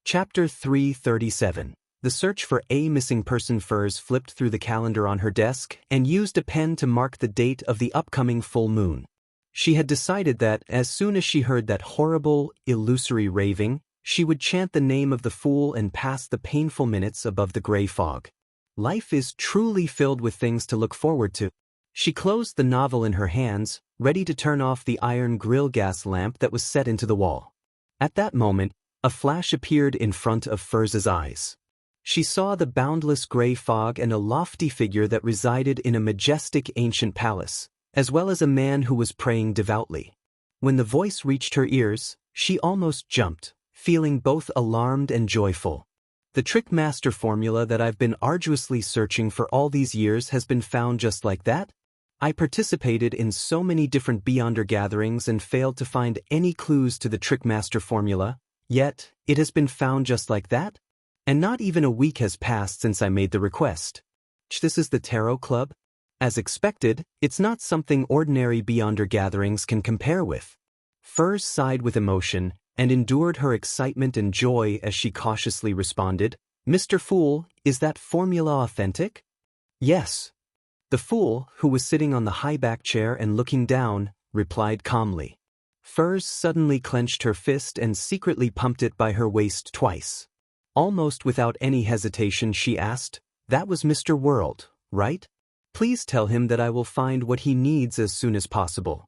Chapter 337. The search for a missing person. Furs flipped through the calendar on her desk and used a pen to mark the date of the upcoming full moon. She had decided that, as soon as she heard that horrible, illusory raving, she would chant the name of the fool and pass the painful minutes above the gray fog. Life is truly filled with things to look forward to. She closed the novel in her hands, ready to turn off the iron grill gas lamp that was set into the wall. At that moment, a flash appeared in front of Furs's eyes. She saw the boundless gray fog and a lofty figure that resided in a majestic ancient palace, as well as a man who was praying devoutly. When the voice reached her ears, she almost jumped, feeling both alarmed and joyful. The Trickmaster formula that I've been arduously searching for all these years has been found just like that? I participated in so many different Beyonder gatherings and failed to find any clues to the Trickmaster formula, yet it has been found just like that? And not even a week has passed since I made the request. This is the Tarot Club? As expected, it's not something ordinary Beyonder gatherings can compare with. Furs sighed with emotion and endured her excitement and joy as she cautiously responded, "Mr. Fool, is that formula authentic?" "Yes." The fool, who was sitting on the high-back chair and looking down, replied calmly. Furs suddenly clenched her fist and secretly pumped it by her waist twice. Almost without any hesitation she asked, "That was Mr. World, right? Please tell him that I will find what he needs as soon as possible."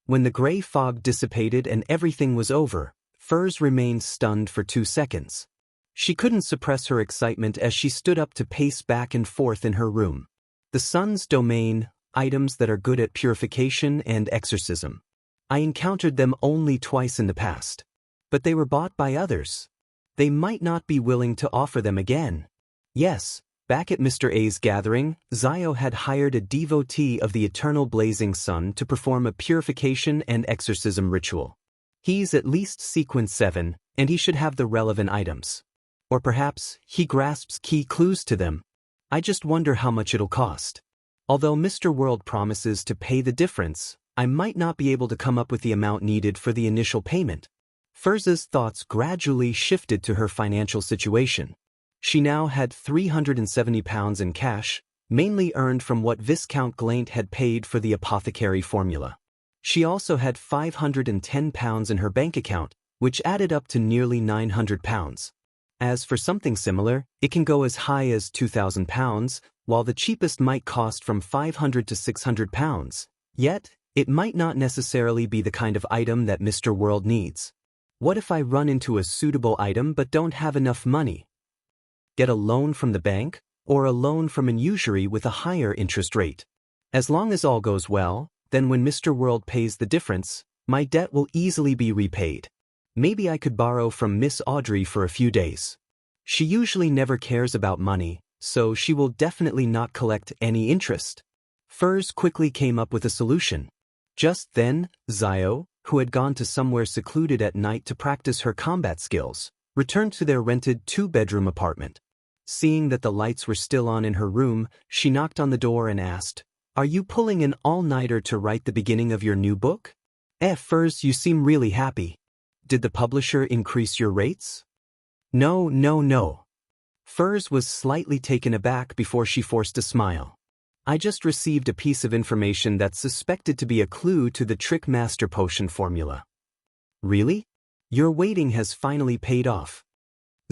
When the gray fog dissipated and everything was over, Furs remained stunned for 2 seconds. She couldn't suppress her excitement as she stood up to pace back and forth in her room. The sun's domain, items that are good at purification and exorcism. I encountered them only twice in the past. But they were bought by others. They might not be willing to offer them again. Yes, back at Mr. A's gathering, Zio had hired a devotee of the eternal blazing sun to perform a purification and exorcism ritual. He's at least sequence 7, and he should have the relevant items. Or perhaps he grasps key clues to them. I just wonder how much it'll cost. Although Mr. World promises to pay the difference, I might not be able to come up with the amount needed for the initial payment. Furs's thoughts gradually shifted to her financial situation. She now had £370 in cash, mainly earned from what Viscount Glaint had paid for the apothecary formula. She also had £510 in her bank account, which added up to nearly £900. As for something similar, it can go as high as £2,000, while the cheapest might cost from £500 to £600. Yet, it might not necessarily be the kind of item that Mr. World needs. What if I run into a suitable item but don't have enough money? Get a loan from the bank, or a loan from an usury with a higher interest rate. As long as all goes well, then when Mr. World pays the difference, my debt will easily be repaid. Maybe I could borrow from Miss Audrey for a few days. She usually never cares about money, so she will definitely not collect any interest. Furs quickly came up with a solution. Just then, Zio, who had gone to somewhere secluded at night to practice her combat skills, returned to their rented 2-bedroom apartment. Seeing that the lights were still on in her room, she knocked on the door and asked, "Are you pulling an all-nighter to write the beginning of your new book?" Furs, you seem really happy. Did the publisher increase your rates?" No. Furs was slightly taken aback before she forced a smile. "I just received a piece of information that's suspected to be a clue to the Trickmaster potion formula." "Really? Your waiting has finally paid off."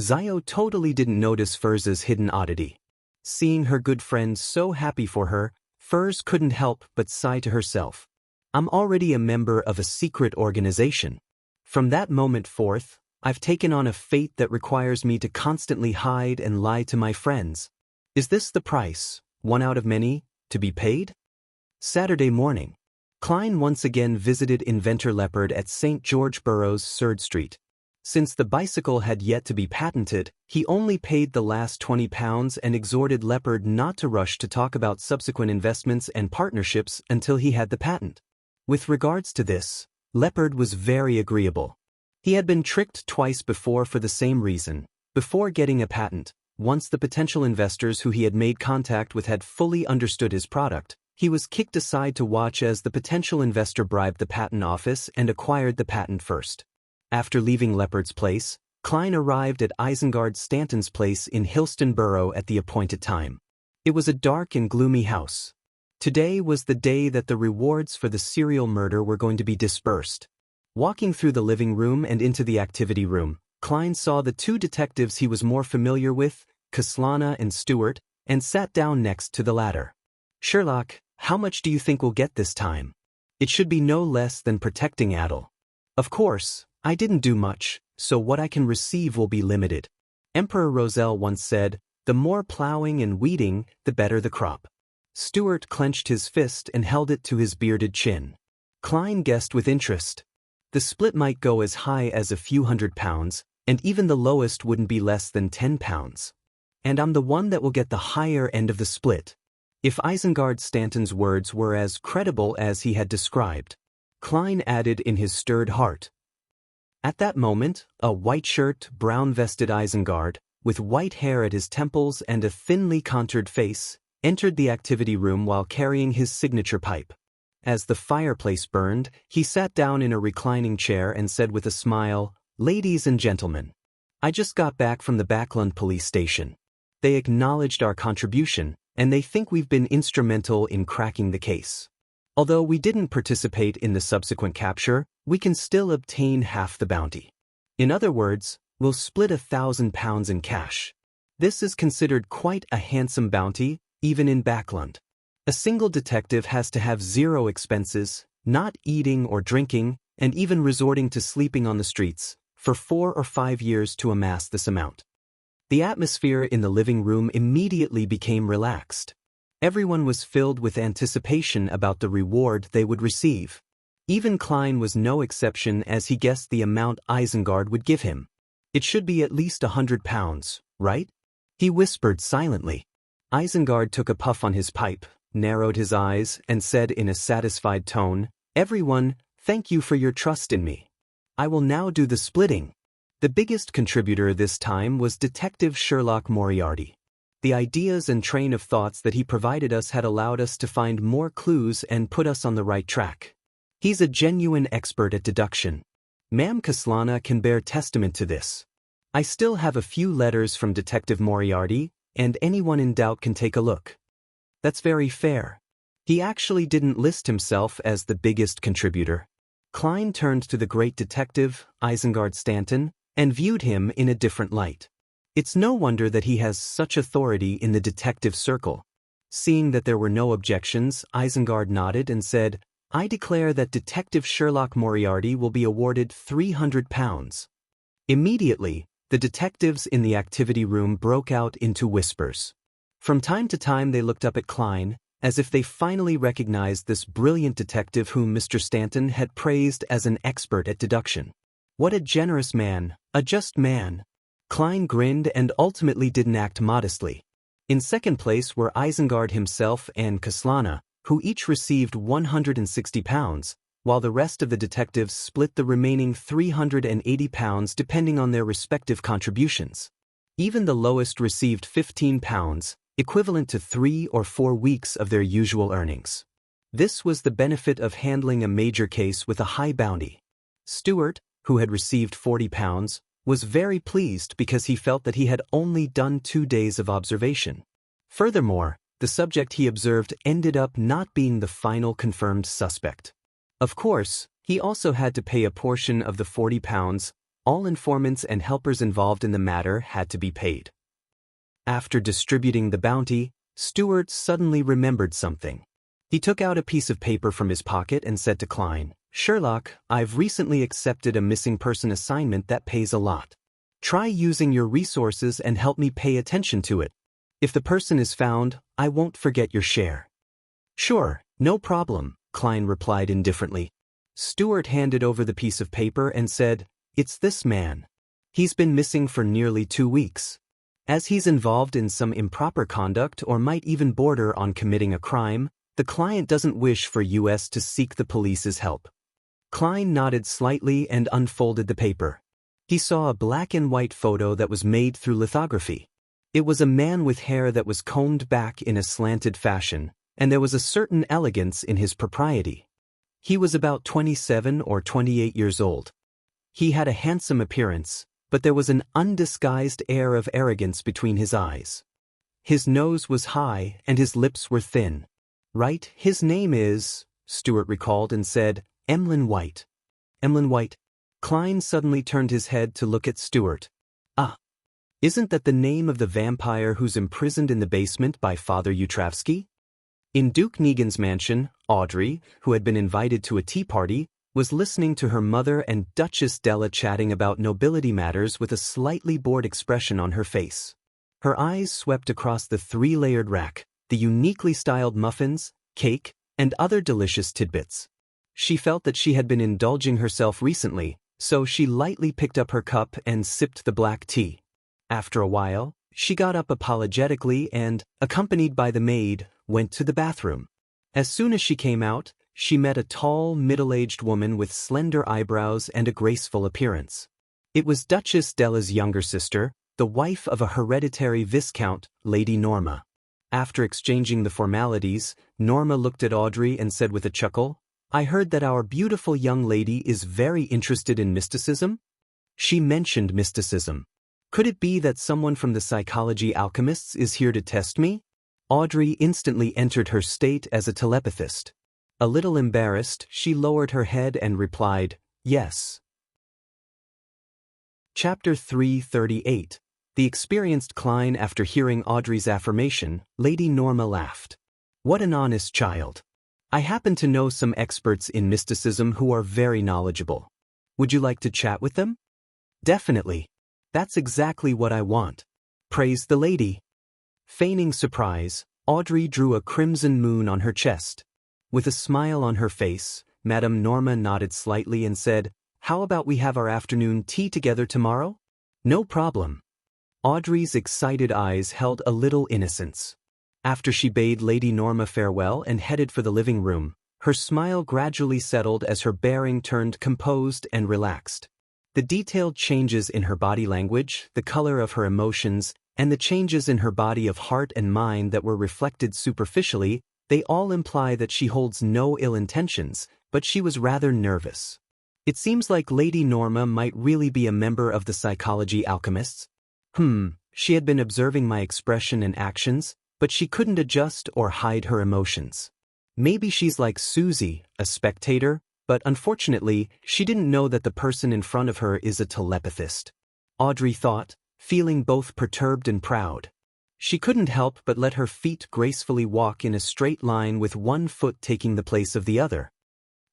Zio totally didn't notice Furs's hidden oddity. Seeing her good friend so happy for her, Furs couldn't help but sigh to herself. "I'm already a member of a secret organization. From that moment forth, I've taken on a fate that requires me to constantly hide and lie to my friends. Is this the price, one out of many, to be paid?" Saturday morning. Klein once again visited inventor Leopard at St. George Burroughs' Surd Street. Since the bicycle had yet to be patented, he only paid the last £20 and exhorted Leopard not to rush to talk about subsequent investments and partnerships until he had the patent. With regards to this, Leopard was very agreeable. He had been tricked twice before for the same reason. Before getting a patent, once the potential investors who he had made contact with had fully understood his product, he was kicked aside to watch as the potential investor bribed the patent office and acquired the patent first. After leaving Leopard's place, Klein arrived at Isengard Stanton's place in Hillston Borough at the appointed time. It was a dark and gloomy house. Today was the day that the rewards for the serial murder were going to be dispersed. Walking through the living room and into the activity room, Klein saw the two detectives he was more familiar with, Kaslana and Stewart, and sat down next to the latter. "Sherlock, how much do you think we'll get this time?" "It should be no less than protecting Adel." "Of course, I didn't do much, so what I can receive will be limited. Emperor Roselle once said, 'The more plowing and weeding, the better the crop.'" Stewart clenched his fist and held it to his bearded chin. Klein guessed with interest. The split might go as high as a few £100, and even the lowest wouldn't be less than £10. "And I'm the one that will get the higher end of the split." If Isengard Stanton's words were as credible as he had described, Klein added in his stirred heart. At that moment, a white-shirt, brown-vested Isengard, with white hair at his temples and a thinly contoured face, entered the activity room while carrying his signature pipe. As the fireplace burned, he sat down in a reclining chair and said with a smile, "Ladies and gentlemen, I just got back from the Backland police station. They acknowledged our contribution, and they think we've been instrumental in cracking the case. Although we didn't participate in the subsequent capture, we can still obtain half the bounty. In other words, we'll split £1,000 in cash. This is considered quite a handsome bounty, even in Backland. A single detective has to have zero expenses, not eating or drinking, and even resorting to sleeping on the streets, for 4 or 5 years to amass this amount." The atmosphere in the living room immediately became relaxed. Everyone was filled with anticipation about the reward they would receive. Even Klein was no exception as he guessed the amount Isengard would give him. "It should be at least £100, right?" he whispered silently. Isengard took a puff on his pipe, narrowed his eyes, and said in a satisfied tone, "Everyone, thank you for your trust in me. I will now do the splitting." The biggest contributor this time was Detective Sherlock Moriarty. The ideas and train of thoughts that he provided us had allowed us to find more clues and put us on the right track. He's a genuine expert at deduction. Ma'am Kaslana can bear testament to this. I still have a few letters from Detective Moriarty, and anyone in doubt can take a look. That's very fair. He actually didn't list himself as the biggest contributor. Klein turned to the great detective, Isengard Stanton, and viewed him in a different light. It's no wonder that he has such authority in the detective circle. Seeing that there were no objections, Isengard nodded and said, "I declare that Detective Sherlock Moriarty will be awarded £300. Immediately, the detectives in the activity room broke out into whispers. From time to time they looked up at Klein, as if they finally recognized this brilliant detective whom Mr. Stanton had praised as an expert at deduction. What a generous man, a just man. Klein grinned and ultimately didn't act modestly. In second place were Isengard himself and Kaslana, who each received £160, while the rest of the detectives split the remaining £380 depending on their respective contributions. Even the lowest received £15, equivalent to 3 or 4 weeks of their usual earnings. This was the benefit of handling a major case with a high bounty. Stewart, who had received £40, was very pleased because he felt that he had only done 2 days of observation. Furthermore, the subject he observed ended up not being the final confirmed suspect. Of course, he also had to pay a portion of the £40. All informants and helpers involved in the matter had to be paid. After distributing the bounty, Stewart suddenly remembered something. He took out a piece of paper from his pocket and said to Klein, "Sherlock, I've recently accepted a missing person assignment that pays a lot. Try using your resources and help me pay attention to it. If the person is found, I won't forget your share." "Sure, no problem," Klein replied indifferently. Stewart handed over the piece of paper and said, "It's this man. He's been missing for nearly 2 weeks. As he's involved in some improper conduct or might even border on committing a crime, the client doesn't wish for us to seek the police's help." Klein nodded slightly and unfolded the paper. He saw a black and white photo that was made through lithography. It was a man with hair that was combed back in a slanted fashion, and there was a certain elegance in his propriety. He was about 27 or 28 years old. He had a handsome appearance, but there was an undisguised air of arrogance between his eyes. His nose was high and his lips were thin. Right, his name is, Stewart recalled and said, Emlyn White. Emlyn White. Klein suddenly turned his head to look at Stewart. Ah. Isn't that the name of the vampire who's imprisoned in the basement by Father Yutravsky? In Duke Negan's mansion, Audrey, who had been invited to a tea party, was listening to her mother and Duchess Della chatting about nobility matters with a slightly bored expression on her face. Her eyes swept across the three-layered rack, the uniquely styled muffins, cake, and other delicious tidbits. She felt that she had been indulging herself recently, so she lightly picked up her cup and sipped the black tea. After a while, she got up apologetically and, accompanied by the maid, went to the bathroom. As soon as she came out, she met a tall, middle-aged woman with slender eyebrows and a graceful appearance. It was Duchess Della's younger sister, the wife of a hereditary viscount, Lady Norma. After exchanging the formalities, Norma looked at Audrey and said with a chuckle, "I heard that our beautiful young lady is very interested in mysticism?" She mentioned mysticism. Could it be that someone from the psychology alchemists is here to test me? Audrey instantly entered her state as a telepathist. A little embarrassed, she lowered her head and replied, "Yes." Chapter 338. The experienced Klein. After hearing Audrey's affirmation, Lady Norma laughed. "What an honest child. I happen to know some experts in mysticism who are very knowledgeable. Would you like to chat with them?" "Definitely. That's exactly what I want." Praised the lady. Feigning surprise, Audrey drew a crimson moon on her chest. With a smile on her face, Madame Norma nodded slightly and said, "How about we have our afternoon tea together tomorrow?" "No problem." Audrey's excited eyes held a little innocence. After she bade Lady Norma farewell and headed for the living room, her smile gradually settled as her bearing turned composed and relaxed. The detailed changes in her body language, the color of her emotions, and the changes in her body of heart and mind that were reflected superficially, they all imply that she holds no ill intentions, but she was rather nervous. It seems like Lady Norma might really be a member of the psychology alchemists. She had been observing my expression and actions, but she couldn't adjust or hide her emotions. Maybe she's like Susie, a spectator, but unfortunately, she didn't know that the person in front of her is a telepathist. Audrey thought, feeling both perturbed and proud. She couldn't help but let her feet gracefully walk in a straight line with one foot taking the place of the other.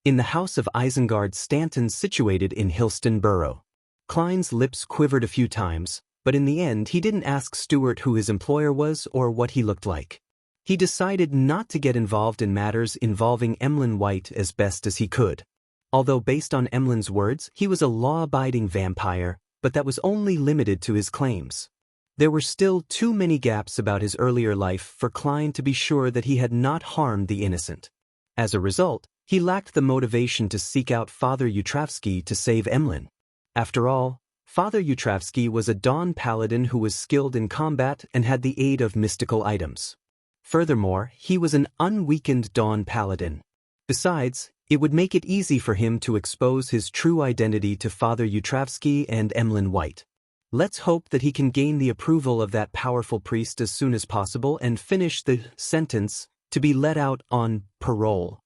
In the house of Isengard Stanton situated in Hillston Borough. Klein's lips quivered a few times, but in the end he didn't ask Stewart who his employer was or what he looked like. He decided not to get involved in matters involving Emlyn White as best as he could. Although based on Emlyn's words, he was a law-abiding vampire, but that was only limited to his claims. There were still too many gaps about his earlier life for Klein to be sure that he had not harmed the innocent. As a result, he lacked the motivation to seek out Father Yutravsky to save Emlyn. After all, Father Yutravsky was a Dawn Paladin who was skilled in combat and had the aid of mystical items. Furthermore, he was an unweakened Dawn Paladin. Besides, it would make it easy for him to expose his true identity to Father Yutravsky and Emlyn White. Let's hope that he can gain the approval of that powerful priest as soon as possible and finish the sentence to be let out on parole.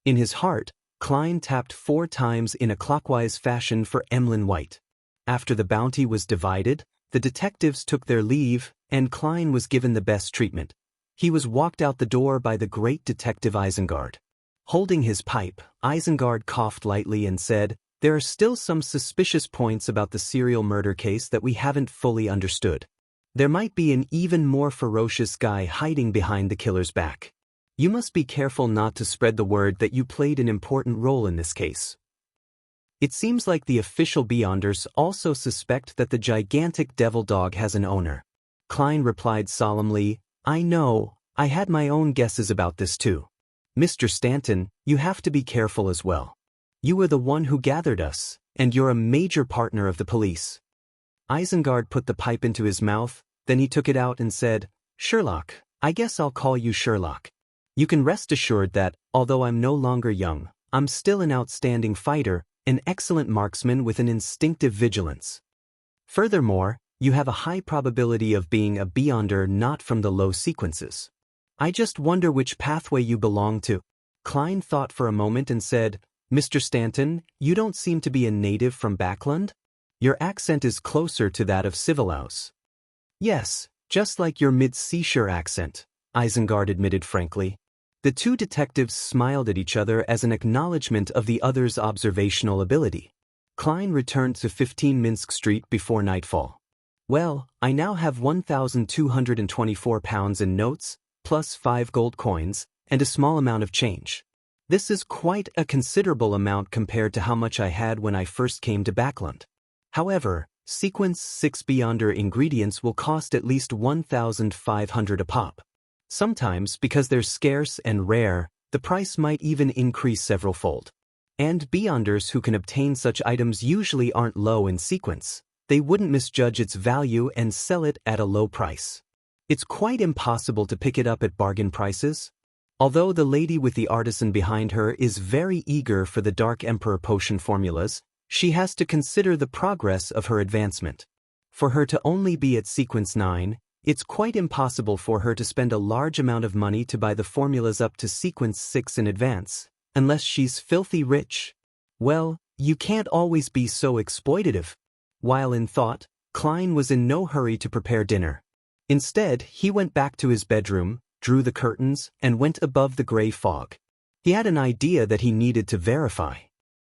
In his heart, Klein tapped 4 times in a clockwise fashion for Emlyn White. After the bounty was divided, the detectives took their leave, and Klein was given the best treatment. He was walked out the door by the great Detective Isengard. Holding his pipe, Isengard coughed lightly and said, "There are still some suspicious points about the serial murder case that we haven't fully understood. There might be an even more ferocious guy hiding behind the killer's back. You must be careful not to spread the word that you played an important role in this case." It seems like the official Beyonders also suspect that the gigantic devil dog has an owner. Klein replied solemnly, "I know, I had my own guesses about this too. Mr. Stanton, you have to be careful as well. You were the one who gathered us, and you're a major partner of the police." Isengard put the pipe into his mouth, then he took it out and said, "Sherlock, I guess I'll call you Sherlock. You can rest assured that, although I'm no longer young, I'm still an outstanding fighter, an excellent marksman with an instinctive vigilance." Furthermore, you have a high probability of being a beyonder not from the low sequences. I just wonder which pathway you belong to. Klein thought for a moment and said, Mr. Stanton, you don't seem to be a native from Backland? Your accent is closer to that of Civilaus. Yes, just like your mid-seashore accent, Isengard admitted frankly. The two detectives smiled at each other as an acknowledgement of the other's observational ability. Klein returned to 15 Minsk Street before nightfall. Well, I now have 1,224 pounds in notes, plus 5 gold coins, and a small amount of change. This is quite a considerable amount compared to how much I had when I first came to Backland. However, Sequence 6 Beyonder ingredients will cost at least 1,500 a pop. Sometimes, because they're scarce and rare, the price might even increase several-fold. And Beyonders who can obtain such items usually aren't low in sequence. They wouldn't misjudge its value and sell it at a low price. It's quite impossible to pick it up at bargain prices. Although the lady with the artisan behind her is very eager for the Dark Emperor potion formulas, she has to consider the progress of her advancement. For her to only be at Sequence 9, it's quite impossible for her to spend a large amount of money to buy the formulas up to Sequence 6 in advance, unless she's filthy rich. Well, you can't always be so exploitative. While in thought, Klein was in no hurry to prepare dinner. Instead, he went back to his bedroom, drew the curtains, and went above the gray fog. He had an idea that he needed to verify.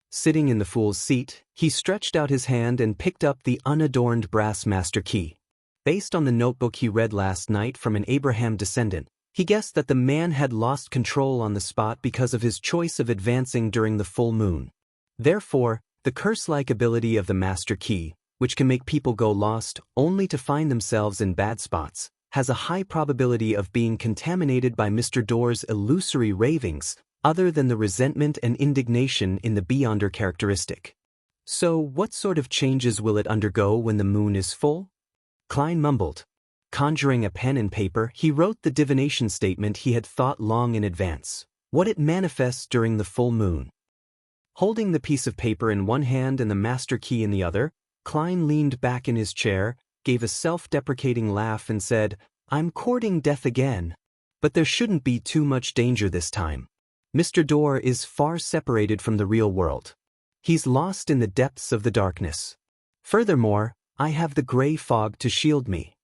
Sitting in the fool's seat, he stretched out his hand and picked up the unadorned brass master key. Based on the notebook he read last night from an Abraham descendant, he guessed that the man had lost control on the spot because of his choice of advancing during the full moon. Therefore, the curse-like ability of the master key, which can make people go lost only to find themselves in bad spots, has a high probability of being contaminated by Mr. Door's illusory ravings, other than the resentment and indignation in the Beyonder characteristic. So, what sort of changes will it undergo when the moon is full? Klein mumbled. Conjuring a pen and paper, he wrote the divination statement he had thought long in advance, what it manifests during the full moon. Holding the piece of paper in one hand and the master key in the other, Klein leaned back in his chair, gave a self-deprecating laugh and said, I'm courting death again. But there shouldn't be too much danger this time. Mr. Door is far separated from the real world. He's lost in the depths of the darkness. Furthermore, I have the gray fog to shield me.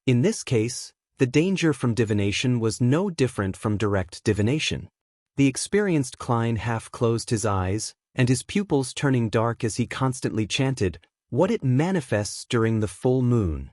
In this case, the danger from divination was no different from direct divination. The experienced Klein half closed his eyes, and his pupils turning dark as he constantly chanted, what it manifests during the full moon.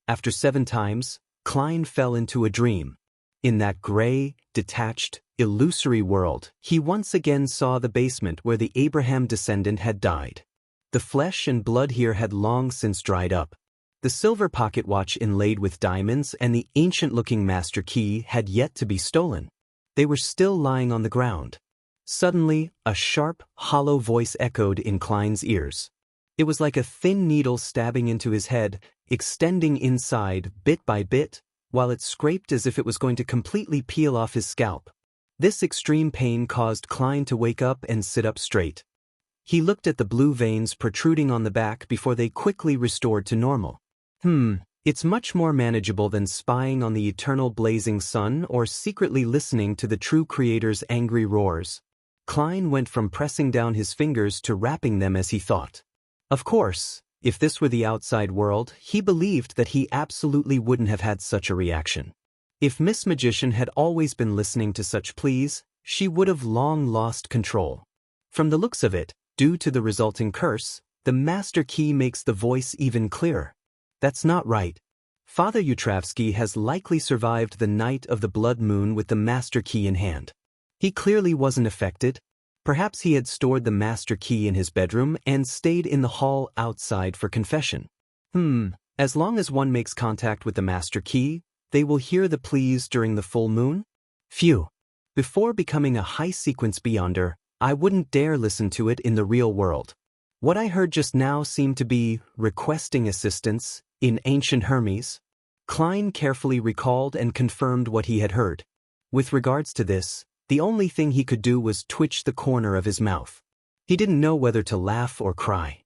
After 7 times, Klein fell into a dream. In that gray, detached, illusory world, he once again saw the basement where the Abraham descendant had died. The flesh and blood here had long since dried up. The silver pocket watch inlaid with diamonds and the ancient-looking master key had yet to be stolen. They were still lying on the ground. Suddenly, a sharp, hollow voice echoed in Klein's ears. It was like a thin needle stabbing into his head, extending inside bit by bit, while it scraped as if it was going to completely peel off his scalp. This extreme pain caused Klein to wake up and sit up straight. He looked at the blue veins protruding on the back before they quickly restored to normal. It's much more manageable than spying on the eternal blazing sun or secretly listening to the true creator's angry roars. Klein went from pressing down his fingers to wrapping them as he thought. Of course, if this were the outside world, he believed that he absolutely wouldn't have had such a reaction. If Miss Magician had always been listening to such pleas, she would have long lost control. From the looks of it, due to the resulting curse, the master key makes the voice even clearer. That's not right. Father Yutravsky has likely survived the night of the blood moon with the master key in hand. He clearly wasn't affected. Perhaps he had stored the master key in his bedroom and stayed in the hall outside for confession. As long as one makes contact with the master key, they will hear the pleas during the full moon? Phew. Before becoming a high-sequence beyonder, I wouldn't dare listen to it in the real world. What I heard just now seemed to be requesting assistance in ancient Hermes. Klein carefully recalled and confirmed what he had heard. With regards to this, the only thing he could do was twitch the corner of his mouth. He didn't know whether to laugh or cry.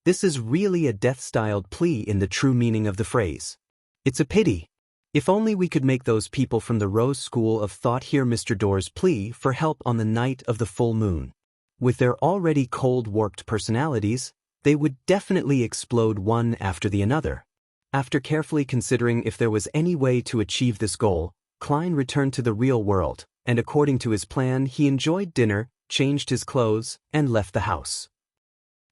This is really a death-styled plea in the true meaning of the phrase. It's a pity. If only we could make those people from the Rose School of Thought hear Mr. Doerr's plea for help on the night of the full moon. With their already cold, warped personalities, they would definitely explode one after the other. After carefully considering if there was any way to achieve this goal, Klein returned to the real world, and according to his plan, he enjoyed dinner, changed his clothes, and left the house.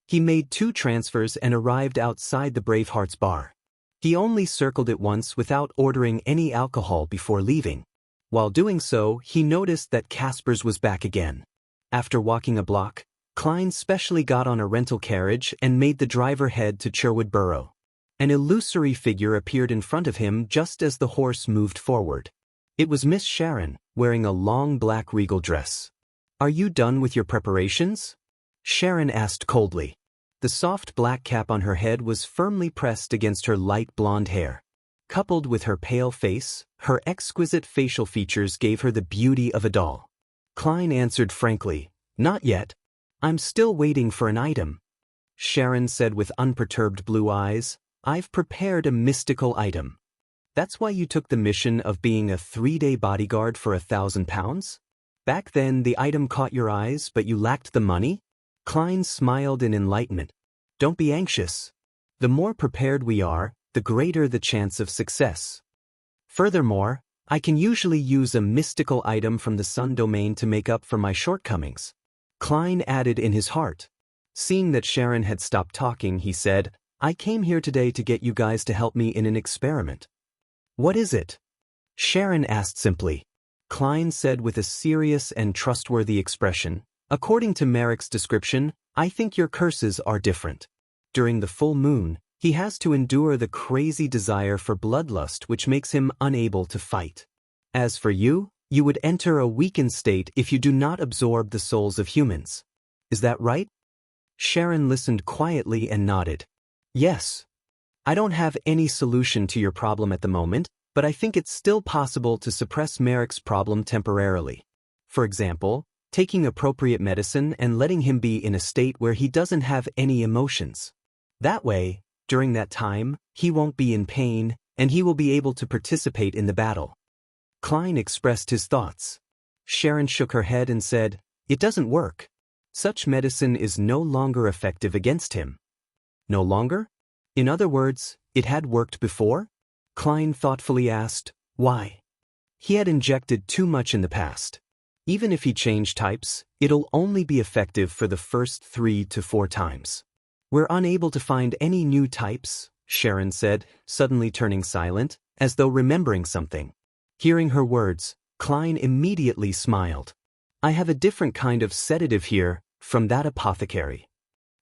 He made 2 transfers and arrived outside the Bravehearts bar. He only circled it once without ordering any alcohol before leaving. While doing so, he noticed that Casper's was back again. After walking a block, Klein specially got on a rental carriage and made the driver head to Sherwood Borough. An illusory figure appeared in front of him just as the horse moved forward. It was Miss Sharon, wearing a long black regal dress. "Are you done with your preparations?" Sharon asked coldly. The soft black cap on her head was firmly pressed against her light blonde hair. Coupled with her pale face, her exquisite facial features gave her the beauty of a doll. Klein answered frankly, "Not yet. I'm still waiting for an item." Sharon said with unperturbed blue eyes, "I've prepared a mystical item." "That's why you took the mission of being a 3-day bodyguard for £1,000? Back then the item caught your eyes but you lacked the money?" Klein smiled in enlightenment. "Don't be anxious. The more prepared we are, the greater the chance of success. Furthermore, I can usually use a mystical item from the Sun domain to make up for my shortcomings." Klein added in his heart. Seeing that Sharon had stopped talking, he said, "I came here today to get you guys to help me in an experiment." "What is it?" Sharon asked simply. Klein said with a serious and trustworthy expression, "According to Merrick's description, I think your curses are different. During the full moon, he has to endure the crazy desire for bloodlust which makes him unable to fight. As for you, you would enter a weakened state if you do not absorb the souls of humans. Is that right?" Sharon listened quietly and nodded. "Yes. I don't have any solution to your problem at the moment, but I think it's still possible to suppress Merrick's problem temporarily. For example, taking appropriate medicine and letting him be in a state where he doesn't have any emotions. That way, during that time, he won't be in pain, and he will be able to participate in the battle." Klein expressed his thoughts. Sharon shook her head and said, "It doesn't work. Such medicine is no longer effective against him." "No longer? In other words, it had worked before?" Klein thoughtfully asked, "Why?" "He had injected too much in the past. Even if he changed types, it'll only be effective for the first 3 to 4 times. We're unable to find any new types," Sharon said, suddenly turning silent, as though remembering something. Hearing her words, Klein immediately smiled. "I have a different kind of sedative here, from that apothecary."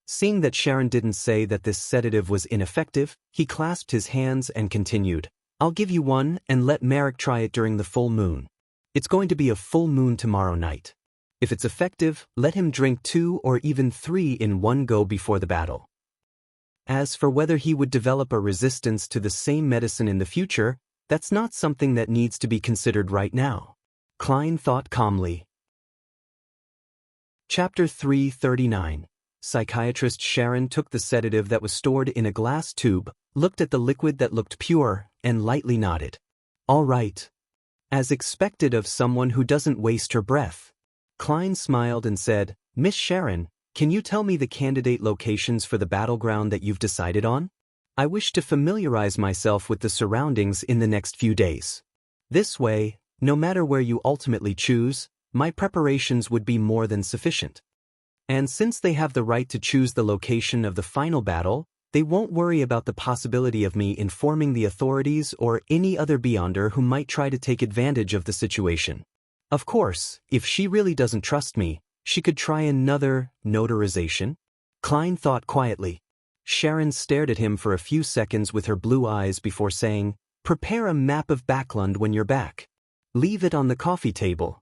Seeing that Sharon didn't say that this sedative was ineffective, he clasped his hands and continued, "I'll give you one and let Merrick try it during the full moon. It's going to be a full moon tomorrow night. If it's effective, let him drink 2 or even 3 in one go before the battle. As for whether he would develop a resistance to the same medicine in the future, that's not something that needs to be considered right now." Klein thought calmly. Chapter 339. Psychiatrist Sharon took the sedative that was stored in a glass tube, looked at the liquid that looked pure, and lightly nodded. "All right." As expected of someone who doesn't waste her breath. Klein smiled and said, "Miss Sharon, can you tell me the candidate locations for the battleground that you've decided on? I wish to familiarize myself with the surroundings in the next few days. This way, no matter where you ultimately choose, my preparations would be more than sufficient. And since they have the right to choose the location of the final battle, they won't worry about the possibility of me informing the authorities or any other Beyonder who might try to take advantage of the situation. Of course, if she really doesn't trust me, she could try another notarization." Klein thought quietly. Sharon stared at him for a few seconds with her blue eyes before saying, "Prepare a map of Backland when you're back. Leave it on the coffee table."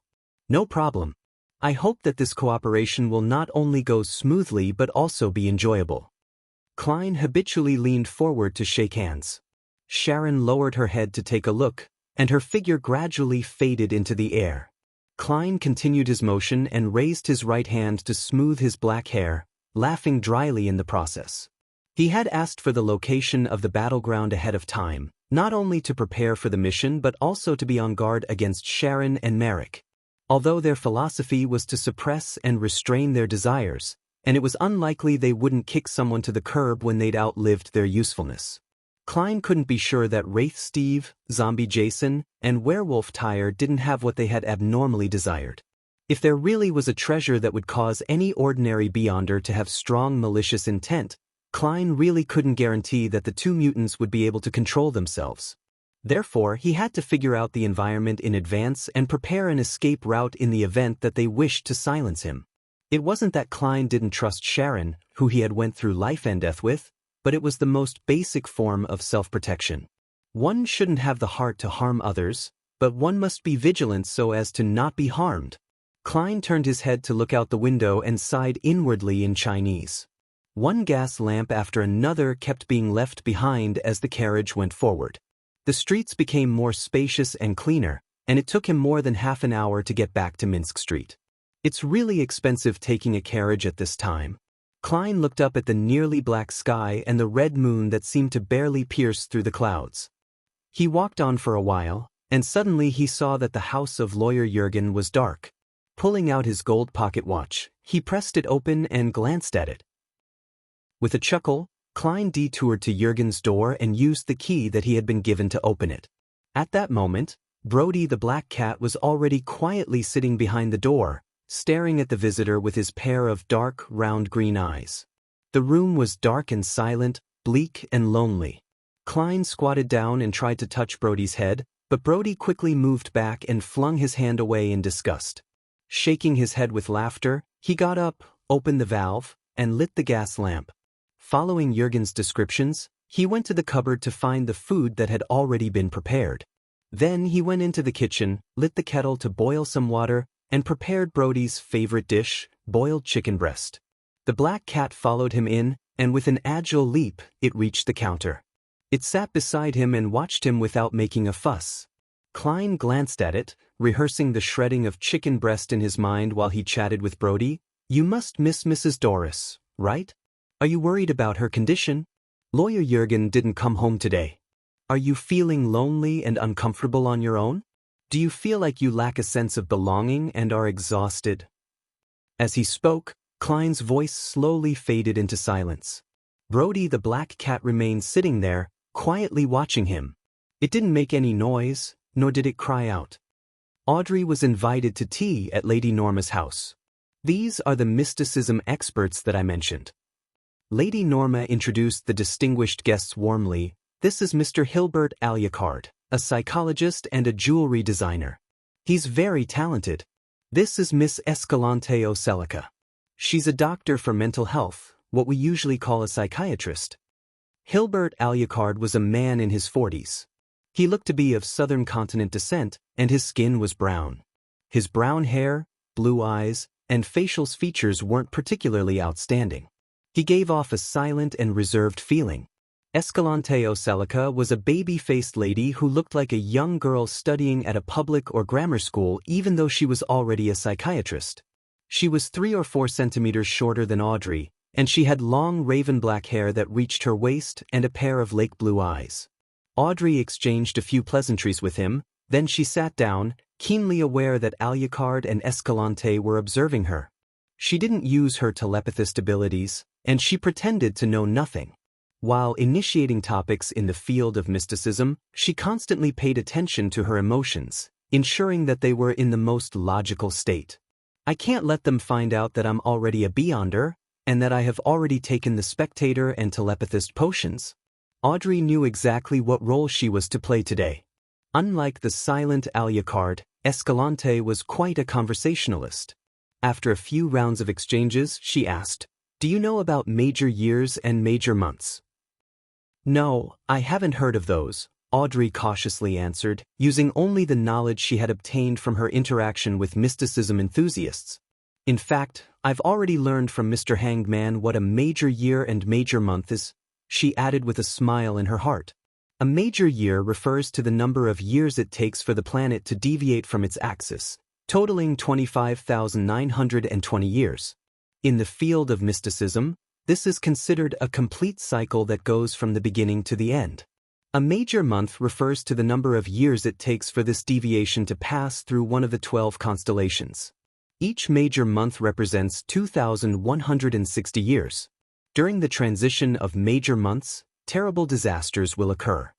"No problem. I hope that this cooperation will not only go smoothly but also be enjoyable." Klein habitually leaned forward to shake hands. Sharon lowered her head to take a look, and her figure gradually faded into the air. Klein continued his motion and raised his right hand to smooth his black hair, laughing dryly in the process. He had asked for the location of the battleground ahead of time, not only to prepare for the mission but also to be on guard against Sharon and Merrick. Although their philosophy was to suppress and restrain their desires, and it was unlikely they wouldn't kick someone to the curb when they'd outlived their usefulness. Klein couldn't be sure that Wraith Steve, Zombie Jason, and Werewolf Tyre didn't have what they had abnormally desired. If there really was a treasure that would cause any ordinary Beyonder to have strong malicious intent, Klein really couldn't guarantee that the two mutants would be able to control themselves. Therefore, he had to figure out the environment in advance and prepare an escape route in the event that they wished to silence him. It wasn't that Klein didn't trust Sharon, who he had went through life and death with, but it was the most basic form of self-protection. One shouldn't have the heart to harm others, but one must be vigilant so as to not be harmed. Klein turned his head to look out the window and sighed inwardly in Chinese. One gas lamp after another kept being left behind as the carriage went forward. The streets became more spacious and cleaner, and it took him more than half an hour to get back to Minsk Street. It's really expensive taking a carriage at this time. Klein looked up at the nearly black sky and the red moon that seemed to barely pierce through the clouds. He walked on for a while, and suddenly he saw that the house of Lawyer Jurgen was dark. Pulling out his gold pocket watch, he pressed it open and glanced at it. With a chuckle, Klein detoured to Jurgen's door and used the key that he had been given to open it. At that moment, Brody the black cat was already quietly sitting behind the door, staring at the visitor with his pair of dark, round green eyes. The room was dark and silent, bleak and lonely. Klein squatted down and tried to touch Brody's head, but Brody quickly moved back and flung his hand away in disgust. Shaking his head with laughter, he got up, opened the valve, and lit the gas lamp. Following Jurgen's descriptions, he went to the cupboard to find the food that had already been prepared. Then he went into the kitchen, lit the kettle to boil some water, and prepared Brody's favorite dish, boiled chicken breast. The black cat followed him in, and with an agile leap, it reached the counter. It sat beside him and watched him without making a fuss. Klein glanced at it, rehearsing the shredding of chicken breast in his mind while he chatted with Brody. "You must miss Mrs. Doris, right? Are you worried about her condition? Lawyer Jurgen didn't come home today. Are you feeling lonely and uncomfortable on your own? Do you feel like you lack a sense of belonging and are exhausted?" As he spoke, Klein's voice slowly faded into silence. Brody the black cat remained sitting there, quietly watching him. It didn't make any noise, nor did it cry out. Audrey was invited to tea at Lady Norma's house. These are the mysticism experts that I mentioned. Lady Norma introduced the distinguished guests warmly. "This is Mr. Hilbert Alucard, a psychologist and a jewelry designer. He's very talented. This is Miss Escalante Oselica. She's a doctor for mental health, what we usually call a psychiatrist." Hilbert Alucard was a man in his 40s. He looked to be of southern continent descent, and his skin was brown. His brown hair, blue eyes, and facial features weren't particularly outstanding. He gave off a silent and reserved feeling. Escalante Oselica was a baby-faced lady who looked like a young girl studying at a public or grammar school even though she was already a psychiatrist. She was 3 or 4 centimeters shorter than Audrey, and she had long raven black hair that reached her waist and a pair of lake blue eyes. Audrey exchanged a few pleasantries with him, then she sat down, keenly aware that Alucard and Escalante were observing her. She didn't use her telepathist abilities, and she pretended to know nothing. While initiating topics in the field of mysticism, she constantly paid attention to her emotions, ensuring that they were in the most logical state. "I can't let them find out that I'm already a Beyonder, and that I have already taken the spectator and telepathist potions." Audrey knew exactly what role she was to play today. Unlike the silent Alucard, Escalante was quite a conversationalist. After a few rounds of exchanges, she asked, "Do you know about major years and major months?" "No, I haven't heard of those," Audrey cautiously answered, using only the knowledge she had obtained from her interaction with mysticism enthusiasts. "In fact, I've already learned from Mr. Hanged Man what a major year and major month is," she added with a smile in her heart. A major year refers to the number of years it takes for the planet to deviate from its axis, totaling 25,920 years. In the field of mysticism, This is considered a complete cycle that goes from the beginning to the end. A major month refers to the number of years it takes for this deviation to pass through one of the 12 constellations. Each major month represents 2,160 years. During the transition of major months, terrible disasters will occur.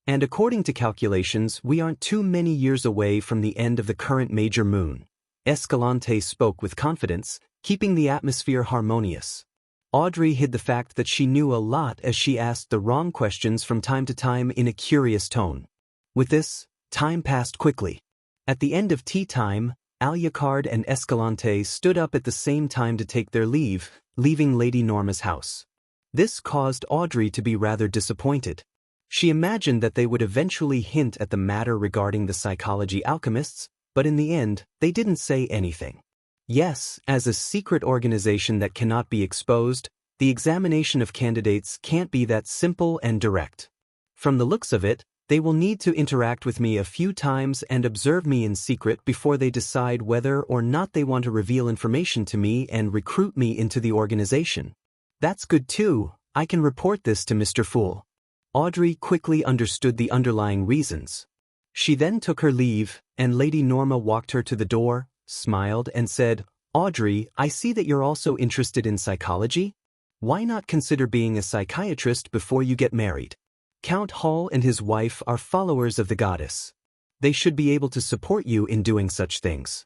And according to calculations, we aren't too many years away from the end of the current major moon. Escalante spoke with confidence, keeping the atmosphere harmonious. Audrey hid the fact that she knew a lot as she asked the wrong questions from time to time in a curious tone. With this, time passed quickly. At the end of tea time, Alucard and Escalante stood up at the same time to take their leave, leaving Lady Norma's house. This caused Audrey to be rather disappointed. She imagined that they would eventually hint at the matter regarding the psychology alchemists, but in the end, they didn't say anything. Yes, as a secret organization that cannot be exposed, the examination of candidates can't be that simple and direct. From the looks of it, they will need to interact with me a few times and observe me in secret before they decide whether or not they want to reveal information to me and recruit me into the organization. That's good too, I can report this to Mr. Fool. Audrey quickly understood the underlying reasons. She then took her leave, and Lady Norma walked her to the door, smiled and said, "Audrey, I see that you're also interested in psychology. Why not consider being a psychiatrist before you get married? Count Hall and his wife are followers of the goddess. They should be able to support you in doing such things."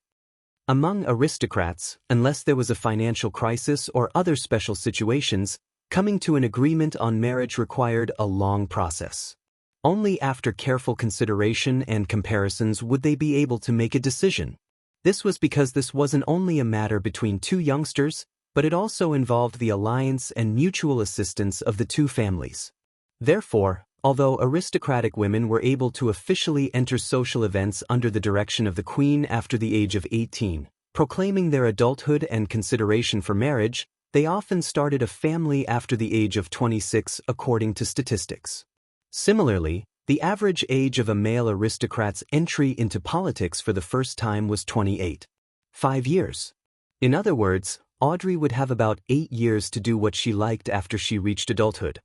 Among aristocrats, unless there was a financial crisis or other special situations, coming to an agreement on marriage required a long process. Only after careful consideration and comparisons would they be able to make a decision. This was because this wasn't only a matter between two youngsters, but it also involved the alliance and mutual assistance of the two families. Therefore, although aristocratic women were able to officially enter social events under the direction of the Queen after the age of 18, proclaiming their adulthood and consideration for marriage, they often started a family after the age of 26 according to statistics. Similarly, the average age of a male aristocrat's entry into politics for the first time was 28. 5 years. In other words, Audrey would have about 8 years to do what she liked after she reached adulthood.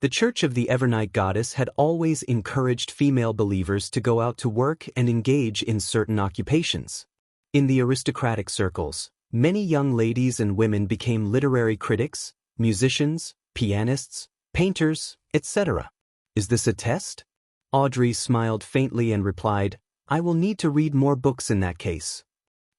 The Church of the Evernight Goddess had always encouraged female believers to go out to work and engage in certain occupations. In the aristocratic circles, many young ladies and women became literary critics, musicians, pianists, painters, etc. Is this a test? Audrey smiled faintly and replied, "I will need to read more books in that case."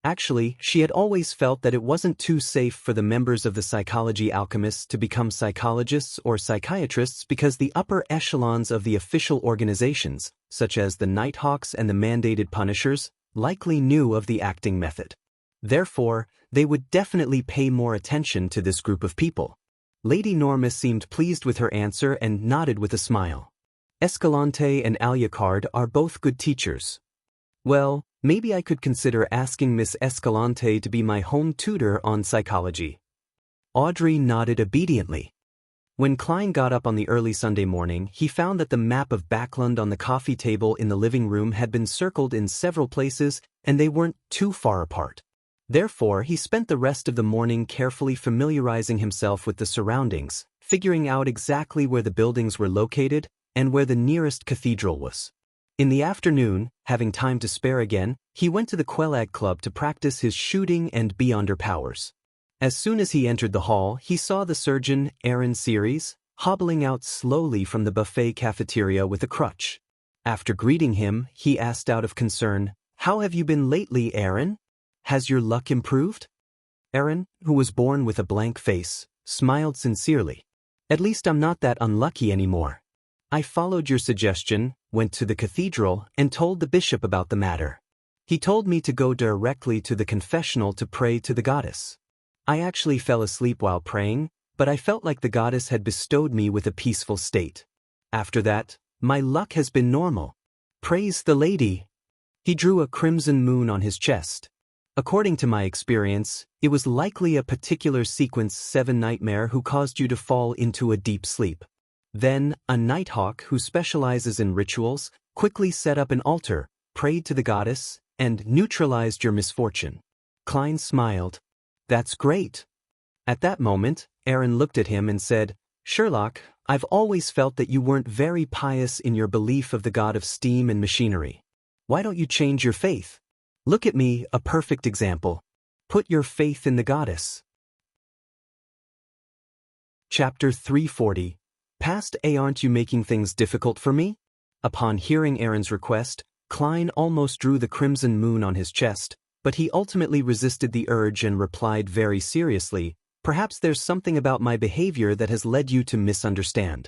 Actually, she had always felt that it wasn't too safe for the members of the psychology alchemists to become psychologists or psychiatrists because the upper echelons of the official organizations, such as the Nighthawks and the mandated Punishers, likely knew of the acting method. Therefore, they would definitely pay more attention to this group of people. Lady Norma seemed pleased with her answer and nodded with a smile. Escalante and Alucard are both good teachers. Well, maybe I could consider asking Miss Escalante to be my home tutor on psychology. Audrey nodded obediently. When Klein got up on the early Sunday morning, he found that the map of Backland on the coffee table in the living room had been circled in several places, and they weren't too far apart. Therefore, he spent the rest of the morning carefully familiarizing himself with the surroundings, figuring out exactly where the buildings were located and where the nearest cathedral was. In the afternoon, having time to spare again, he went to the Quelag Club to practice his shooting and beyonder powers. As soon as he entered the hall, he saw the surgeon, Aaron Series, hobbling out slowly from the buffet cafeteria with a crutch. After greeting him, he asked out of concern, "How have you been lately, Aaron? Has your luck improved?" Aaron, who was born with a blank face, smiled sincerely. "At least I'm not that unlucky anymore. I followed your suggestion, went to the cathedral, and told the bishop about the matter. He told me to go directly to the confessional to pray to the goddess. I actually fell asleep while praying, but I felt like the goddess had bestowed me with a peaceful state. After that, my luck has been normal. Praise the lady." He drew a crimson moon on his chest. "According to my experience, it was likely a particular sequence 7 nightmare who caused you to fall into a deep sleep. Then, a Nighthawk who specializes in rituals quickly set up an altar, prayed to the goddess, and neutralized your misfortune." Klein smiled. "That's great. At that moment, Aaron looked at him and said, "Sherlock, I've always felt that you weren't very pious in your belief of the god of steam and machinery. Why don't you change your faith? Look at me, a perfect example. Put your faith in the goddess." Chapter 340. Past A. Aren't you making things difficult for me? Upon hearing Aaron's request, Klein almost drew the crimson moon on his chest, but he ultimately resisted the urge and replied very seriously, "Perhaps there's something about my behavior that has led you to misunderstand.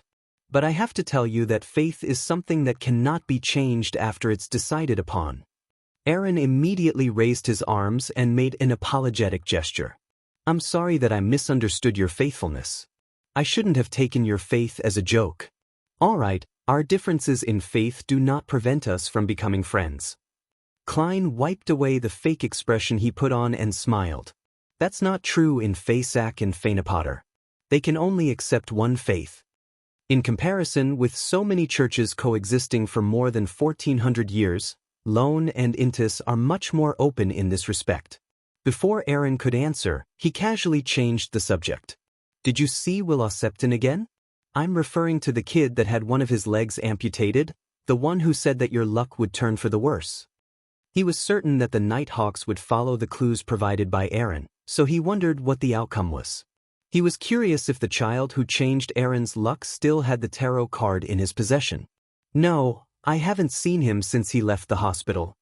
But I have to tell you that faith is something that cannot be changed after it's decided upon." Aaron immediately raised his arms and made an apologetic gesture. "I'm sorry that I misunderstood your faithfulness. I shouldn't have taken your faith as a joke. All right, our differences in faith do not prevent us from becoming friends." Klein wiped away the fake expression he put on and smiled. "That's not true in Faysac and Fainapotter. They can only accept one faith. In comparison with so many churches coexisting for more than 1400 years, Lone and Intis are much more open in this respect." Before Aaron could answer, he casually changed the subject. "Did you see Will Septon again? I'm referring to the kid that had one of his legs amputated, the one who said that your luck would turn for the worse." He was certain that the Nighthawks would follow the clues provided by Aaron, so he wondered what the outcome was. He was curious if the child who changed Aaron's luck still had the tarot card in his possession. "No, I haven't seen him since he left the hospital."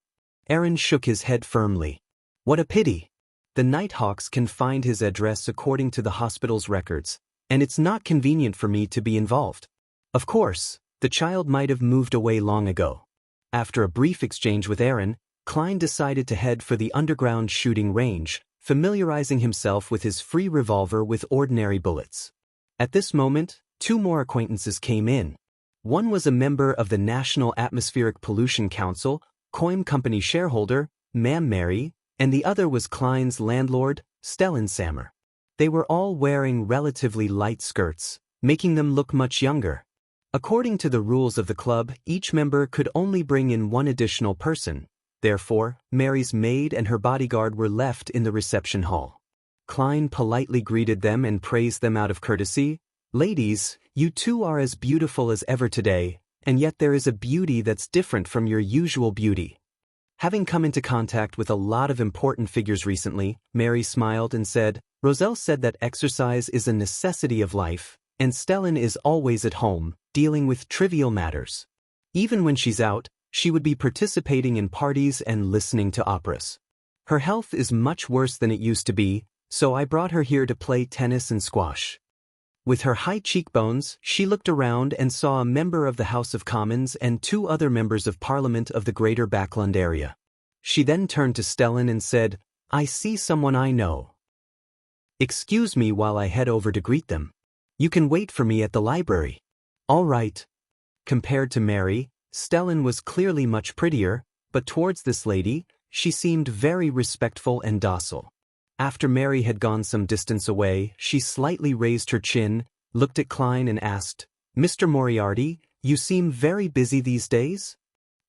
Aaron shook his head firmly. "What a pity. The Nighthawks can find his address according to the hospital's records, and it's not convenient for me to be involved. Of course, the child might have moved away long ago." After a brief exchange with Aaron, Klein decided to head for the underground shooting range, familiarizing himself with his free revolver with ordinary bullets. At this moment, two more acquaintances came in. One was a member of the National Atmospheric Pollution Council, Coim Company shareholder, Ma'am Mary, and the other was Klein's landlord, Stellan Sammer. They were all wearing relatively light skirts, making them look much younger. According to the rules of the club, each member could only bring in one additional person. Therefore, Mary's maid and her bodyguard were left in the reception hall. Klein politely greeted them and praised them out of courtesy. "Ladies, you two are as beautiful as ever today, and yet there is a beauty that's different from your usual beauty." Having come into contact with a lot of important figures recently, Mary smiled and said, "Roselle said that exercise is a necessity of life, and Stellan is always at home, dealing with trivial matters. Even when she's out, she would be participating in parties and listening to operas. Her health is much worse than it used to be, so I brought her here to play tennis and squash." With her high cheekbones, she looked around and saw a member of the House of Commons and two other members of Parliament of the Greater Backland area. She then turned to Stellan and said, "I see someone I know. Excuse me while I head over to greet them. You can wait for me at the library." "All right." Compared to Mary, Stellan was clearly much prettier, but towards this lady, she seemed very respectful and docile. After Mary had gone some distance away, she slightly raised her chin, looked at Klein and asked, "Mr. Moriarty, you seem very busy these days?"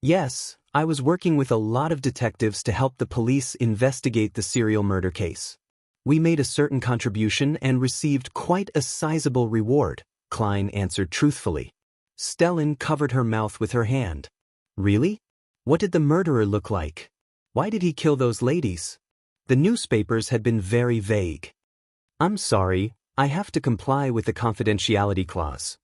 "Yes, I was working with a lot of detectives to help the police investigate the serial murder case. We made a certain contribution and received quite a sizable reward," Klein answered truthfully. Stellan covered her mouth with her hand. "Really? What did the murderer look like? Why did he kill those ladies?" The newspapers had been very vague. "I'm sorry, I have to comply with the confidentiality clause."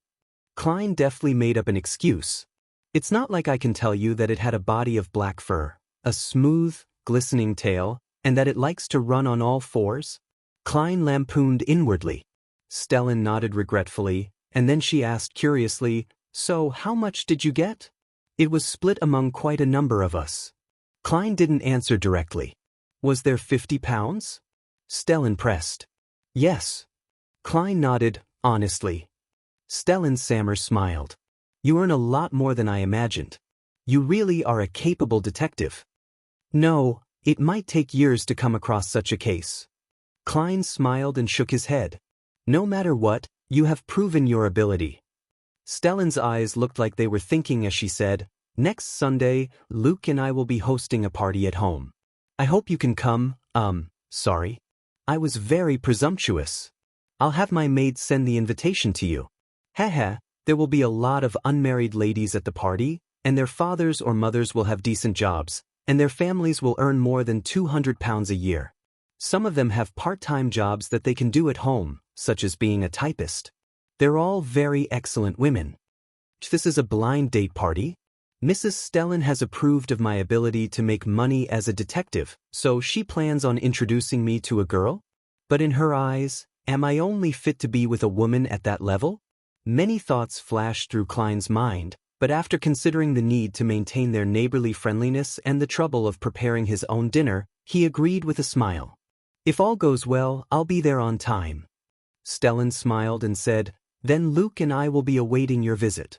Klein deftly made up an excuse. "It's not like I can tell you that it had a body of black fur, a smooth, glistening tail, and that it likes to run on all fours." Klein lampooned inwardly. Stellan nodded regretfully, and then she asked curiously, "So how much did you get?" "It was split among quite a number of us." Klein didn't answer directly. "Was there £50? Stellan pressed. "Yes." Klein nodded, honestly. Stellan Sammer smiled. "You earn a lot more than I imagined. You really are a capable detective." "No, it might take years to come across such a case." Klein smiled and shook his head. "No matter what, you have proven your ability." Stellan's eyes looked like they were thinking as she said, "Next Sunday, Luke and I will be hosting a party at home. I hope you can come." Sorry. I was very presumptuous." I'll have my maid send the invitation to you. Haha, there will be a lot of unmarried ladies at the party, and their fathers or mothers will have decent jobs, and their families will earn more than £200 a year. Some of them have part-time jobs that they can do at home, such as being a typist. They're all very excellent women. This is a blind date party. Mrs. Stellan has approved of my ability to make money as a detective, so she plans on introducing me to a girl? But in her eyes, am I only fit to be with a woman at that level? Many thoughts flashed through Klein's mind, but after considering the need to maintain their neighborly friendliness and the trouble of preparing his own dinner, he agreed with a smile. If all goes well, I'll be there on time. Stellan smiled and said, Then Luke and I will be awaiting your visit.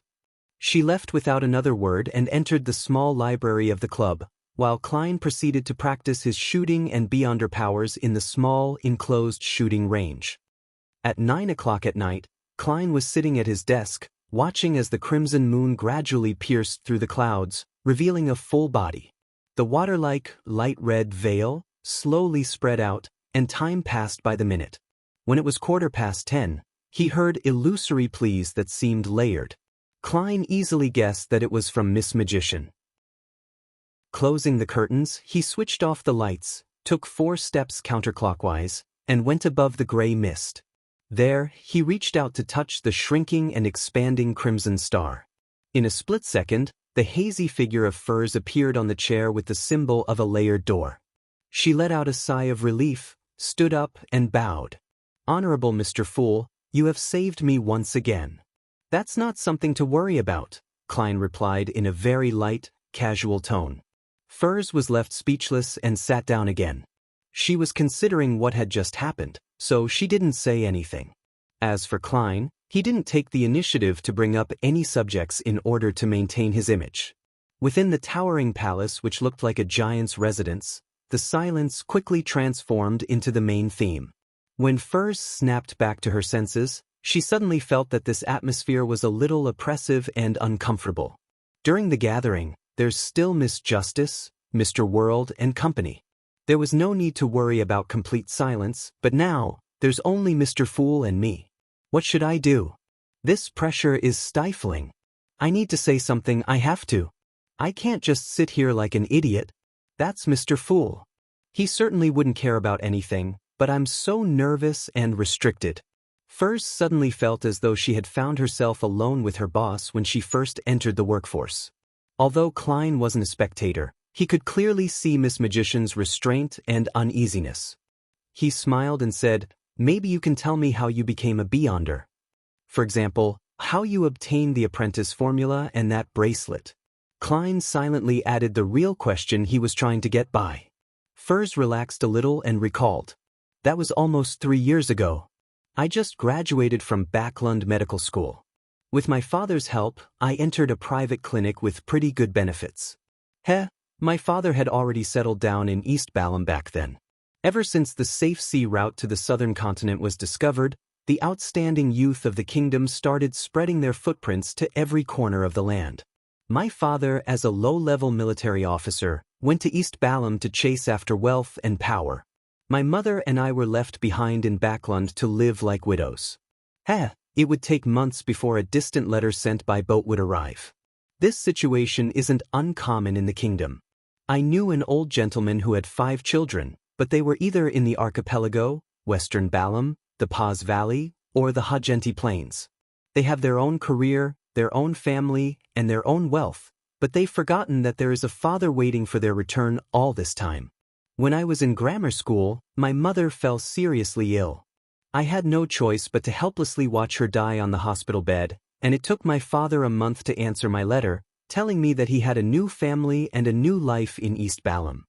She left without another word and entered the small library of the club, while Klein proceeded to practice his shooting and beyonder powers in the small, enclosed shooting range. At 9 o'clock at night, Klein was sitting at his desk, watching as the crimson moon gradually pierced through the clouds, revealing a full body. The water-like, light red veil slowly spread out, and time passed by the minute. When it was 10:15, he heard illusory pleas that seemed layered. Klein easily guessed that it was from Miss Magician. Closing the curtains, he switched off the lights, took 4 steps counterclockwise, and went above the gray mist. There, he reached out to touch the shrinking and expanding crimson star. In a split second, the hazy figure of Furs appeared on the chair with the symbol of a layered door. She let out a sigh of relief, stood up, and bowed. Honorable Mr. Fool, you have saved me once again. That's not something to worry about, Klein replied in a very light, casual tone. Furs was left speechless and sat down again. She was considering what had just happened, so she didn't say anything. As for Klein, he didn't take the initiative to bring up any subjects in order to maintain his image. Within the towering palace, which looked like a giant's residence, the silence quickly transformed into the main theme. When Furs snapped back to her senses, she suddenly felt that this atmosphere was a little oppressive and uncomfortable. During the gathering, there's still Miss Justice, Mr. World, and company. There was no need to worry about complete silence, but now, there's only Mr. Fool and me. What should I do? This pressure is stifling. I need to say something, I have to. I can't just sit here like an idiot. That's Mr. Fool. He certainly wouldn't care about anything, but I'm so nervous and restricted. Furs suddenly felt as though she had found herself alone with her boss when she first entered the workforce. Although Klein wasn't a spectator, he could clearly see Miss Magician's restraint and uneasiness. He smiled and said, Maybe you can tell me how you became a beyonder. For example, how you obtained the apprentice formula and that bracelet. Klein silently added the real question he was trying to get by. Furs relaxed a little and recalled. That was almost 3 years ago. I just graduated from Backlund Medical School. With my father's help, I entered a private clinic with pretty good benefits. My father had already settled down in East Balham back then. Ever since the safe sea route to the southern continent was discovered, the outstanding youth of the kingdom started spreading their footprints to every corner of the land. My father, as a low-level military officer, went to East Balham to chase after wealth and power. My mother and I were left behind in Backlund to live like widows. It would take months before a distant letter sent by boat would arrive. This situation isn't uncommon in the kingdom. I knew an old gentleman who had 5 children, but they were either in the archipelago, Western Balham, the Paz Valley, or the Hagenti Plains. They have their own career, their own family, and their own wealth, but they've forgotten that there is a father waiting for their return all this time. When I was in grammar school, my mother fell seriously ill. I had no choice but to helplessly watch her die on the hospital bed, and it took my father a month to answer my letter, telling me that he had a new family and a new life in East Balham.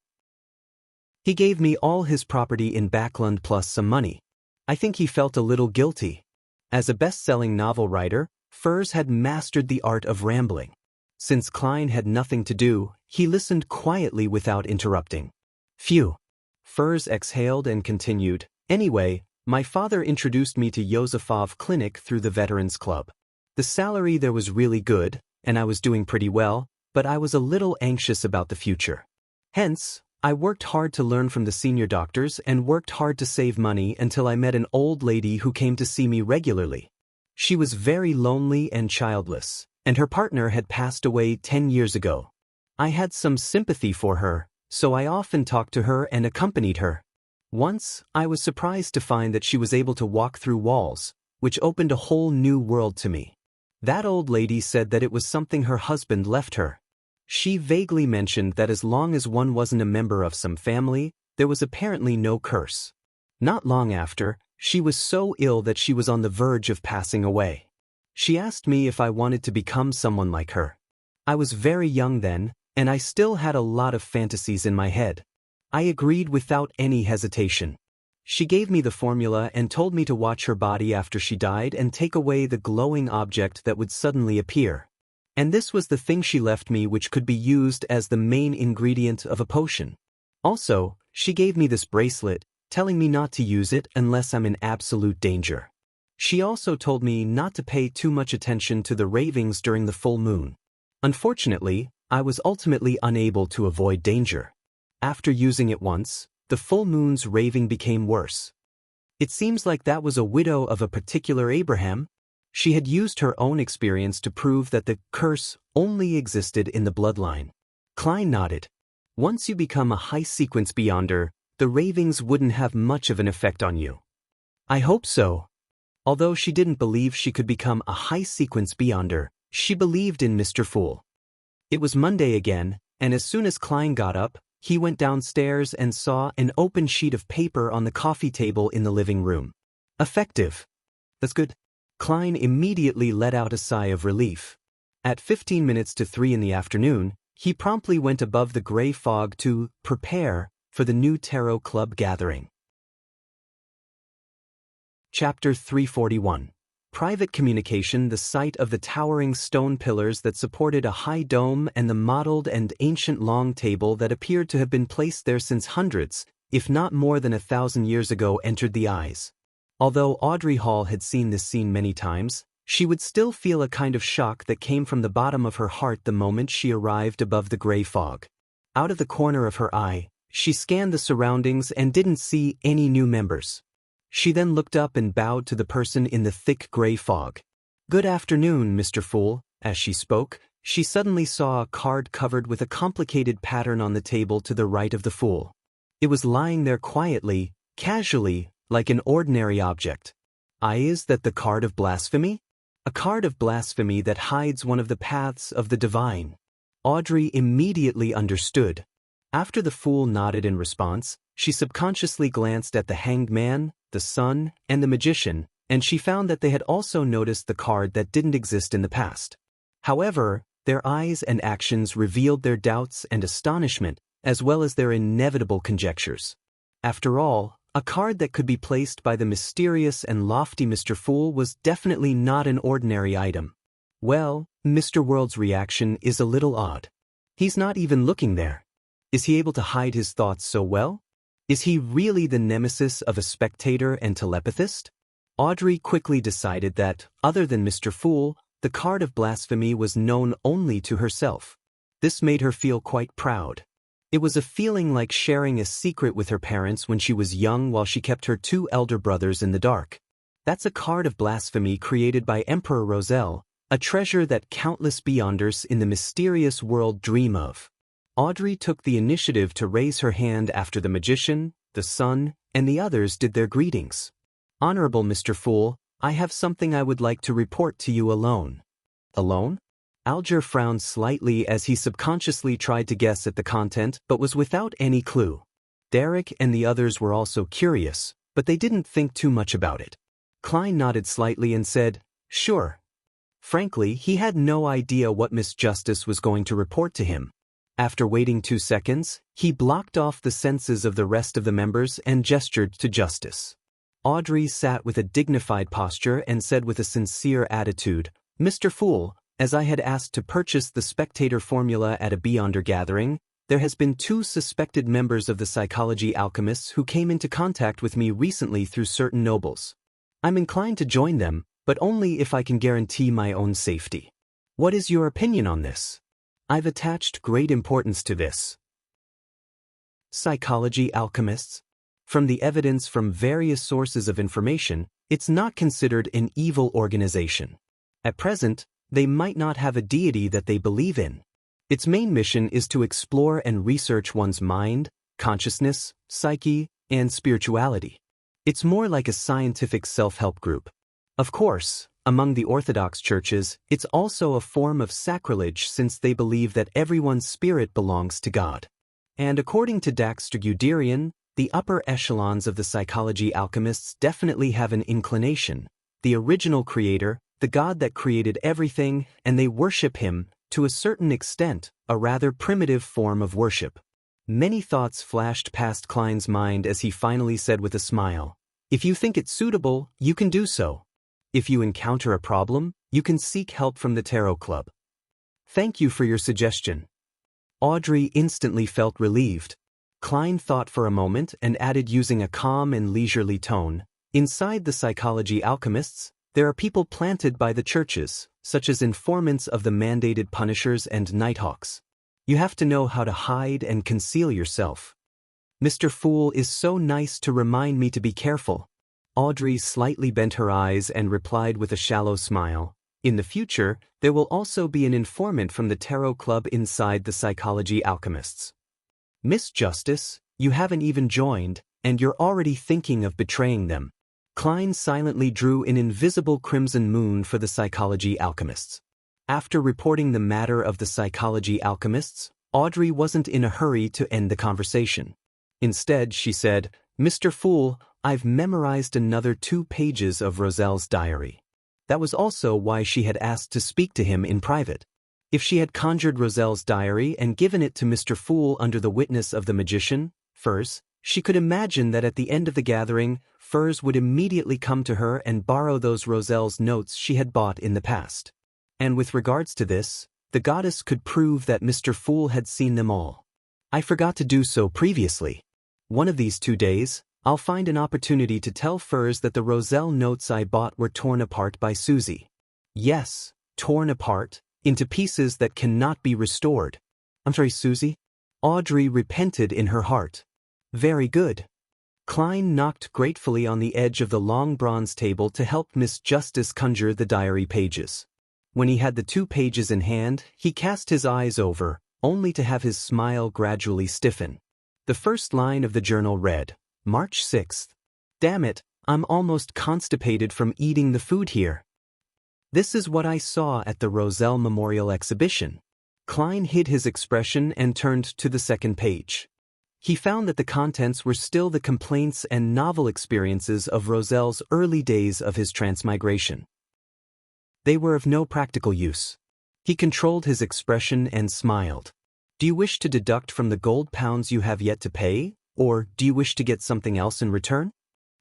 He gave me all his property in Backlund plus some money. I think he felt a little guilty. As a best-selling novel writer, Furs had mastered the art of rambling. Since Klein had nothing to do, he listened quietly without interrupting. Phew. Furs exhaled and continued, Anyway, my father introduced me to Yosifov Clinic through the Veterans Club. The salary there was really good, and I was doing pretty well, but I was a little anxious about the future. Hence, I worked hard to learn from the senior doctors and worked hard to save money until I met an old lady who came to see me regularly. She was very lonely and childless, and her partner had passed away 10 years ago. I had some sympathy for her, so I often talked to her and accompanied her. Once, I was surprised to find that she was able to walk through walls, which opened a whole new world to me. That old lady said that it was something her husband left her. She vaguely mentioned that as long as one wasn't a member of some family, there was apparently no curse. Not long after, she was so ill that she was on the verge of passing away. She asked me if I wanted to become someone like her. I was very young then, and I still had a lot of fantasies in my head. I agreed without any hesitation. She gave me the formula and told me to watch her body after she died and take away the glowing object that would suddenly appear. And this was the thing she left me, which could be used as the main ingredient of a potion. Also, she gave me this bracelet, telling me not to use it unless I'm in absolute danger. She also told me not to pay too much attention to the ravings during the full moon. Unfortunately, I was ultimately unable to avoid danger. After using it once, the full moon's raving became worse. It seems like that was a widow of a particular Abraham. She had used her own experience to prove that the curse only existed in the bloodline. Klein nodded. Once you become a high-sequence beyonder, the ravings wouldn't have much of an effect on you. I hope so. Although she didn't believe she could become a high-sequence beyonder, she believed in Mr. Fool. It was Monday again, and as soon as Klein got up, he went downstairs and saw an open sheet of paper on the coffee table in the living room. Effective. That's good. Klein immediately let out a sigh of relief. At 15 minutes to 3 in the afternoon, he promptly went above the gray fog to prepare for the new Tarot Club gathering. Chapter 341. Private communication. The sight of the towering stone pillars that supported a high dome and the mottled and ancient long table that appeared to have been placed there since hundreds, if not more than 1,000 years ago, entered the eyes. Although Audrey Hall had seen this scene many times, she would still feel a kind of shock that came from the bottom of her heart the moment she arrived above the gray fog. Out of the corner of her eye, she scanned the surroundings and didn't see any new members. She then looked up and bowed to the person in the thick gray fog. "Good afternoon, Mr. Fool." As she spoke, she suddenly saw a card covered with a complicated pattern on the table to the right of the Fool. It was lying there quietly, casually, like an ordinary object. Is that the card of blasphemy? A card of blasphemy that hides one of the paths of the divine. Audrey immediately understood. After the Fool nodded in response, she subconsciously glanced at the Hanged Man, the Sun, and the Magician, and she found that they had also noticed the card that didn't exist in the past. However, their eyes and actions revealed their doubts and astonishment, as well as their inevitable conjectures. After all, a card that could be placed by the mysterious and lofty Mr. Fool was definitely not an ordinary item. Well, Mr. World's reaction is a little odd. He's not even looking there. Is he able to hide his thoughts so well? Is he really the nemesis of a spectator and telepathist? Audrey quickly decided that, other than Mr. Fool, the card of blasphemy was known only to herself. This made her feel quite proud. It was a feeling like sharing a secret with her parents when she was young while she kept her 2 elder brothers in the dark. That's a card of blasphemy created by Emperor Roselle, a treasure that countless beyonders in the mysterious world dream of. Audrey took the initiative to raise her hand after the Magician, the Sun, and the others did their greetings. "Honorable Mr. Fool, I have something I would like to report to you alone." Alone? Alger frowned slightly as he subconsciously tried to guess at the content but was without any clue. Derek and the others were also curious, but they didn't think too much about it. Klein nodded slightly and said, "Sure." Frankly, he had no idea what Miss Justice was going to report to him. After waiting 2 seconds, he blocked off the senses of the rest of the members and gestured to Justice. Audrey sat with a dignified posture and said with a sincere attitude, "Mr. Fool, as I had asked to purchase the spectator formula at a Beyonder gathering, there has been 2 suspected members of the psychology alchemists who came into contact with me recently through certain nobles. I'm inclined to join them, but only if I can guarantee my own safety. What is your opinion on this? I've attached great importance to this." psychology alchemists? From the evidence from various sources of information, it's not considered an evil organization. At present, they might not have a deity that they believe in. Its main mission is to explore and research one's mind, consciousness, psyche, and spirituality. It's more like a scientific self-help group. Of course, among the Orthodox churches, it's also a form of sacrilege since they believe that everyone's spirit belongs to God. And according to Dr. Guderian, the upper echelons of the psychology alchemists definitely have an inclination, the original creator, the God that created everything, and they worship him, to a certain extent, a rather primitive form of worship. Many thoughts flashed past Klein's mind as he finally said with a smile, "If you think it's suitable, you can do so. If you encounter a problem, you can seek help from the Tarot Club." "Thank you for your suggestion." Audrey instantly felt relieved. Klein thought for a moment and added using a calm and leisurely tone, "Inside the psychology alchemists, there are people planted by the churches, such as informants of the mandated punishers and nighthawks. You have to know how to hide and conceal yourself. Mr. Fool is so nice to remind me to be careful." Audrey slightly bent her eyes and replied with a shallow smile, "In the future, there will also be an informant from the Tarot Club inside the psychology alchemists." "Miss Justice, you haven't even joined, and you're already thinking of betraying them." Klein silently drew an invisible crimson moon for the psychology alchemists. After reporting the matter of the psychology alchemists, Audrey wasn't in a hurry to end the conversation. Instead, she said, "Mr. Fool, I've memorized another 2 pages of Roselle's diary." That was also why she had asked to speak to him in private. If she had conjured Roselle's diary and given it to Mr. Fool under the witness of the magician, Furs, she could imagine that at the end of the gathering, Furs would immediately come to her and borrow those Roselle's notes she had bought in the past. And with regards to this, the goddess could prove that Mr. Fool had seen them all. "I forgot to do so previously. One of these 2 days, I'll find an opportunity to tell Furs that the Roselle notes I bought were torn apart by Susie. Yes, torn apart, into pieces that cannot be restored." "I'm sorry, Susie?" Audrey repented in her heart. "Very good." Klein knocked gratefully on the edge of the long bronze table to help Miss Justice conjure the diary pages. When he had the 2 pages in hand, he cast his eyes over, only to have his smile gradually stiffen. The first line of the journal read, "March 6th. Damn it, I'm almost constipated from eating the food here. This is what I saw at the Roselle Memorial Exhibition." Klein hid his expression and turned to the second page. He found that the contents were still the complaints and novel experiences of Roselle's early days of his transmigration. They were of no practical use. He controlled his expression and smiled. "Do you wish to deduct from the gold pounds you have yet to pay, or do you wish to get something else in return?"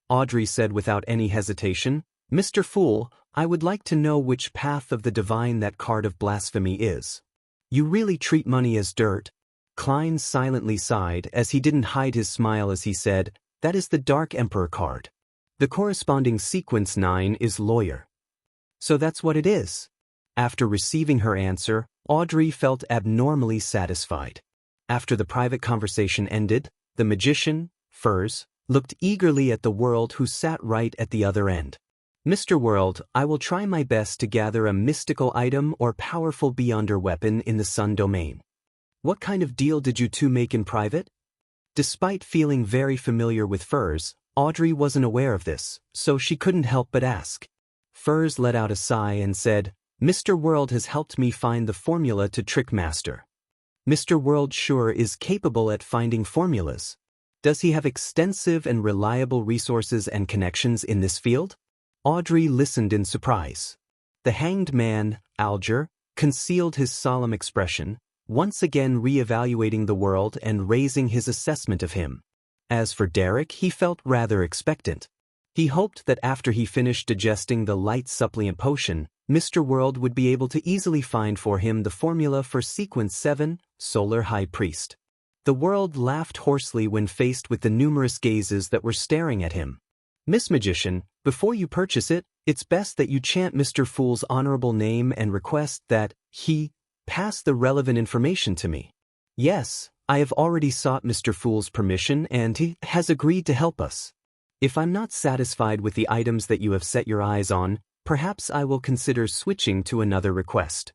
Audrey said without any hesitation, "Mr. Fool, I would like to know which path of the divine that card of blasphemy is. You really treat money as dirt." Klein silently sighed as he didn't hide his smile as he said, "That is the Dark Emperor card. The corresponding sequence 9 is lawyer." "So that's what it is." After receiving her answer, Audrey felt abnormally satisfied. After the private conversation ended, the magician, Furs, looked eagerly at the World who sat right at the other end. "Mr. World, I will try my best to gather a mystical item or powerful beyonder weapon in the Sun domain. What kind of deal did you 2 make in private?" Despite feeling very familiar with Furs, Audrey wasn't aware of this, so she couldn't help but ask. Furs let out a sigh and said, "Mr. World has helped me find the formula to Trickmaster." "Mr. World sure is capable at finding formulas. Does he have extensive and reliable resources and connections in this field?" Audrey listened in surprise. The hanged man, Alger, concealed his solemn expression, once again re-evaluating the World and raising his assessment of him. As for Derek, he felt rather expectant. He hoped that after he finished digesting the light suppliant potion, Mr. World would be able to easily find for him the formula for Sequence 7, Solar High Priest. The World laughed hoarsely when faced with the numerous gazes that were staring at him. "Miss Magician, before you purchase it, it's best that you chant Mr. Fool's honorable name and request that he pass the relevant information to me." "Yes, I have already sought Mr. Fool's permission and he has agreed to help us. If I'm not satisfied with the items that you have set your eyes on, perhaps I will consider switching to another request.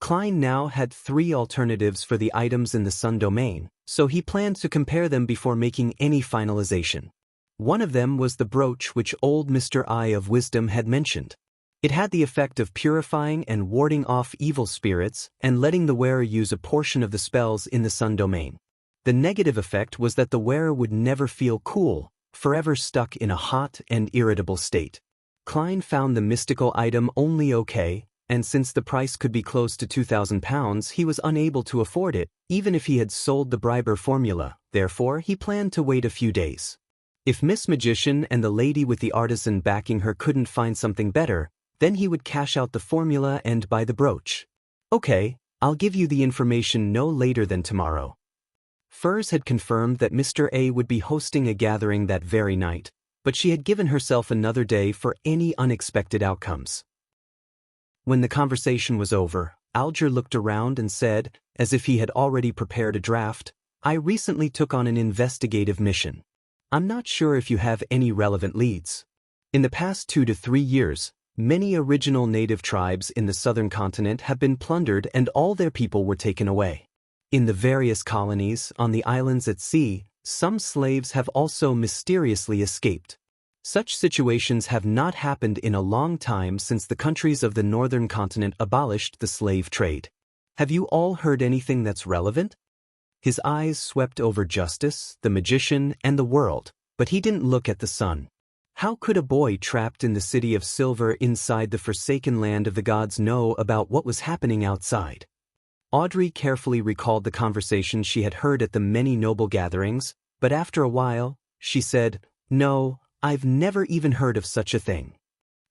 Klein now had 3 alternatives for the items in the Sun domain, so he planned to compare them before making any finalization. One of them was the brooch which old Mr. Eye of Wisdom had mentioned. It had the effect of purifying and warding off evil spirits and letting the wearer use a portion of the spells in the Sun domain. The negative effect was that the wearer would never feel cool, forever stuck in a hot and irritable state. Klein found the mystical item only okay, and since the price could be close to £2,000, he was unable to afford it, even if he had sold the Briber formula. Therefore, he planned to wait a few days. If Miss Magician and the lady with the artisan backing her couldn't find something better, then he would cash out the formula and buy the brooch. Okay, I'll give you the information no later than tomorrow. Furs had confirmed that Mr. A would be hosting a gathering that very night, but she had given herself another day for any unexpected outcomes. When the conversation was over, Alger looked around and said, as if he had already prepared a draft, I recently took on an investigative mission. I'm not sure if you have any relevant leads. In the past 2 to 3 years, many original native tribes in the southern continent have been plundered and all their people were taken away. In the various colonies, on the islands at sea, some slaves have also mysteriously escaped. Such situations have not happened in a long time since the countries of the northern continent abolished the slave trade. Have you all heard anything that's relevant? His eyes swept over Justice, the Magician, and the world, but he didn't look at the sun. How could a boy trapped in the city of Silver inside the forsaken land of the gods know about what was happening outside? Audrey carefully recalled the conversation she had heard at the many noble gatherings, but after a while, she said, No, I've never even heard of such a thing.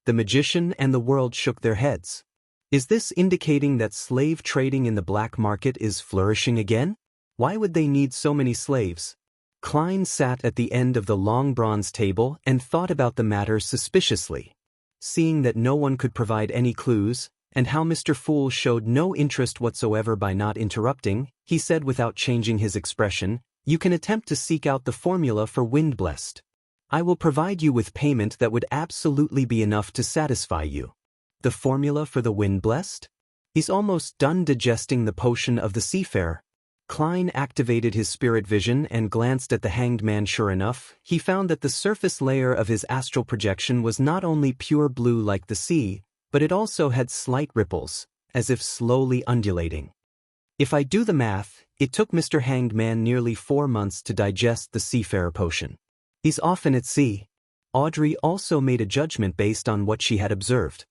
The Magician and the world shook their heads. Is this indicating that slave trading in the black market is flourishing again? Why would they need so many slaves? Klein sat at the end of the long bronze table and thought about the matter suspiciously. Seeing that no one could provide any clues, and how Mr. Fool showed no interest whatsoever by not interrupting, he said without changing his expression, You can attempt to seek out the formula for Windblessed. I will provide you with payment that would absolutely be enough to satisfy you. The formula for the Windblessed? He's almost done digesting the potion of the seafarer. Klein activated his spirit vision and glanced at the hanged man. Sure enough, he found that the surface layer of his astral projection was not only pure blue like the sea, but it also had slight ripples, as if slowly undulating. If I do the math, it took Mr. Hanged Man nearly 4 months to digest the seafarer potion. He's often at sea. Audrey also made a judgment based on what she had observed.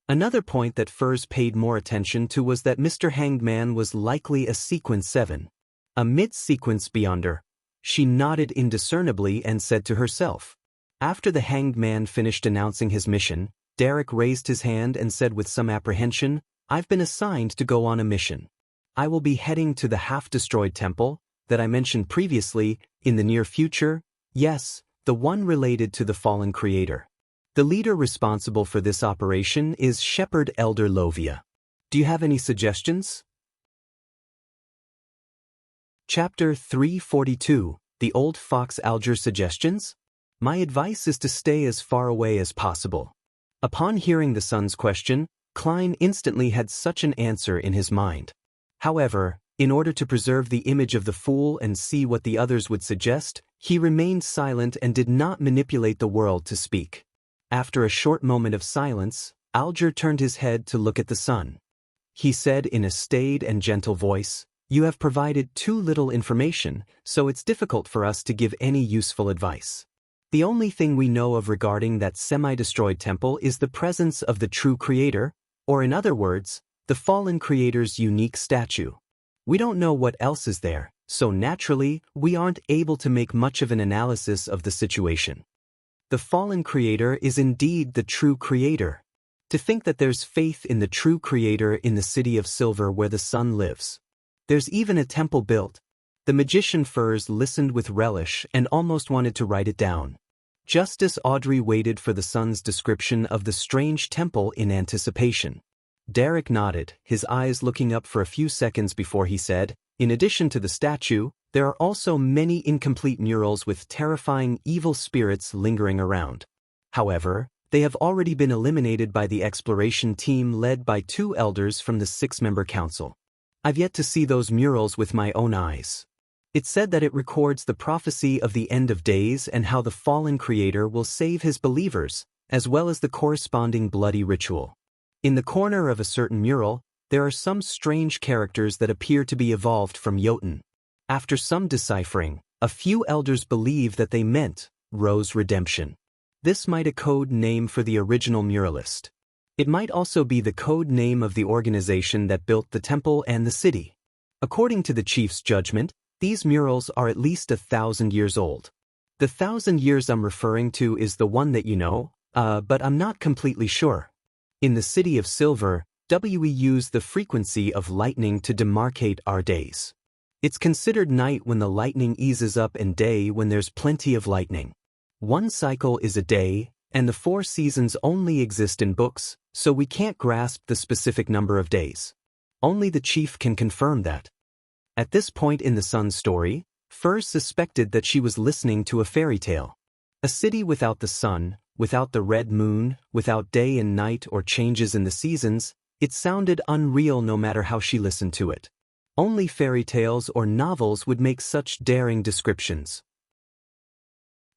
Another point that Furs paid more attention to was that Mr. Hanged Man was likely a Sequence 7. A mid-sequence beyonder. She nodded indiscernibly and said to herself. After the Hanged Man finished announcing his mission, Derek raised his hand and said with some apprehension, I've been assigned to go on a mission. I will be heading to the half-destroyed temple that I mentioned previously in the near future. Yes, the one related to the fallen creator. The leader responsible for this operation is Shepherd Elder Lovia. Do you have any suggestions? Chapter 342, The Old Fox Alger Suggestions? My advice is to stay as far away as possible. Upon hearing the son's question, Klein instantly had such an answer in his mind. However, in order to preserve the image of the fool and see what the others would suggest, he remained silent and did not manipulate the world to speak. After a short moment of silence, Alger turned his head to look at the sun. He said in a staid and gentle voice, You have provided too little information, so it's difficult for us to give any useful advice. The only thing we know of regarding that semi-destroyed temple is the presence of the true creator, or in other words, the fallen creator's unique statue. We don't know what else is there, so naturally, we aren't able to make much of an analysis of the situation. The fallen creator is indeed the true creator. To think that there's faith in the true creator in the city of Silver where the sun lives. There's even a temple built. The magician Furs listened with relish and almost wanted to write it down. Just as Audrey waited for the sun's description of the strange temple in anticipation. Derek nodded, his eyes looking up for a few seconds before he said, In addition to the statue, There are also many incomplete murals with terrifying evil spirits lingering around. However, they have already been eliminated by the exploration team led by 2 elders from the 6-member council. I've yet to see those murals with my own eyes. It said that it records the prophecy of the end of days and how the fallen creator will save his believers, as well as the corresponding bloody ritual. In the corner of a certain mural, there are some strange characters that appear to be evolved from Jotun. After some deciphering, a few elders believe that they meant Rose Redemption. This might be a code name for the original muralist. It might also be the code name of the organization that built the temple and the city. According to the chief's judgment, these murals are at least 1,000 years old. The 1,000 years I'm referring to is the one that you know, but I'm not completely sure. In the City of Silver, we use the frequency of lightning to demarcate our days. It's considered night when the lightning eases up and day when there's plenty of lightning. One cycle is a day, and the 4 seasons only exist in books, so we can't grasp the specific number of days. Only the chief can confirm that. At this point in the sun's story, Fur suspected that she was listening to a fairy tale. A city without the sun, without the red moon, without day and night or changes in the seasons, it sounded unreal no matter how she listened to it. Only fairy tales or novels would make such daring descriptions.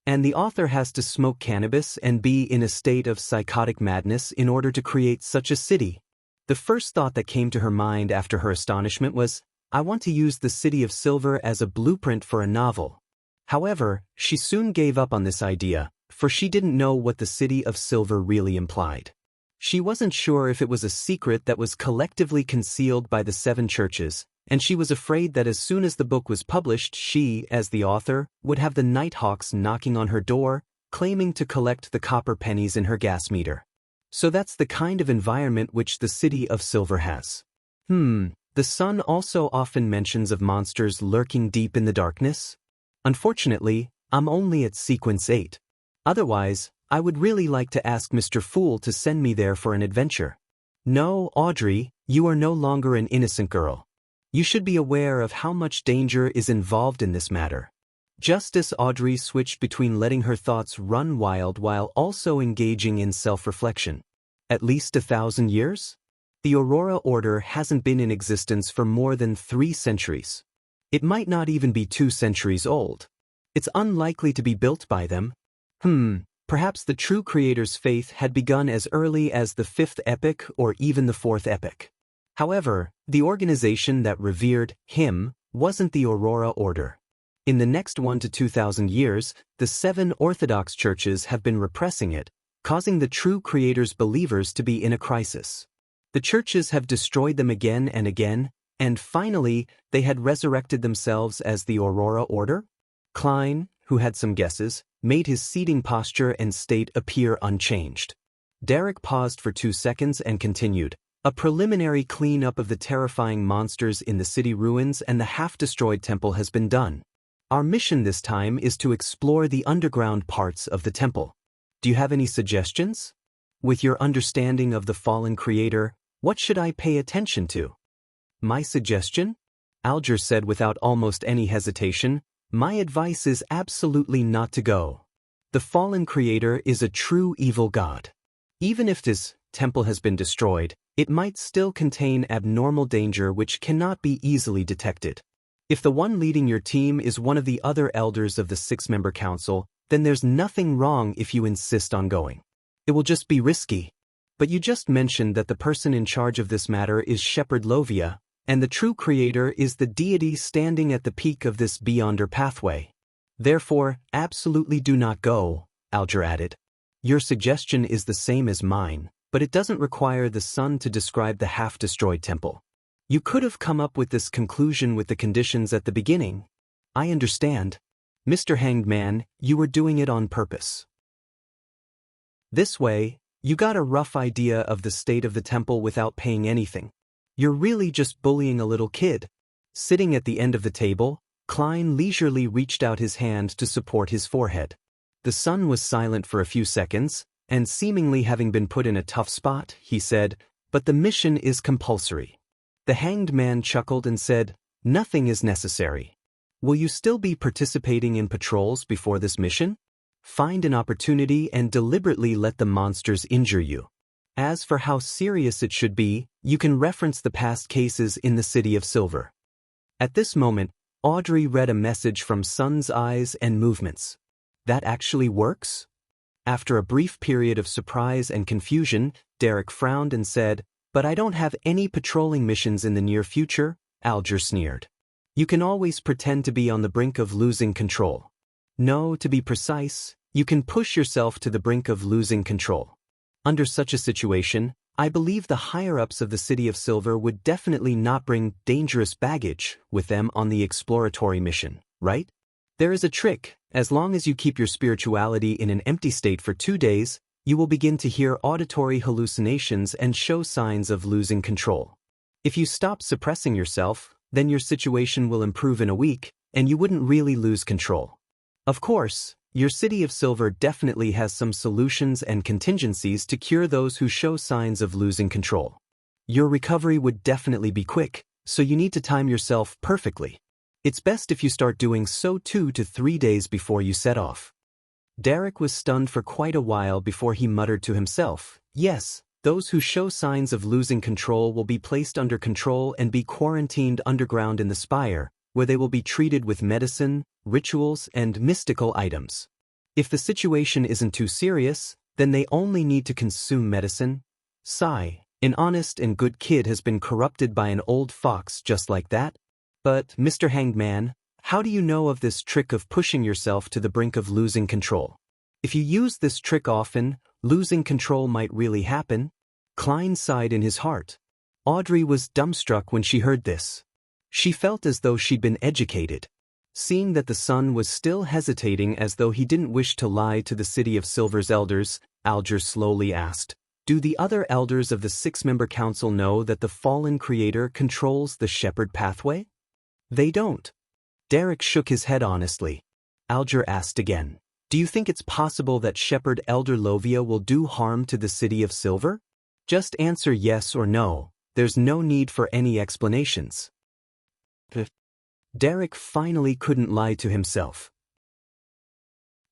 And the author has to smoke cannabis and be in a state of psychotic madness in order to create such a city. The first thought that came to her mind after her astonishment was, I want to use the City of Silver as a blueprint for a novel. However, she soon gave up on this idea, for she didn't know what the City of Silver really implied. She wasn't sure if it was a secret that was collectively concealed by the 7 churches, and she was afraid that as soon as the book was published she, as the author, would have the Nighthawks knocking on her door, claiming to collect the copper pennies in her gas meter. So that's the kind of environment which the City of Silver has. The sun also often mentions of monsters lurking deep in the darkness. Unfortunately, I'm only at sequence 8. Otherwise, I would really like to ask Mr. Fool to send me there for an adventure. No, Audrey, you are no longer an innocent girl. You should be aware of how much danger is involved in this matter. Just as Audrey switched between letting her thoughts run wild while also engaging in self-reflection. At least 1,000 years? The Aurora Order hasn't been in existence for more than 3 centuries. It might not even be 2 centuries old. It's unlikely to be built by them. Perhaps the true creator's faith had begun as early as the 5th epoch or even the 4th epoch. However, the organization that revered him wasn't the Aurora Order. In the next 1 to 2,000 years, the 7 Orthodox churches have been repressing it, causing the true creator's believers to be in a crisis. The churches have destroyed them again and again, and finally, they had resurrected themselves as the Aurora Order? Klein, who had some guesses, made his seating posture and state appear unchanged. Derek paused for 2 seconds and continued, a preliminary cleanup of the terrifying monsters in the city ruins and the half-destroyed temple has been done. Our mission this time is to explore the underground parts of the temple. Do you have any suggestions? With your understanding of the fallen creator, what should I pay attention to? My suggestion? Alger said without almost any hesitation, my advice is absolutely not to go. The fallen creator is a true evil god. Even if this temple has been destroyed, it might still contain abnormal danger which cannot be easily detected. If the one leading your team is one of the other elders of the 6-member council, then there's nothing wrong if you insist on going. It will just be risky. But you just mentioned that the person in charge of this matter is Shepherd Lovia, and the true creator is the deity standing at the peak of this beyonder pathway. Therefore, absolutely do not go, Alger added. Your suggestion is the same as mine, but it doesn't require the sun to describe the half-destroyed temple. You could have come up with this conclusion with the conditions at the beginning. I understand. Mr. Hanged Man, you were doing it on purpose. This way, you got a rough idea of the state of the temple without paying anything. You're really just bullying a little kid. Sitting at the end of the table, Klein leisurely reached out his hand to support his forehead. The sun was silent for a few seconds, and seemingly having been put in a tough spot, he said, but the mission is compulsory. The Hanged Man chuckled and said, nothing is necessary. Will you still be participating in patrols before this mission? Find an opportunity and deliberately let the monsters injure you. As for how serious it should be, you can reference the past cases in the City of Silver. At this moment, Audrey read a message from Sun's eyes and movements. That actually works? After a brief period of surprise and confusion, Derek frowned and said, "But I don't have any patrolling missions in the near future," Alger sneered. "You can always pretend to be on the brink of losing control. No, to be precise, you can push yourself to the brink of losing control. Under such a situation, I believe the higher-ups of the City of Silver would definitely not bring dangerous baggage with them on the exploratory mission, right? There is a trick. As long as you keep your spirituality in an empty state for 2 days, you will begin to hear auditory hallucinations and show signs of losing control. If you stop suppressing yourself, then your situation will improve in a week, and you wouldn't really lose control. Of course, your City of Silver definitely has some solutions and contingencies to cure those who show signs of losing control. Your recovery would definitely be quick, so you need to time yourself perfectly. It's best if you start doing so 2 to 3 days before you set off." Derek was stunned for quite a while before he muttered to himself, "Yes, those who show signs of losing control will be placed under control and be quarantined underground in the spire, where they will be treated with medicine, rituals, and mystical items. If the situation isn't too serious, then they only need to consume medicine." Sigh, an honest and good kid has been corrupted by an old fox just like that? "But, Mr. Hanged Man, how do you know of this trick of pushing yourself to the brink of losing control? If you use this trick often, losing control might really happen." Klein sighed in his heart. Audrey was dumbstruck when she heard this. She felt as though she'd been educated. Seeing that the son was still hesitating as though he didn't wish to lie to the City of Silver's elders, Alger slowly asked, "Do the other elders of the 6-member council know that the fallen creator controls the shepherd pathway?" "They don't." Derek shook his head honestly. Alger asked again, "Do you think it's possible that Shepherd Elder Lovia will do harm to the City of Silver?" Just answer yes or no. There's no need for any explanations. Derek finally couldn't lie to himself.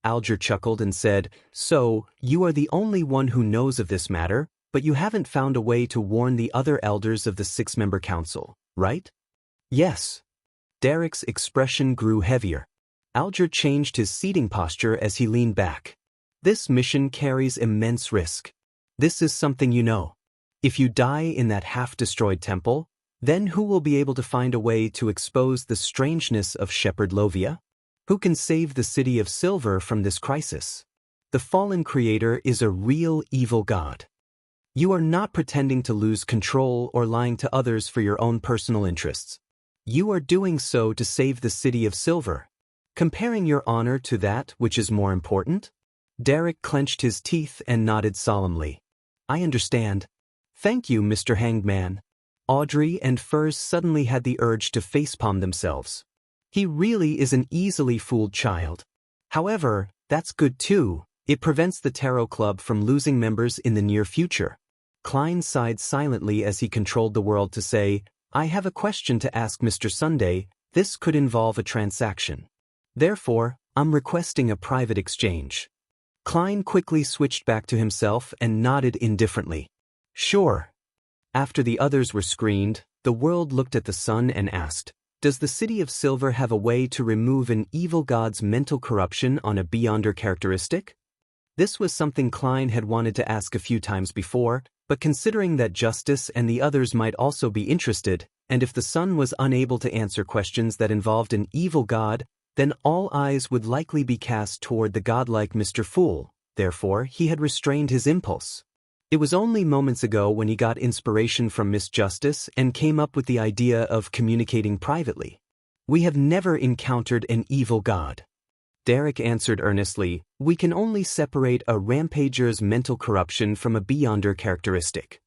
Alger chuckled and said, "So, you are the only one who knows of this matter, but you haven't found a way to warn the other elders of the 6-member council, right?" "Yes." Derek's expression grew heavier. Alger changed his seating posture as he leaned back. "This mission carries immense risk. This is something you know. If you die in that half-destroyed temple, then who will be able to find a way to expose the strangeness of Shepherd Lovia? Who can save the City of Silver from this crisis? The fallen creator is a real evil god. You are not pretending to lose control or lying to others for your own personal interests. You are doing so to save the City of Silver. Comparing your honor to that which is more important?" Derek clenched his teeth and nodded solemnly. "I understand. Thank you, Mr. Hanged Man." Audrey and Furs suddenly had the urge to facepalm themselves. He really is an easily fooled child. However, that's good too. It prevents the Tarot Club from losing members in the near future. Klein sighed silently as he controlled the world to say, "I have a question to ask Mr. Sunday. This could involve a transaction. Therefore, I'm requesting a private exchange." Klein quickly switched back to himself and nodded indifferently. "Sure." After the others were screened, the world looked at the sun and asked, "Does the City of Silver have a way to remove an evil god's mental corruption on a Beyonder characteristic?" This was something Klein had wanted to ask a few times before, but considering that Justice and the others might also be interested, and if the sun was unable to answer questions that involved an evil god, then all eyes would likely be cast toward the godlike Mr. Fool. Therefore, he had restrained his impulse. It was only moments ago when he got inspiration from Miss Justice and came up with the idea of communicating privately. "We have never encountered an evil god." Derek answered earnestly, "We can only separate a rampager's mental corruption from a Beyonder characteristic."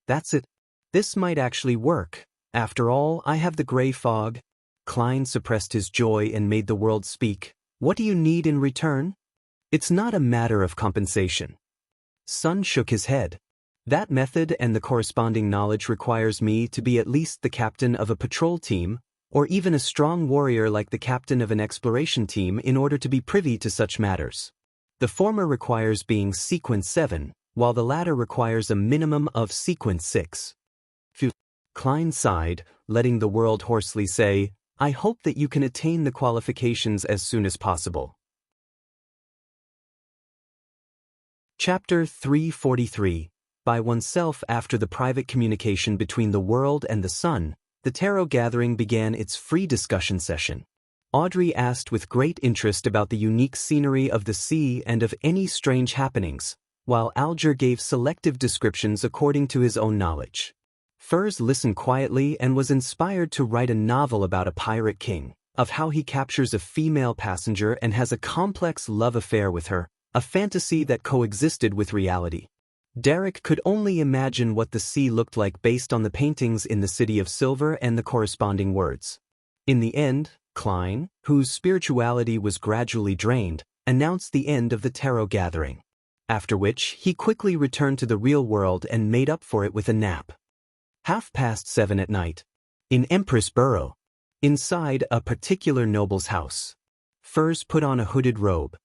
"That's it. This might actually work. After all, I have the gray fog." Klein suppressed his joy and made the world speak. "What do you need in return?" "It's not a matter of compensation." Sun shook his head. "That method and the corresponding knowledge requires me to be at least the captain of a patrol team, or even a strong warrior like the captain of an exploration team in order to be privy to such matters. The former requires being sequence 7, while the latter requires a minimum of sequence 6. Klein sighed, letting the world hoarsely say, "I hope that you can attain the qualifications as soon as possible." Chapter 343. By oneself. After the private communication between the world and the sun, the tarot gathering began its free discussion session. Audrey asked with great interest about the unique scenery of the sea and of any strange happenings, while Alger gave selective descriptions according to his own knowledge. Furs listened quietly and was inspired to write a novel about a pirate king, of how he captures a female passenger and has a complex love affair with her, a fantasy that coexisted with reality. Derek could only imagine what the sea looked like based on the paintings in the City of Silver and the corresponding words. In the end, Klein, whose spirituality was gradually drained, announced the end of the tarot gathering. After which, he quickly returned to the real world and made up for it with a nap. 7:30 at night. In Empress Borough. Inside a particular noble's house. Furs put on a hooded robe.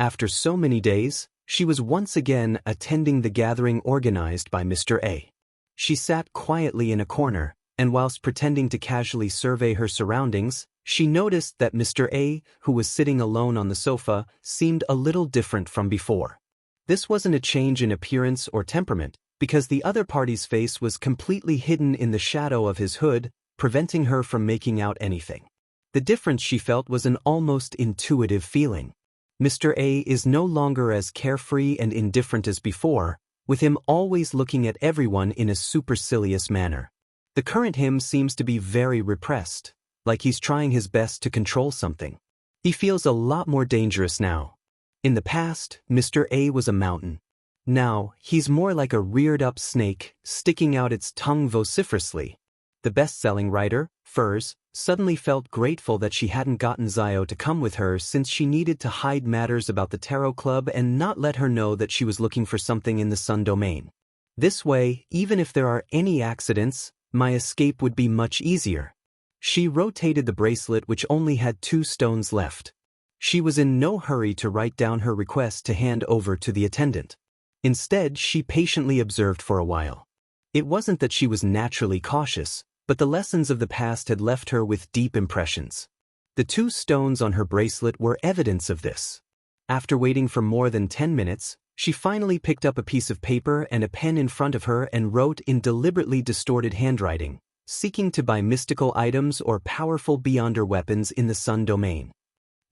After so many days, she was once again attending the gathering organized by Mr. A. She sat quietly in a corner, and whilst pretending to casually survey her surroundings, she noticed that Mr. A, who was sitting alone on the sofa, seemed a little different from before. This wasn't a change in appearance or temperament, because the other party's face was completely hidden in the shadow of his hood, preventing her from making out anything. The difference she felt was an almost intuitive feeling. Mr. A is no longer as carefree and indifferent as before, with him always looking at everyone in a supercilious manner. The current him seems to be very repressed, like he's trying his best to control something. He feels a lot more dangerous now. In the past, Mr. A was a mountain. Now, he's more like a reared-up snake, sticking out its tongue vociferously. The best-selling writer, Furs, suddenly felt grateful that she hadn't gotten Zio to come with her since she needed to hide matters about the Tarot Club and not let her know that she was looking for something in the Sun domain. This way, even if there are any accidents, my escape would be much easier. She rotated the bracelet, which only had 2 stones left. She was in no hurry to write down her request to hand over to the attendant. Instead, she patiently observed for a while. It wasn't that she was naturally cautious, but the lessons of the past had left her with deep impressions. The 2 stones on her bracelet were evidence of this. After waiting for more than 10 minutes, she finally picked up a piece of paper and a pen in front of her and wrote in deliberately distorted handwriting, seeking to buy mystical items or powerful beyonder weapons in the Sun domain.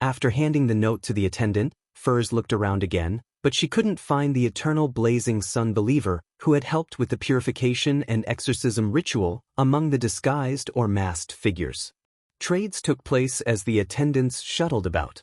After handing the note to the attendant, Furs looked around again, but she couldn't find the eternal blazing sun believer who had helped with the purification and exorcism ritual among the disguised or masked figures. Trades took place as the attendants shuttled about.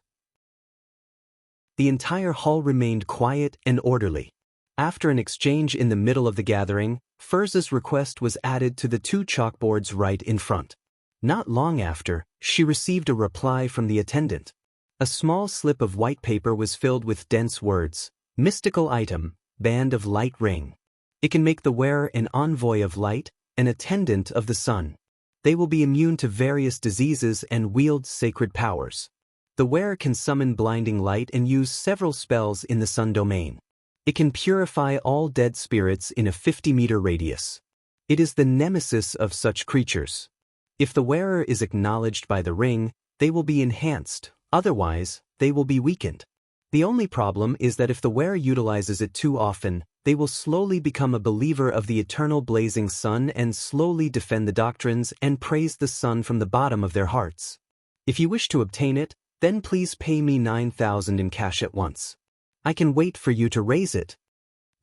The entire hall remained quiet and orderly. After an exchange in the middle of the gathering, Furs's request was added to the 2 chalkboards right in front. Not long after, she received a reply from the attendant. A small slip of white paper was filled with dense words. Mystical item, band of light ring. It can make the wearer an envoy of light, an attendant of the sun. They will be immune to various diseases and wield sacred powers. The wearer can summon blinding light and use several spells in the Sun domain. It can purify all dead spirits in a 50-meter radius. It is the nemesis of such creatures. If the wearer is acknowledged by the ring, they will be enhanced, otherwise, they will be weakened. The only problem is that if the wearer utilizes it too often, they will slowly become a believer of the eternal blazing sun and slowly defend the doctrines and praise the sun from the bottom of their hearts. If you wish to obtain it, then please pay me 9,000 in cash at once. I can wait for you to raise it.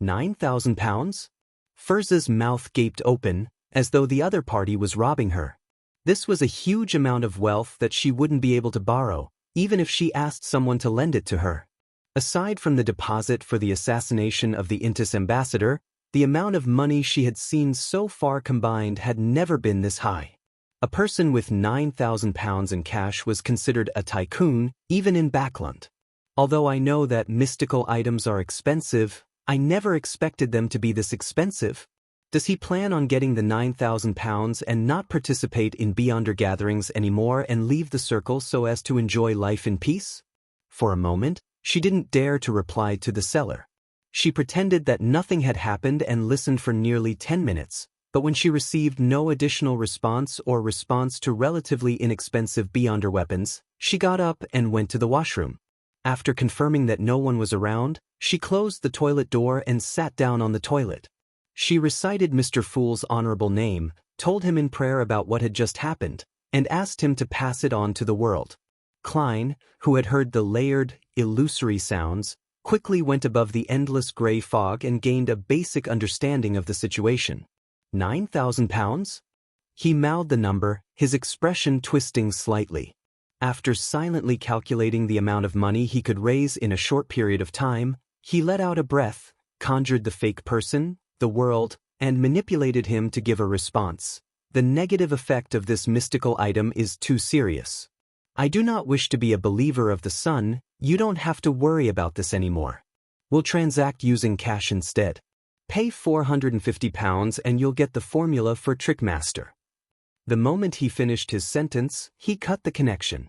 9,000 pounds? Furs's mouth gaped open, as though the other party was robbing her. This was a huge amount of wealth that she wouldn't be able to borrow, even if she asked someone to lend it to her. Aside from the deposit for the assassination of the Intis ambassador, the amount of money she had seen so far combined had never been this high. A person with 9,000 pounds in cash was considered a tycoon, even in Backland. Although I know that mystical items are expensive, I never expected them to be this expensive. Does he plan on getting the £9,000 and not participate in Beyonder gatherings anymore and leave the circle so as to enjoy life in peace? For a moment, she didn't dare to reply to the seller. She pretended that nothing had happened and listened for nearly 10 minutes, but when she received no additional response or response to relatively inexpensive Beyonder weapons, she got up and went to the washroom. After confirming that no one was around, she closed the toilet door and sat down on the toilet. She recited Mr. Fool's honorable name, told him in prayer about what had just happened, and asked him to pass it on to the world. Klein, who had heard the layered, illusory sounds, quickly went above the endless gray fog and gained a basic understanding of the situation. £9,000? He mouthed the number, his expression twisting slightly. After silently calculating the amount of money he could raise in a short period of time, he let out a breath, conjured the fake person, the world, and manipulated him to give a response. The negative effect of this mystical item is too serious. I do not wish to be a believer of the sun. You don't have to worry about this anymore. We'll transact using cash instead. Pay £450 and you'll get the formula for Trickmaster. The moment he finished his sentence, he cut the connection.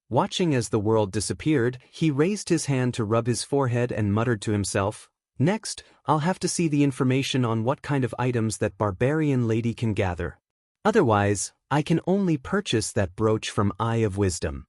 Watching as the world disappeared, he raised his hand to rub his forehead and muttered to himself, "Next, I'll have to see the information on what kind of items that barbarian lady can gather. Otherwise, I can only purchase that brooch from Eye of Wisdom."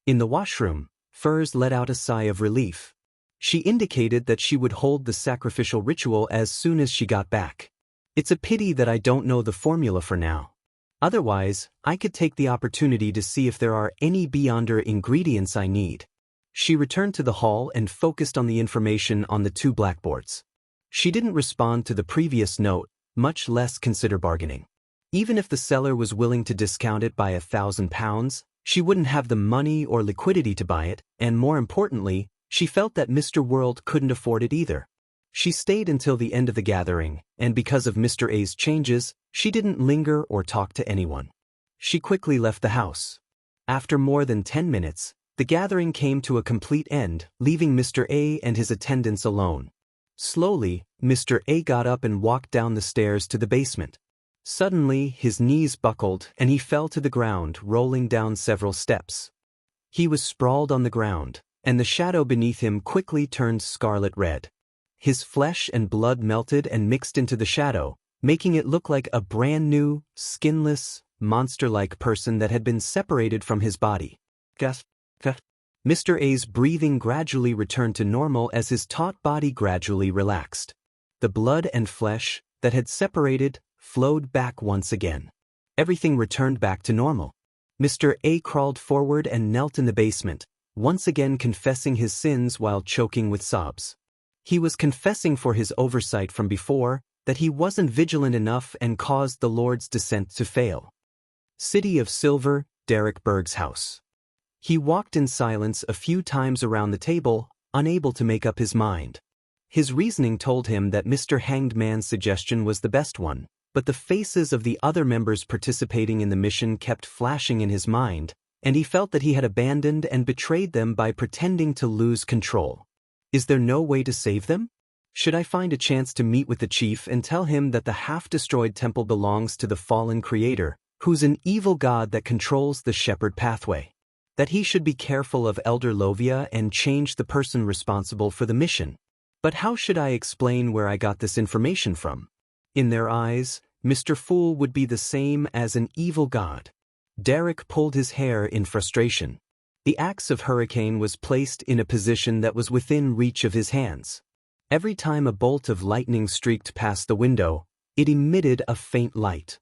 In the washroom, Furs let out a sigh of relief. She indicated that she would hold the sacrificial ritual as soon as she got back. It's a pity that I don't know the formula for now. Otherwise, I could take the opportunity to see if there are any Beyonder ingredients I need. She returned to the hall and focused on the information on the two blackboards. She didn't respond to the previous note, much less consider bargaining. Even if the seller was willing to discount it by £1,000, she wouldn't have the money or liquidity to buy it, and more importantly, she felt that Mr. World couldn't afford it either. She stayed until the end of the gathering, and because of Mr. A's changes, she didn't linger or talk to anyone. She quickly left the house. After more than 10 minutes, the gathering came to a complete end, leaving Mr. A and his attendants alone. Slowly, Mr. A got up and walked down the stairs to the basement. Suddenly, his knees buckled and he fell to the ground, rolling down several steps. He was sprawled on the ground, and the shadow beneath him quickly turned scarlet red. His flesh and blood melted and mixed into the shadow, making it look like a brand new, skinless, monster-like person that had been separated from his body. Gasp. Mr. A's breathing gradually returned to normal as his taut body gradually relaxed. The blood and flesh that had separated flowed back once again. Everything returned back to normal. Mr. A crawled forward and knelt in the basement, once again confessing his sins while choking with sobs. He was confessing for his oversight from before, that he wasn't vigilant enough and caused the Lord's descent to fail. City of Silver, Derek Berg's house. He walked in silence a few times around the table, unable to make up his mind. His reasoning told him that Mr. Hanged Man's suggestion was the best one, but the faces of the other members participating in the mission kept flashing in his mind, and he felt that he had abandoned and betrayed them by pretending to lose control. Is there no way to save them? Should I find a chance to meet with the chief and tell him that the half-destroyed temple belongs to the fallen creator, who's an evil god that controls the shepherd pathway? That he should be careful of Elder Lovia and change the person responsible for the mission? But how should I explain where I got this information from? In their eyes, Mr. Fool would be the same as an evil god. Derek pulled his hair in frustration. The axe of Hurricane was placed in a position that was within reach of his hands. Every time a bolt of lightning streaked past the window, it emitted a faint light.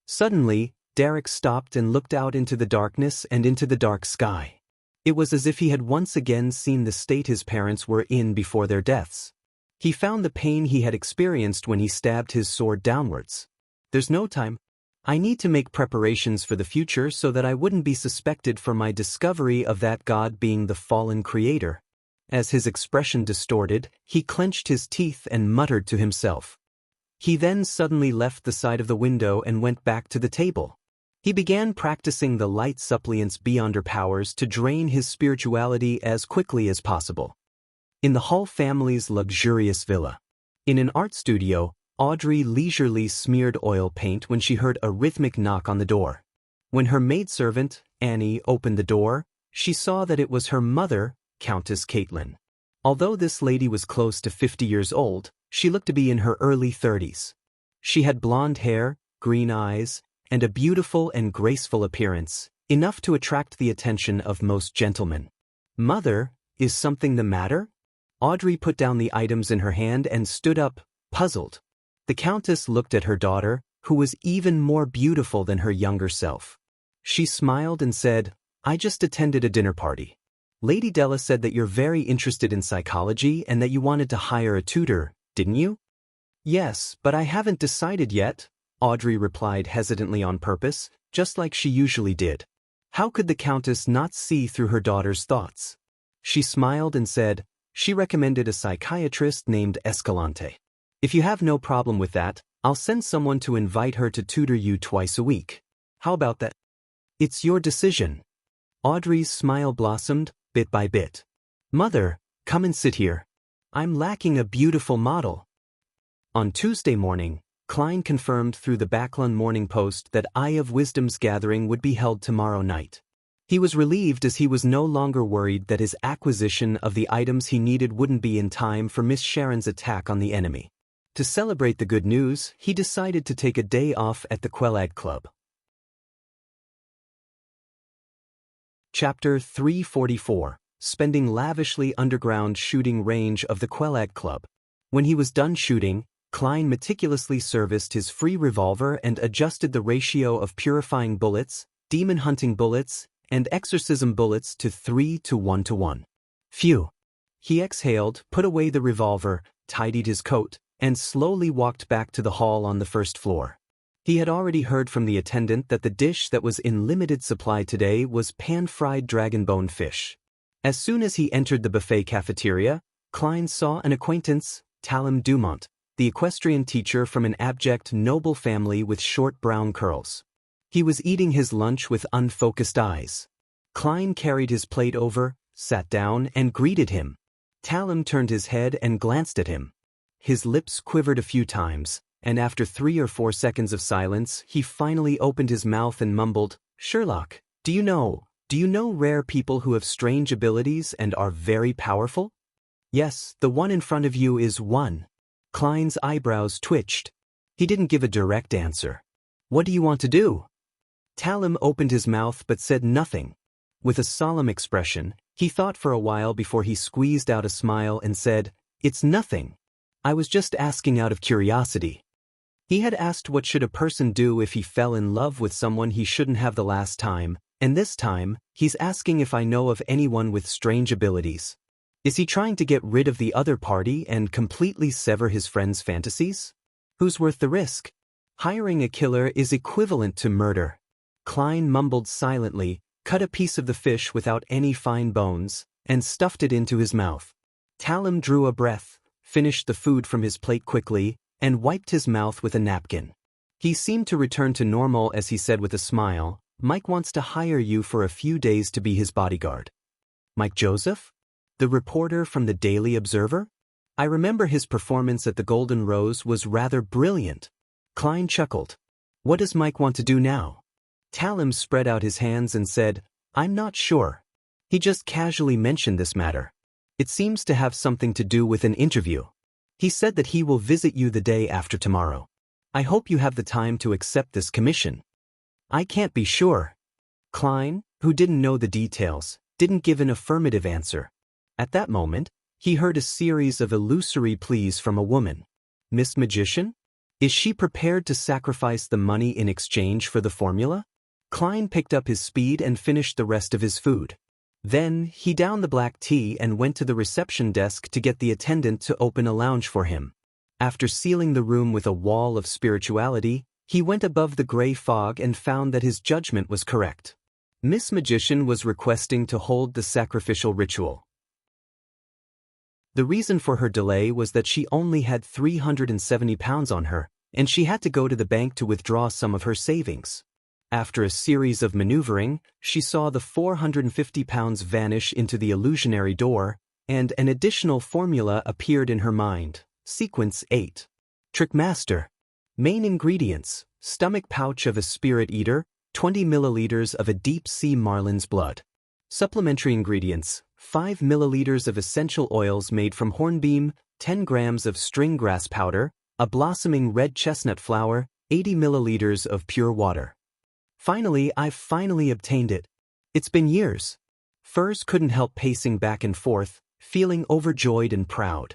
Suddenly, Derek stopped and looked out into the darkness and into the dark sky. It was as if he had once again seen the state his parents were in before their deaths. He found the pain he had experienced when he stabbed his sword downwards. There's no time. I need to make preparations for the future so that I wouldn't be suspected for my discovery of that god being the fallen creator. As his expression distorted, he clenched his teeth and muttered to himself. He then suddenly left the side of the window and went back to the table. He began practicing the light suppliant's Beyonder powers to drain his spirituality as quickly as possible. In the Hall family's luxurious villa, In an art studio, Audrey leisurely smeared oil paint when she heard a rhythmic knock on the door. When her maidservant, Annie, opened the door, she saw that it was her mother, Countess Caitlin. Although this lady was close to 50 years old, she looked to be in her early 30s. She had blonde hair, green eyes, and a beautiful and graceful appearance, enough to attract the attention of most gentlemen. "Mother, is something the matter?" Audrey put down the items in her hand and stood up, puzzled. The Countess looked at her daughter, who was even more beautiful than her younger self. She smiled and said, "I just attended a dinner party. Lady Della said that you're very interested in psychology and that you wanted to hire a tutor, didn't you?" "Yes, but I haven't decided yet," Audrey replied hesitantly on purpose, just like she usually did. How could the Countess not see through her daughter's thoughts? She smiled and said, "She recommended a psychiatrist named Escalante. If you have no problem with that, I'll send someone to invite her to tutor you twice a week. How about that?" "It's your decision." Audrey's smile blossomed, bit by bit. "Mother, come and sit here. I'm lacking a beautiful model." On Tuesday morning, Klein confirmed through the Backlund Morning Post that Eye of Wisdom's gathering would be held tomorrow night. He was relieved as he was no longer worried that his acquisition of the items he needed wouldn't be in time for Miss Sharon's attack on the enemy. To celebrate the good news, he decided to take a day off at the Quelag Club. Chapter 344, Spending lavishly underground shooting range of the Quelag Club. When he was done shooting, Klein meticulously serviced his free revolver and adjusted the ratio of purifying bullets, demon hunting bullets, and exorcism bullets to 3:1:1. Phew. He exhaled, put away the revolver, tidied his coat, and slowly walked back to the hall on the first floor. He had already heard from the attendant that the dish that was in limited supply today was pan-fried dragon-bone fish. As soon as he entered the buffet cafeteria, Klein saw an acquaintance, Talem Dumont, the equestrian teacher from an abject noble family with short brown curls. He was eating his lunch with unfocused eyes. Klein carried his plate over, sat down, and greeted him. Talem turned his head and glanced at him. His lips quivered a few times, and after 3 or 4 seconds of silence, he finally opened his mouth and mumbled, "Sherlock, do you know rare people who have strange abilities and are very powerful?" "Yes, the one in front of you is one." Klein's eyebrows twitched. He didn't give a direct answer. "What do you want to do?" Talem opened his mouth but said nothing. With a solemn expression, he thought for a while before he squeezed out a smile and said, "It's nothing. I was just asking out of curiosity." He had asked what should a person do if he fell in love with someone he shouldn't have the last time, and this time, he's asking if I know of anyone with strange abilities. Is he trying to get rid of the other party and completely sever his friend's fantasies? Who's worth the risk? Hiring a killer is equivalent to murder. Klein mumbled silently, cut a piece of the fish without any fine bones, and stuffed it into his mouth. Talem drew a breath, finished the food from his plate quickly, and wiped his mouth with a napkin. He seemed to return to normal as he said with a smile, "Mike wants to hire you for a few days to be his bodyguard." "Mike Joseph? The reporter from the Daily Observer? I remember his performance at the Golden Rose was rather brilliant." Klein chuckled. "What does Mike want to do now?" Talem spread out his hands and said, "I'm not sure. He just casually mentioned this matter. It seems to have something to do with an interview. He said that he will visit you the day after tomorrow. I hope you have the time to accept this commission." "I can't be sure." Klein, who didn't know the details, didn't give an affirmative answer. At that moment, he heard a series of illusory pleas from a woman. "Miss Magician? Is she prepared to sacrifice the money in exchange for the formula?" Klein picked up his speed and finished the rest of his food. Then, he downed the black tea and went to the reception desk to get the attendant to open a lounge for him. After sealing the room with a wall of spirituality, he went above the gray fog and found that his judgment was correct. Miss Magician was requesting to hold the sacrificial ritual. The reason for her delay was that she only had £370 on her, and she had to go to the bank to withdraw some of her savings. After a series of maneuvering, she saw the £450 vanish into the illusionary door, and an additional formula appeared in her mind, Sequence 8. Trick Master. Main ingredients: stomach pouch of a spirit eater, 20 milliliters of a deep-sea marlin's blood. Supplementary ingredients: 5 milliliters of essential oils made from hornbeam, 10 grams of string grass powder, a blossoming red chestnut flower, 80 milliliters of pure water. Finally, I've obtained it. It's been years. Furs couldn't help pacing back and forth, feeling overjoyed and proud.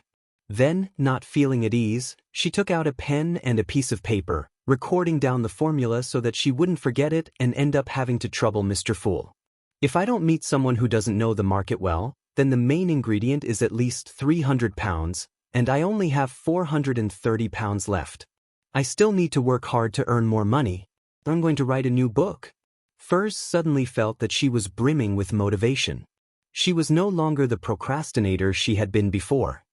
Then, not feeling at ease, she took out a pen and a piece of paper, recording down the formula so that she wouldn't forget it and end up having to trouble Mr. Fool. If I don't meet someone who doesn't know the market well, then the main ingredient is at least 300 pounds, and I only have 430 pounds left. I still need to work hard to earn more money. I'm going to write a new book. Furs suddenly felt that she was brimming with motivation. She was no longer the procrastinator she had been before.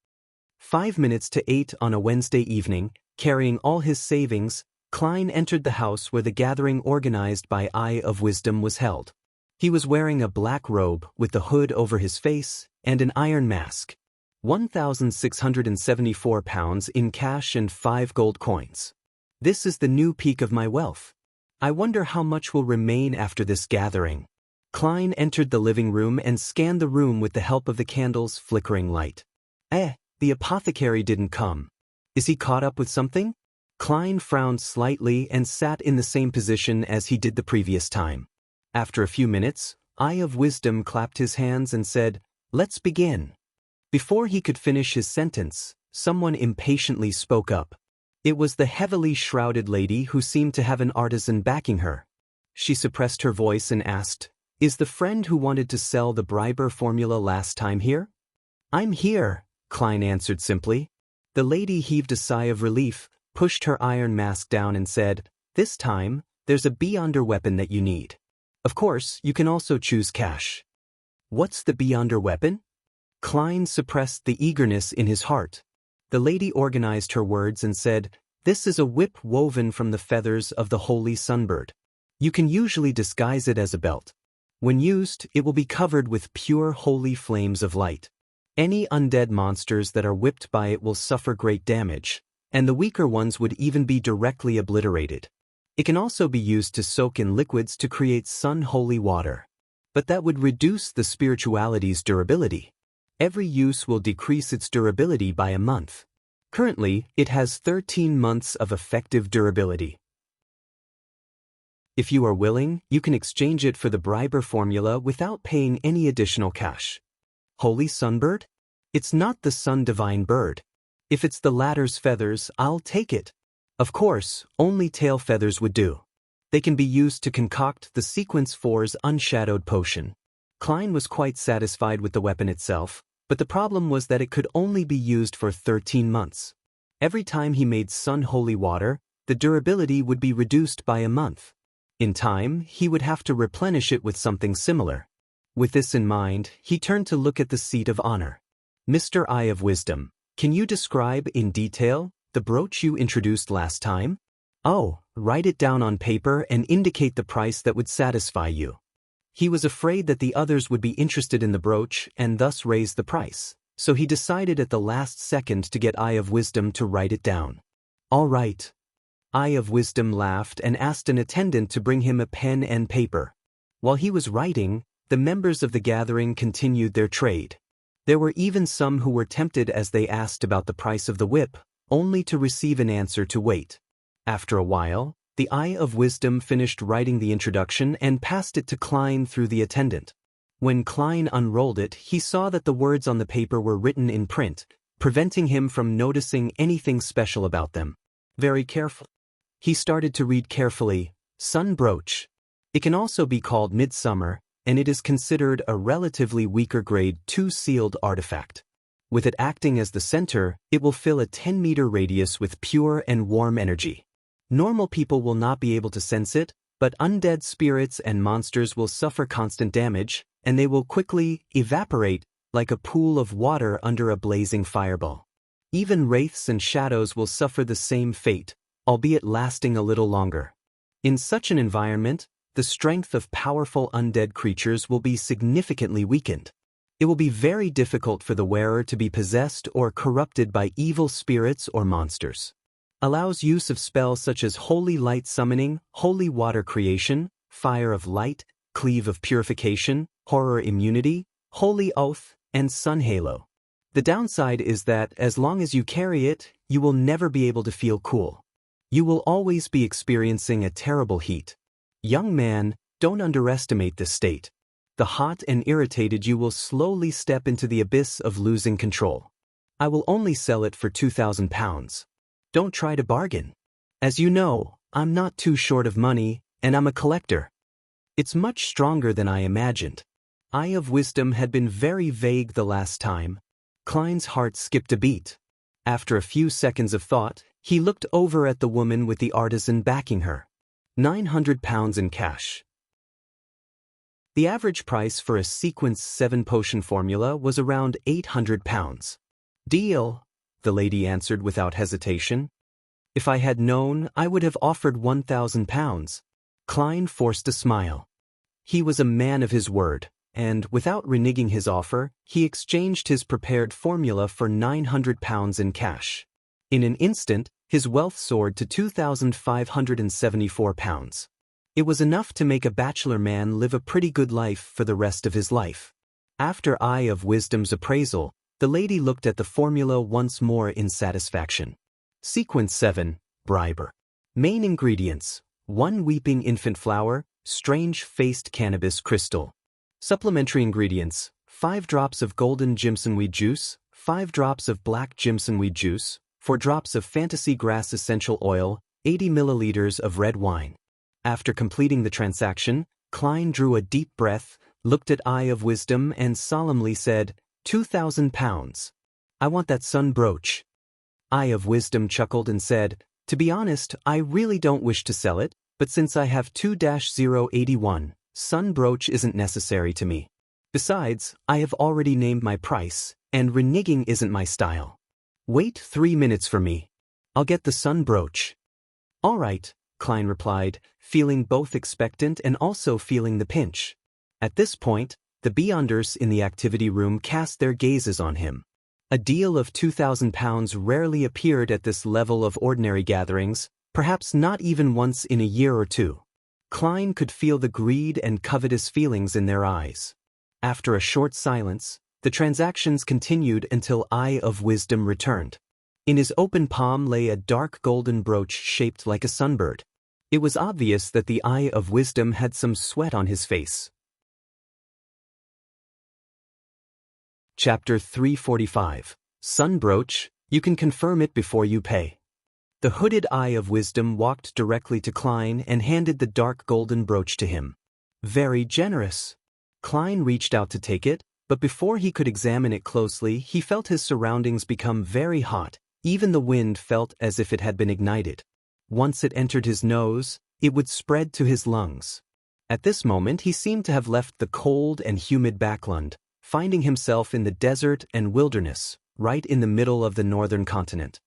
5 minutes to 8 on a Wednesday evening, carrying all his savings, Klein entered the house where the gathering organized by Eye of Wisdom was held. He was wearing a black robe with the hood over his face and an iron mask. 1,674 pounds in cash and 5 gold coins. This is the new peak of my wealth. I wonder how much will remain after this gathering. Klein entered the living room and scanned the room with the help of the candle's flickering light. The apothecary didn't come. Is he caught up with something? Klein frowned slightly and sat in the same position as he did the previous time. After a few minutes, Eye of Wisdom clapped his hands and said, "Let's begin." Before he could finish his sentence, someone impatiently spoke up. It was the heavily shrouded lady who seemed to have an artisan backing her. She suppressed her voice and asked, "Is the friend who wanted to sell the Briber formula last time here?" "I'm here," Klein answered simply. The lady heaved a sigh of relief, pushed her iron mask down and said, "This time, there's a Beyonder weapon that you need. Of course, you can also choose cash." "What's the Beyonder weapon?" Klein suppressed the eagerness in his heart. The lady organized her words and said, "This is a whip woven from the feathers of the holy sunbird. You can usually disguise it as a belt. When used, it will be covered with pure holy flames of light. Any undead monsters that are whipped by it will suffer great damage, and the weaker ones would even be directly obliterated. It can also be used to soak in liquids to create sun-holy water. But that would reduce the spirituality's durability. Every use will decrease its durability by a month. Currently, it has 13 months of effective durability. If you are willing, you can exchange it for the Briber formula without paying any additional cash." Holy sunbird? It's not the sun divine bird. If it's the latter's feathers, I'll take it. Of course, only tail feathers would do. They can be used to concoct the Sequence 4's unshadowed potion. Klein was quite satisfied with the weapon itself, but the problem was that it could only be used for 13 months. Every time he made sun-holy water, the durability would be reduced by a month. In time, he would have to replenish it with something similar. With this in mind, he turned to look at the seat of honor. "Mr. Eye of Wisdom, can you describe in detail the brooch you introduced last time?" "Oh, write it down on paper and indicate the price that would satisfy you." He was afraid that the others would be interested in the brooch and thus raise the price, so he decided at the last second to get Eye of Wisdom to write it down. "All right." Eye of Wisdom laughed and asked an attendant to bring him a pen and paper. While he was writing, the members of the gathering continued their trade. There were even some who were tempted as they asked about the price of the whip, only to receive an answer to wait. After a while, the Eye of Wisdom finished writing the introduction and passed it to Klein through the attendant. When Klein unrolled it, he saw that the words on the paper were written in print, preventing him from noticing anything special about them. Very careful. He started to read carefully, "Sun brooch. It can also be called midsummer, and it is considered a relatively weaker grade 2 sealed artifact. With it acting as the center, it will fill a 10-meter radius with pure and warm energy. Normal people will not be able to sense it, but undead spirits and monsters will suffer constant damage, and they will quickly evaporate like a pool of water under a blazing fireball. Even wraiths and shadows will suffer the same fate, albeit lasting a little longer. In such an environment, the strength of powerful undead creatures will be significantly weakened. It will be very difficult for the wearer to be possessed or corrupted by evil spirits or monsters. Allows use of spells such as Holy Light Summoning, Holy Water Creation, Fire of Light, Cleave of Purification, Horror Immunity, Holy Oath, and Sun Halo. The downside is that as long as you carry it, you will never be able to feel cool. You will always be experiencing a terrible heat. Young man, don't underestimate this state. The hot and irritated you will slowly step into the abyss of losing control. I will only sell it for £2,000. Don't try to bargain. As you know, I'm not too short of money, and I'm a collector. It's much stronger than I imagined. Eye of Wisdom had been very vague the last time. Klein's heart skipped a beat. After a few seconds of thought, he looked over at the woman with the artisan backing her. £900 in cash. The average price for a Sequence 7 potion formula was around £800. Deal, the lady answered without hesitation. If I had known, I would have offered £1,000. Klein forced a smile. He was a man of his word, and without reneging his offer, he exchanged his prepared formula for £900 in cash. In an instant, his wealth soared to £2,574. It was enough to make a bachelor man live a pretty good life for the rest of his life. After Eye of Wisdom's appraisal, the lady looked at the formula once more in satisfaction. Sequence 7, Briber. Main ingredients: 1 weeping infant flower, strange-faced cannabis crystal. Supplementary ingredients: 5 drops of golden jimsonweed juice, 5 drops of black jimsonweed juice, 4 drops of fantasy grass essential oil, 80 milliliters of red wine. After completing the transaction, Klein drew a deep breath, looked at Eye of Wisdom and solemnly said, £2,000. I want that sun brooch. Eye of Wisdom chuckled and said, to be honest, I really don't wish to sell it, but since I have 2-081, sun brooch isn't necessary to me. Besides, I have already named my price, and reneging isn't my style. Wait 3 minutes for me. I'll get the sun brooch. All right, Klein replied, feeling both expectant and also feeling the pinch. At this point, the Beyonders in the activity room cast their gazes on him. A deal of £2,000 rarely appeared at this level of ordinary gatherings, perhaps not even once in a year or two. Klein could feel the greed and covetous feelings in their eyes. After a short silence, the transactions continued until Eye of Wisdom returned. In his open palm lay a dark golden brooch shaped like a sunbird. It was obvious that the Eye of Wisdom had some sweat on his face. Chapter 345. Sun brooch, you can confirm it before you pay. The hooded Eye of Wisdom walked directly to Klein and handed the dark golden brooch to him. Very generous. Klein reached out to take it, but before he could examine it closely, he felt his surroundings become very hot. Even the wind felt as if it had been ignited. Once it entered his nose, it would spread to his lungs. At this moment he seemed to have left the cold and humid backland, finding himself in the desert and wilderness, right in the middle of the northern continent.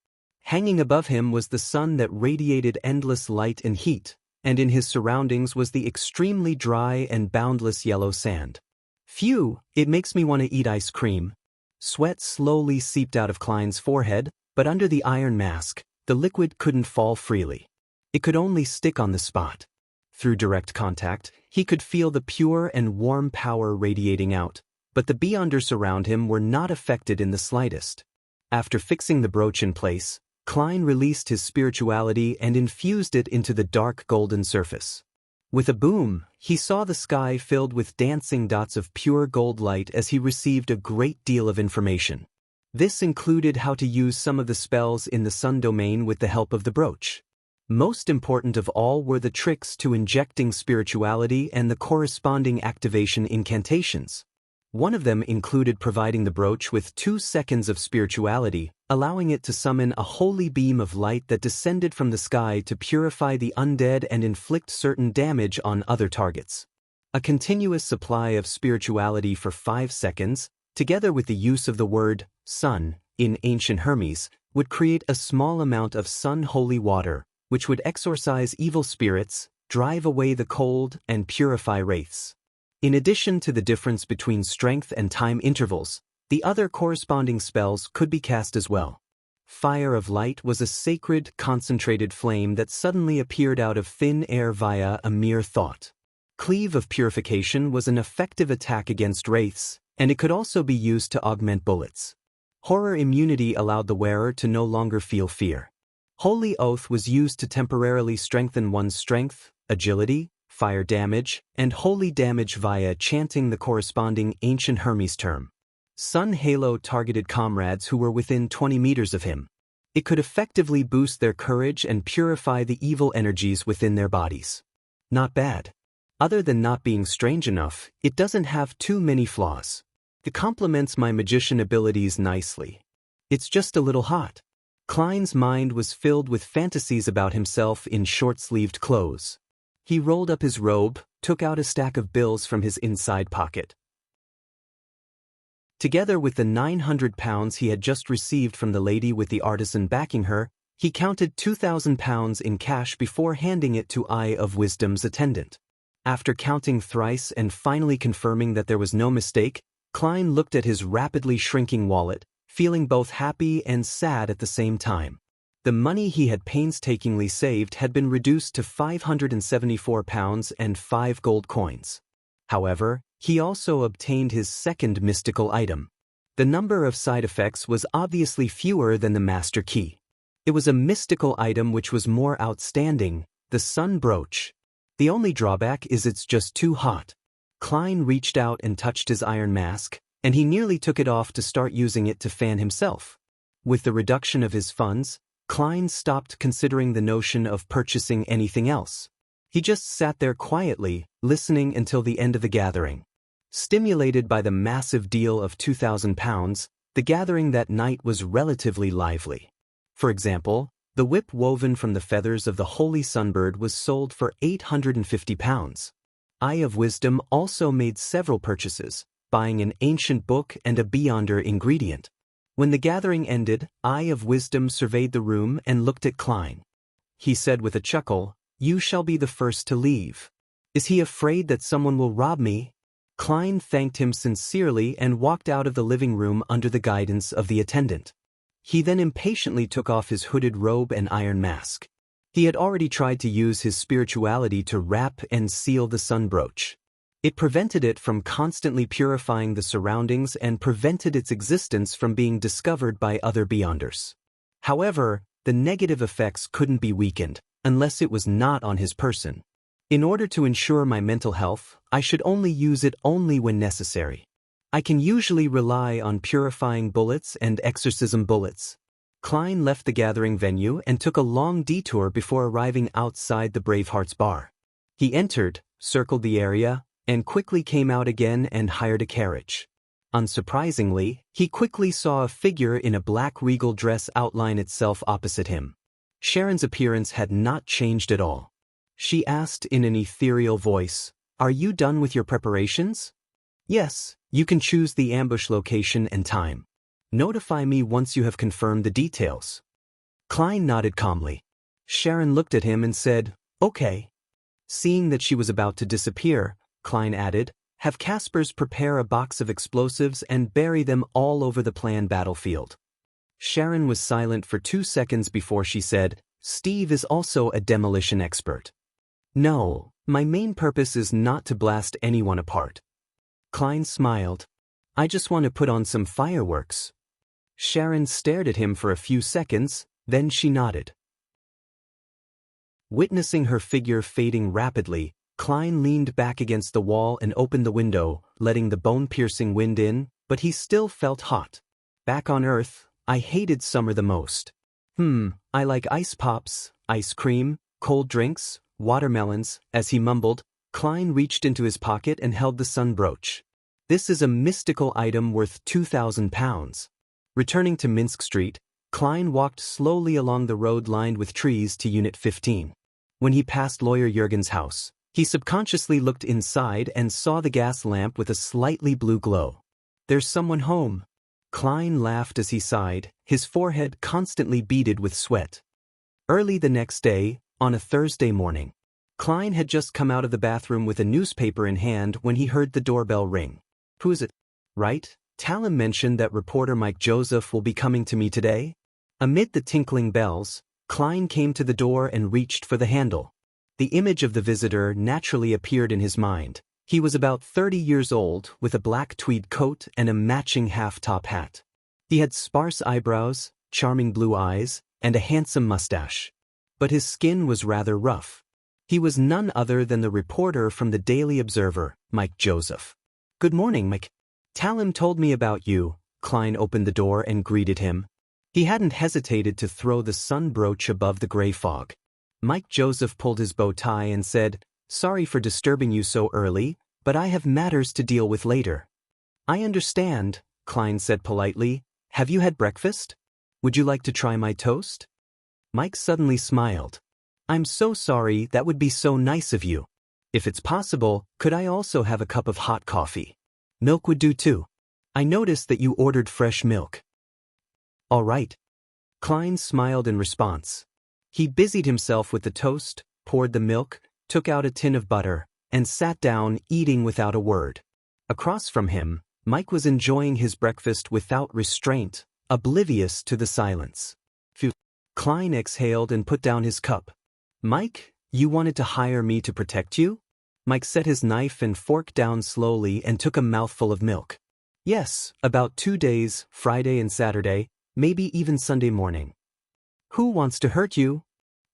Hanging above him was the sun that radiated endless light and heat, and in his surroundings was the extremely dry and boundless yellow sand. Phew, it makes me want to eat ice cream. Sweat slowly seeped out of Klein's forehead, but under the iron mask, the liquid couldn't fall freely. It could only stick on the spot. Through direct contact, he could feel the pure and warm power radiating out, but the Beyonders around him were not affected in the slightest. After fixing the brooch in place, Klein released his spirituality and infused it into the dark golden surface. With a boom, he saw the sky filled with dancing dots of pure gold light as he received a great deal of information. This included how to use some of the spells in the sun domain with the help of the brooch. Most important of all were the tricks to injecting spirituality and the corresponding activation incantations. One of them included providing the brooch with 2 seconds of spirituality, allowing it to summon a holy beam of light that descended from the sky to purify the undead and inflict certain damage on other targets. A continuous supply of spirituality for 5 seconds, together with the use of the word sun in ancient Hermes, would create a small amount of sun holy water, which would exorcise evil spirits, drive away the cold, and purify wraiths. In addition to the difference between strength and time intervals, the other corresponding spells could be cast as well. Fire of Light was a sacred, concentrated flame that suddenly appeared out of thin air via a mere thought. Cleave of Purification was an effective attack against wraiths, and it could also be used to augment bullets. Horror Immunity allowed the wearer to no longer feel fear. Holy Oath was used to temporarily strengthen one's strength, agility, fire damage, and holy damage via chanting the corresponding ancient Hermes term. Sun Halo targeted comrades who were within 20 meters of him. It could effectively boost their courage and purify the evil energies within their bodies. Not bad. Other than not being strange enough, it doesn't have too many flaws. It complements my magician abilities nicely. It's just a little hot. Klein's mind was filled with fantasies about himself in short-sleeved clothes. He rolled up his robe, took out a stack of bills from his inside pocket. Together with the 900 pounds he had just received from the lady with the artisan backing her, he counted 2,000 pounds in cash before handing it to Eye of Wisdom's attendant. After counting thrice and finally confirming that there was no mistake, Klein looked at his rapidly shrinking wallet, feeling both happy and sad at the same time. The money he had painstakingly saved had been reduced to 574 pounds and 5 gold coins. However, he also obtained his second mystical item. The number of side effects was obviously fewer than the master key. It was a mystical item which was more outstanding, the sun brooch. The only drawback is it's just too hot. Klein reached out and touched his iron mask, and he nearly took it off to start using it to fan himself. With the reduction of his funds, Klein stopped considering the notion of purchasing anything else. He just sat there quietly, listening until the end of the gathering. Stimulated by the massive deal of 2,000 pounds, the gathering that night was relatively lively. For example, the whip woven from the feathers of the holy sunbird was sold for 850 pounds. Eye of Wisdom also made several purchases, buying an ancient book and a Beyonder ingredient. When the gathering ended, Eye of Wisdom surveyed the room and looked at Klein. He said with a chuckle, "You shall be the first to leave." Is he afraid that someone will rob me? Klein thanked him sincerely and walked out of the living room under the guidance of the attendant. He then impatiently took off his hooded robe and iron mask. He had already tried to use his spirituality to wrap and seal the sun brooch. It prevented it from constantly purifying the surroundings and prevented its existence from being discovered by other Beyonders. However, the negative effects couldn't be weakened, unless it was not on his person. In order to ensure my mental health, I should only use it only when necessary. I can usually rely on purifying bullets and exorcism bullets. Klein left the gathering venue and took a long detour before arriving outside the Bravehearts bar. He entered, circled the area, and quickly came out again and hired a carriage. Unsurprisingly, he quickly saw a figure in a black regal dress outline itself opposite him. Sharon's appearance had not changed at all. She asked in an ethereal voice, "Are you done with your preparations?" "Yes, you can choose the ambush location and time. Notify me once you have confirmed the details." Klein nodded calmly. Sharon looked at him and said, "Okay." Seeing that she was about to disappear, Klein added, "Have Caspers prepare a box of explosives and bury them all over the planned battlefield." Sharon was silent for 2 seconds before she said, "Steve is also a demolition expert." "No, my main purpose is not to blast anyone apart." Klein smiled. "I just want to put on some fireworks." Sharon stared at him for a few seconds, then she nodded. Witnessing her figure fading rapidly, Klein leaned back against the wall and opened the window, letting the bone-piercing wind in, but he still felt hot. Back on Earth, I hated summer the most. I like ice pops, ice cream, cold drinks, watermelons. As he mumbled, Klein reached into his pocket and held the sun brooch. This is a mystical item worth 2,000 pounds. Returning to Minsk Street, Klein walked slowly along the road lined with trees to Unit 15. When he passed Lawyer Jurgen's house, he subconsciously looked inside and saw the gas lamp with a slightly blue glow. "There's someone home." Klein laughed as he sighed, his forehead constantly beaded with sweat. Early the next day, on a Thursday morning, Klein had just come out of the bathroom with a newspaper in hand when he heard the doorbell ring. Who is it? Right? Talon mentioned that reporter Mike Joseph will be coming to me today? Amid the tinkling bells, Klein came to the door and reached for the handle. The image of the visitor naturally appeared in his mind. He was about 30 years old, with a black tweed coat and a matching half-top hat. He had sparse eyebrows, charming blue eyes, and a handsome mustache. But his skin was rather rough. He was none other than the reporter from the Daily Observer, Mike Joseph. "Good morning, Mike. Talon told me about you." Klein opened the door and greeted him. He hadn't hesitated to throw the sun brooch above the gray fog. Mike Joseph pulled his bow tie and said, "Sorry for disturbing you so early, but I have matters to deal with later." "I understand," Klein said politely. "Have you had breakfast? Would you like to try my toast?" Mike suddenly smiled. "I'm so sorry, that would be so nice of you. If it's possible, could I also have a cup of hot coffee? Milk would do too. I noticed that you ordered fresh milk." "All right." Klein smiled in response. He busied himself with the toast, poured the milk, took out a tin of butter, and sat down, eating without a word. Across from him, Mike was enjoying his breakfast without restraint, oblivious to the silence. Phew. Klein exhaled and put down his cup. "Mike, you wanted to hire me to protect you?" Mike set his knife and fork down slowly and took a mouthful of milk. "Yes, about 2 days, Friday and Saturday, maybe even Sunday morning." "Who wants to hurt you?"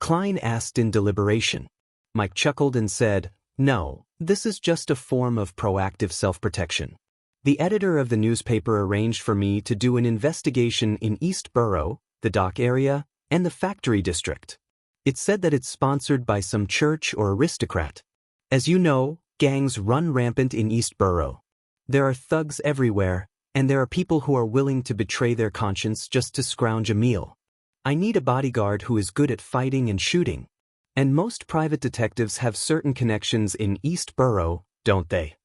Klein asked in deliberation. Mike chuckled and said, "No, this is just a form of proactive self-protection. The editor of the newspaper arranged for me to do an investigation in East Borough, the dock area, and the factory district. It said that it's sponsored by some church or aristocrat. As you know, gangs run rampant in East Borough. There are thugs everywhere, and there are people who are willing to betray their conscience just to scrounge a meal. I need a bodyguard who is good at fighting and shooting. And most private detectives have certain connections in East Borough, don't they?"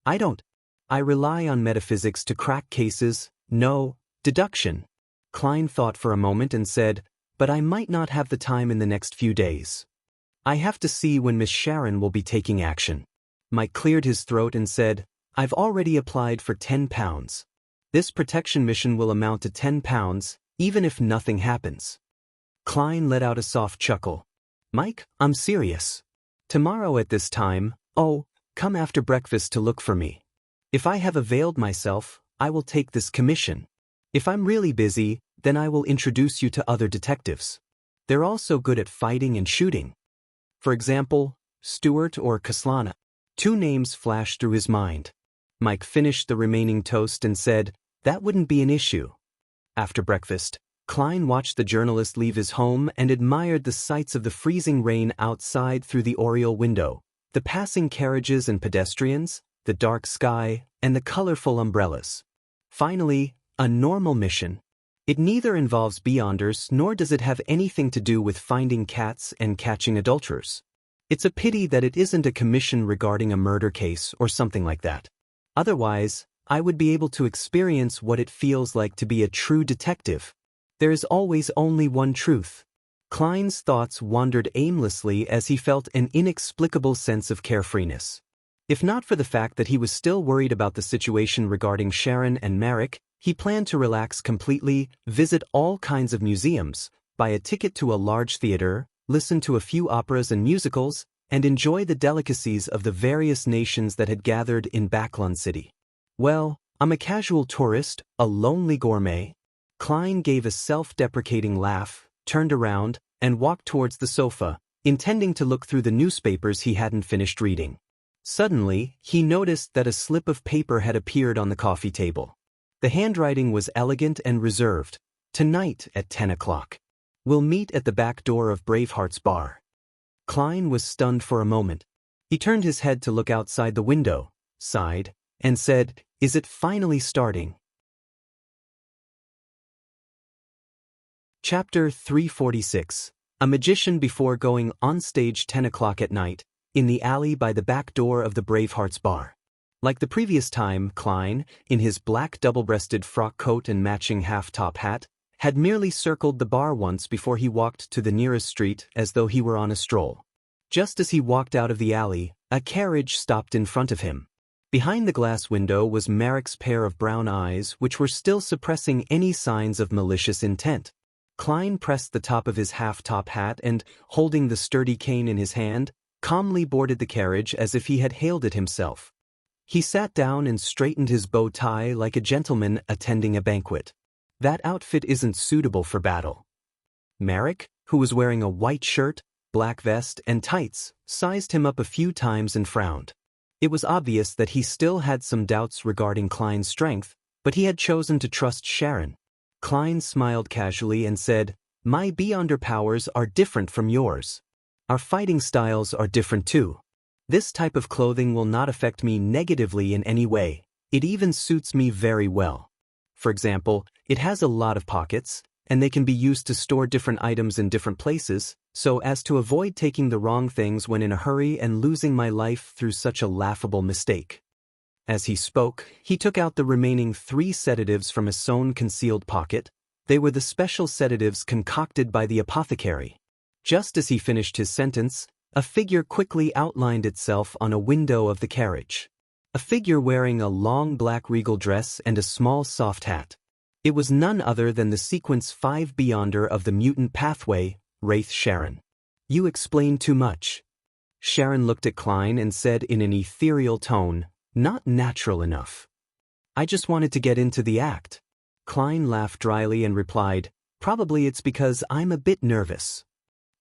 "I don't. I rely on metaphysics to crack cases, no, deduction." Klein thought for a moment and said, "But I might not have the time in the next few days. I have to see when Miss Sharon will be taking action." Mike cleared his throat and said, "I've already applied for £10. This protection mission will amount to £10, even if nothing happens." Klein let out a soft chuckle. "Mike, I'm serious. Tomorrow at this time, come after breakfast to look for me. If I have availed myself, I will take this commission. If I'm really busy, then I will introduce you to other detectives. They're also good at fighting and shooting. For example, Stewart or Kaslana." 2 names flashed through his mind. Mike finished the remaining toast and said, "That wouldn't be an issue." After breakfast, Klein watched the journalist leave his home and admired the sights of the freezing rain outside through the oriel window, the passing carriages and pedestrians, the dark sky, and the colorful umbrellas. Finally, a normal mission. It neither involves beyonders nor does it have anything to do with finding cats and catching adulterers. It's a pity that it isn't a commission regarding a murder case or something like that. Otherwise, I would be able to experience what it feels like to be a true detective. There is always only one truth. Klein's thoughts wandered aimlessly as he felt an inexplicable sense of carefreeness. If not for the fact that he was still worried about the situation regarding Sharon and Merrick, he planned to relax completely, visit all kinds of museums, buy a ticket to a large theater, listen to a few operas and musicals, and enjoy the delicacies of the various nations that had gathered in Backlund City. "Well, I'm a casual tourist, a lonely gourmet." Klein gave a self-deprecating laugh, turned around, and walked towards the sofa, intending to look through the newspapers he hadn't finished reading. Suddenly, he noticed that a slip of paper had appeared on the coffee table. The handwriting was elegant and reserved. "Tonight at 10 o'clock. We'll meet at the back door of Braveheart's bar." Klein was stunned for a moment. He turned his head to look outside the window, sighed, and said, "Is it finally starting?" Chapter 346. A magician before going on stage 10 o'clock at night, in the alley by the back door of the Braveheart's bar. Like the previous time, Klein, in his black double-breasted frock coat and matching half-top hat, had merely circled the bar once before he walked to the nearest street as though he were on a stroll. Just as he walked out of the alley, a carriage stopped in front of him. Behind the glass window was Merrick's pair of brown eyes, which were still suppressing any signs of malicious intent. Klein pressed the top of his half-top hat and, holding the sturdy cane in his hand, calmly boarded the carriage as if he had hailed it himself. He sat down and straightened his bow tie like a gentleman attending a banquet. That outfit isn't suitable for battle. Merrick, who was wearing a white shirt, black vest, and tights, sized him up a few times and frowned. It was obvious that he still had some doubts regarding Klein's strength, but he had chosen to trust Sharon. Klein smiled casually and said, "My Beyonder powers are different from yours. Our fighting styles are different too. This type of clothing will not affect me negatively in any way. It even suits me very well. For example, it has a lot of pockets, and they can be used to store different items in different places, so as to avoid taking the wrong things when in a hurry and losing my life through such a laughable mistake." As he spoke, he took out the remaining 3 sedatives from a sewn concealed pocket. They were the special sedatives concocted by the apothecary. Just as he finished his sentence, a figure quickly outlined itself on a window of the carriage. A figure wearing a long black regal dress and a small soft hat. It was none other than the Sequence 5 Beyonder of the mutant pathway, Wraith Sharon. "You explain too much." Sharon looked at Klein and said in an ethereal tone, "Not natural enough. I just wanted to get into the act." Klein laughed dryly and replied, "Probably it's because I'm a bit nervous."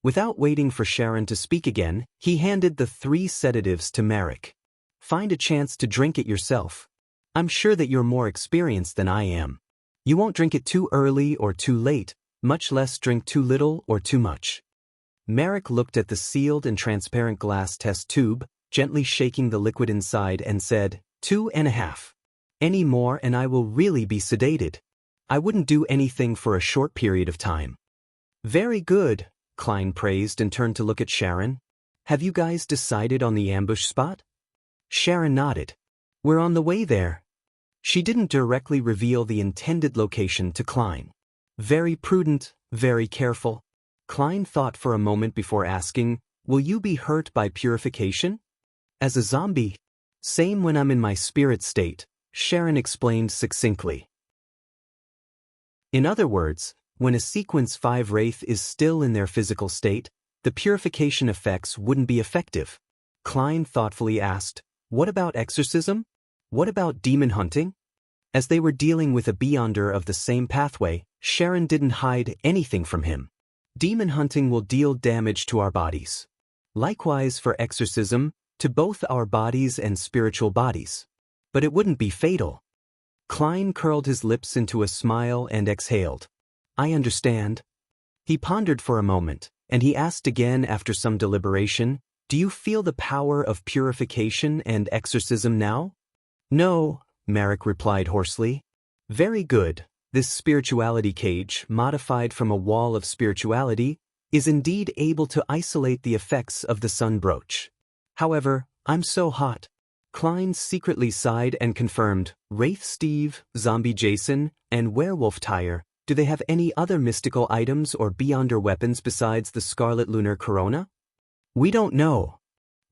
Without waiting for Sharon to speak again, he handed the 3 sedatives to Merrick. "Find a chance to drink it yourself. I'm sure that you're more experienced than I am. You won't drink it too early or too late, much less drink too little or too much." Merrick looked at the sealed and transparent glass test tube, gently shaking the liquid inside, and said, 2.5. Any more and I will really be sedated. I wouldn't do anything for a short period of time." "Very good," Klein praised and turned to look at Sharon. "Have you guys decided on the ambush spot?" Sharon nodded. "We're on the way there." She didn't directly reveal the intended location to Klein. "Very prudent, very careful." Klein thought for a moment before asking, "Will you be hurt by purification?" "As a zombie. Same when I'm in my spirit state," Sharon explained succinctly. In other words, when a Sequence 5 Wraith is still in their physical state, the purification effects wouldn't be effective. Klein thoughtfully asked, "What about exorcism? What about demon hunting?" As they were dealing with a Beyonder of the same pathway, Sharon didn't hide anything from him. "Demon hunting will deal damage to our bodies. Likewise for exorcism, to both our bodies and spiritual bodies. But it wouldn't be fatal." Klein curled his lips into a smile and exhaled. "I understand." He pondered for a moment, and he asked again after some deliberation, "Do you feel the power of purification and exorcism now?" "No," Merrick replied hoarsely. "Very good. This spirituality cage, modified from a wall of spirituality, is indeed able to isolate the effects of the sun brooch. However, I'm so hot." Klein secretly sighed and confirmed, "Wraith Steve, Zombie Jason, and Werewolf Tyre, do they have any other mystical items or Beyonder weapons besides the Scarlet Lunar Corona?" "We don't know."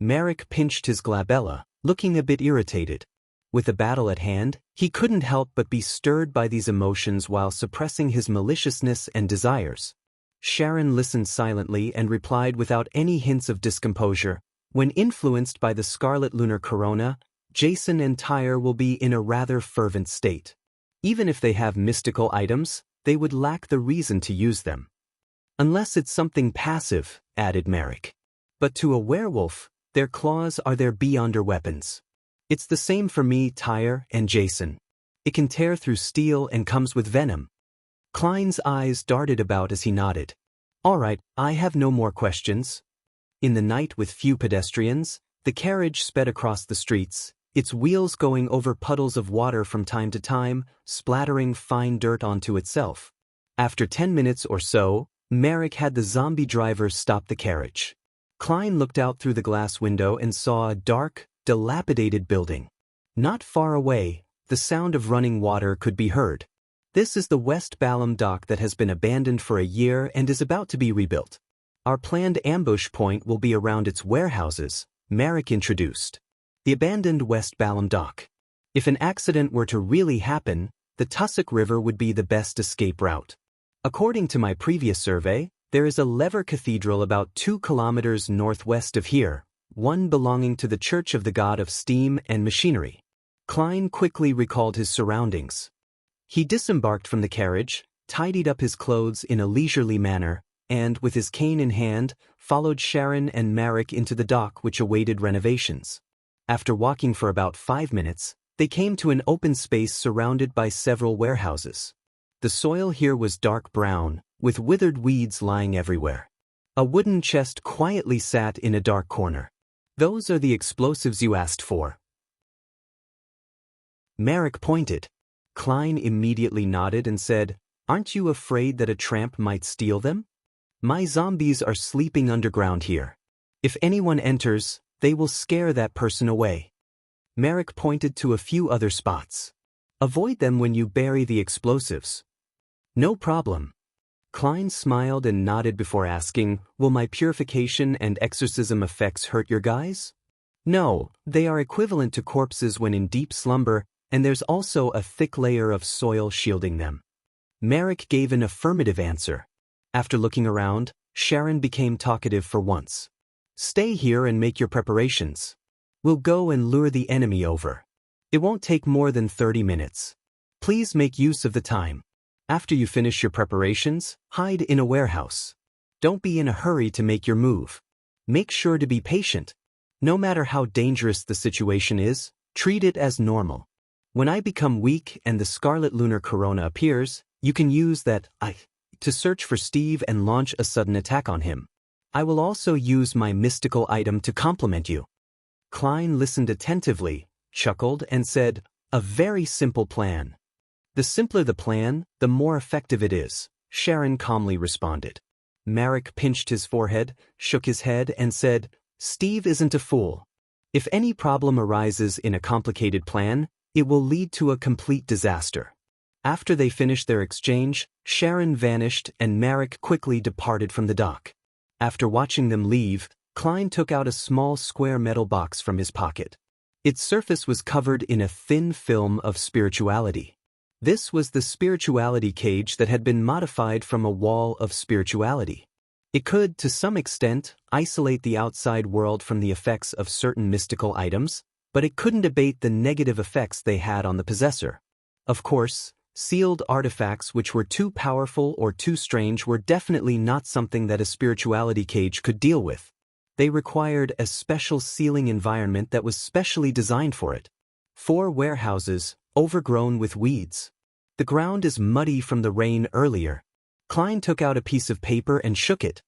Merrick pinched his glabella, looking a bit irritated. With the battle at hand, he couldn't help but be stirred by these emotions while suppressing his maliciousness and desires. Sharon listened silently and replied without any hints of discomposure, "When influenced by the Scarlet Lunar Corona, Jason and Tyre will be in a rather fervent state. Even if they have mystical items, they would lack the reason to use them." "Unless it's something passive," added Merrick. "But to a werewolf, their claws are their Beyonder weapons. It's the same for me, Tyre, and Jason. It can tear through steel and comes with venom." Klein's eyes darted about as he nodded. "All right, I have no more questions." In the night with few pedestrians, the carriage sped across the streets, its wheels going over puddles of water from time to time, splattering fine dirt onto itself. After 10 minutes or so, Merrick had the zombie driver stop the carriage. Klein looked out through the glass window and saw a dark, dilapidated building. Not far away, the sound of running water could be heard. This is the West Balham dock that has been abandoned for a year and is about to be rebuilt. Our planned ambush point will be around its warehouses, Merrick introduced. The abandoned West Balham dock. If an accident were to really happen, the Tussock River would be the best escape route. According to my previous survey, there is a lever cathedral about 2 kilometers northwest of here, one belonging to the Church of the God of Steam and Machinery. Klein quickly recalled his surroundings. He disembarked from the carriage, tidied up his clothes in a leisurely manner, and, with his cane in hand, followed Sharon and Marek into the dock which awaited renovations. After walking for about 5 minutes, they came to an open space surrounded by several warehouses. The soil here was dark brown, with withered weeds lying everywhere. A wooden chest quietly sat in a dark corner. "Those are the explosives you asked for." Marek pointed. Klein immediately nodded and said, "Aren't you afraid that a tramp might steal them? My zombies are sleeping underground here. If anyone enters, they will scare that person away." Marek pointed to a few other spots. "Avoid them when you bury the explosives." "No problem." Klein smiled and nodded before asking, "Will my purification and exorcism effects hurt your guys?" "No, they are equivalent to corpses when in deep slumber, and there's also a thick layer of soil shielding them." Marek gave an affirmative answer. After looking around, Sharon became talkative for once. "Stay here and make your preparations. We'll go and lure the enemy over. It won't take more than 30 minutes. Please make use of the time. After you finish your preparations, hide in a warehouse. Don't be in a hurry to make your move. Make sure to be patient. No matter how dangerous the situation is, treat it as normal. When I become weak and the Scarlet Lunar Corona appears, you can use that to search for Steve and launch a sudden attack on him. I will also use my mystical item to complement you." Klein listened attentively, chuckled, and said, "A very simple plan." "The simpler the plan, the more effective it is," Sharon calmly responded. Marek pinched his forehead, shook his head, and said, "Steve isn't a fool. If any problem arises in a complicated plan, it will lead to a complete disaster." After they finished their exchange, Sharon vanished and Marek quickly departed from the dock. After watching them leave, Klein took out a small square metal box from his pocket. Its surface was covered in a thin film of spirituality. This was the spirituality cage that had been modified from a wall of spirituality. It could, to some extent, isolate the outside world from the effects of certain mystical items, but it couldn't abate the negative effects they had on the possessor. Of course, sealed artifacts which were too powerful or too strange were definitely not something that a spirituality cage could deal with. They required a special sealing environment that was specially designed for it. 4 warehouses, overgrown with weeds. The ground is muddy from the rain earlier. Klein took out a piece of paper and shook it.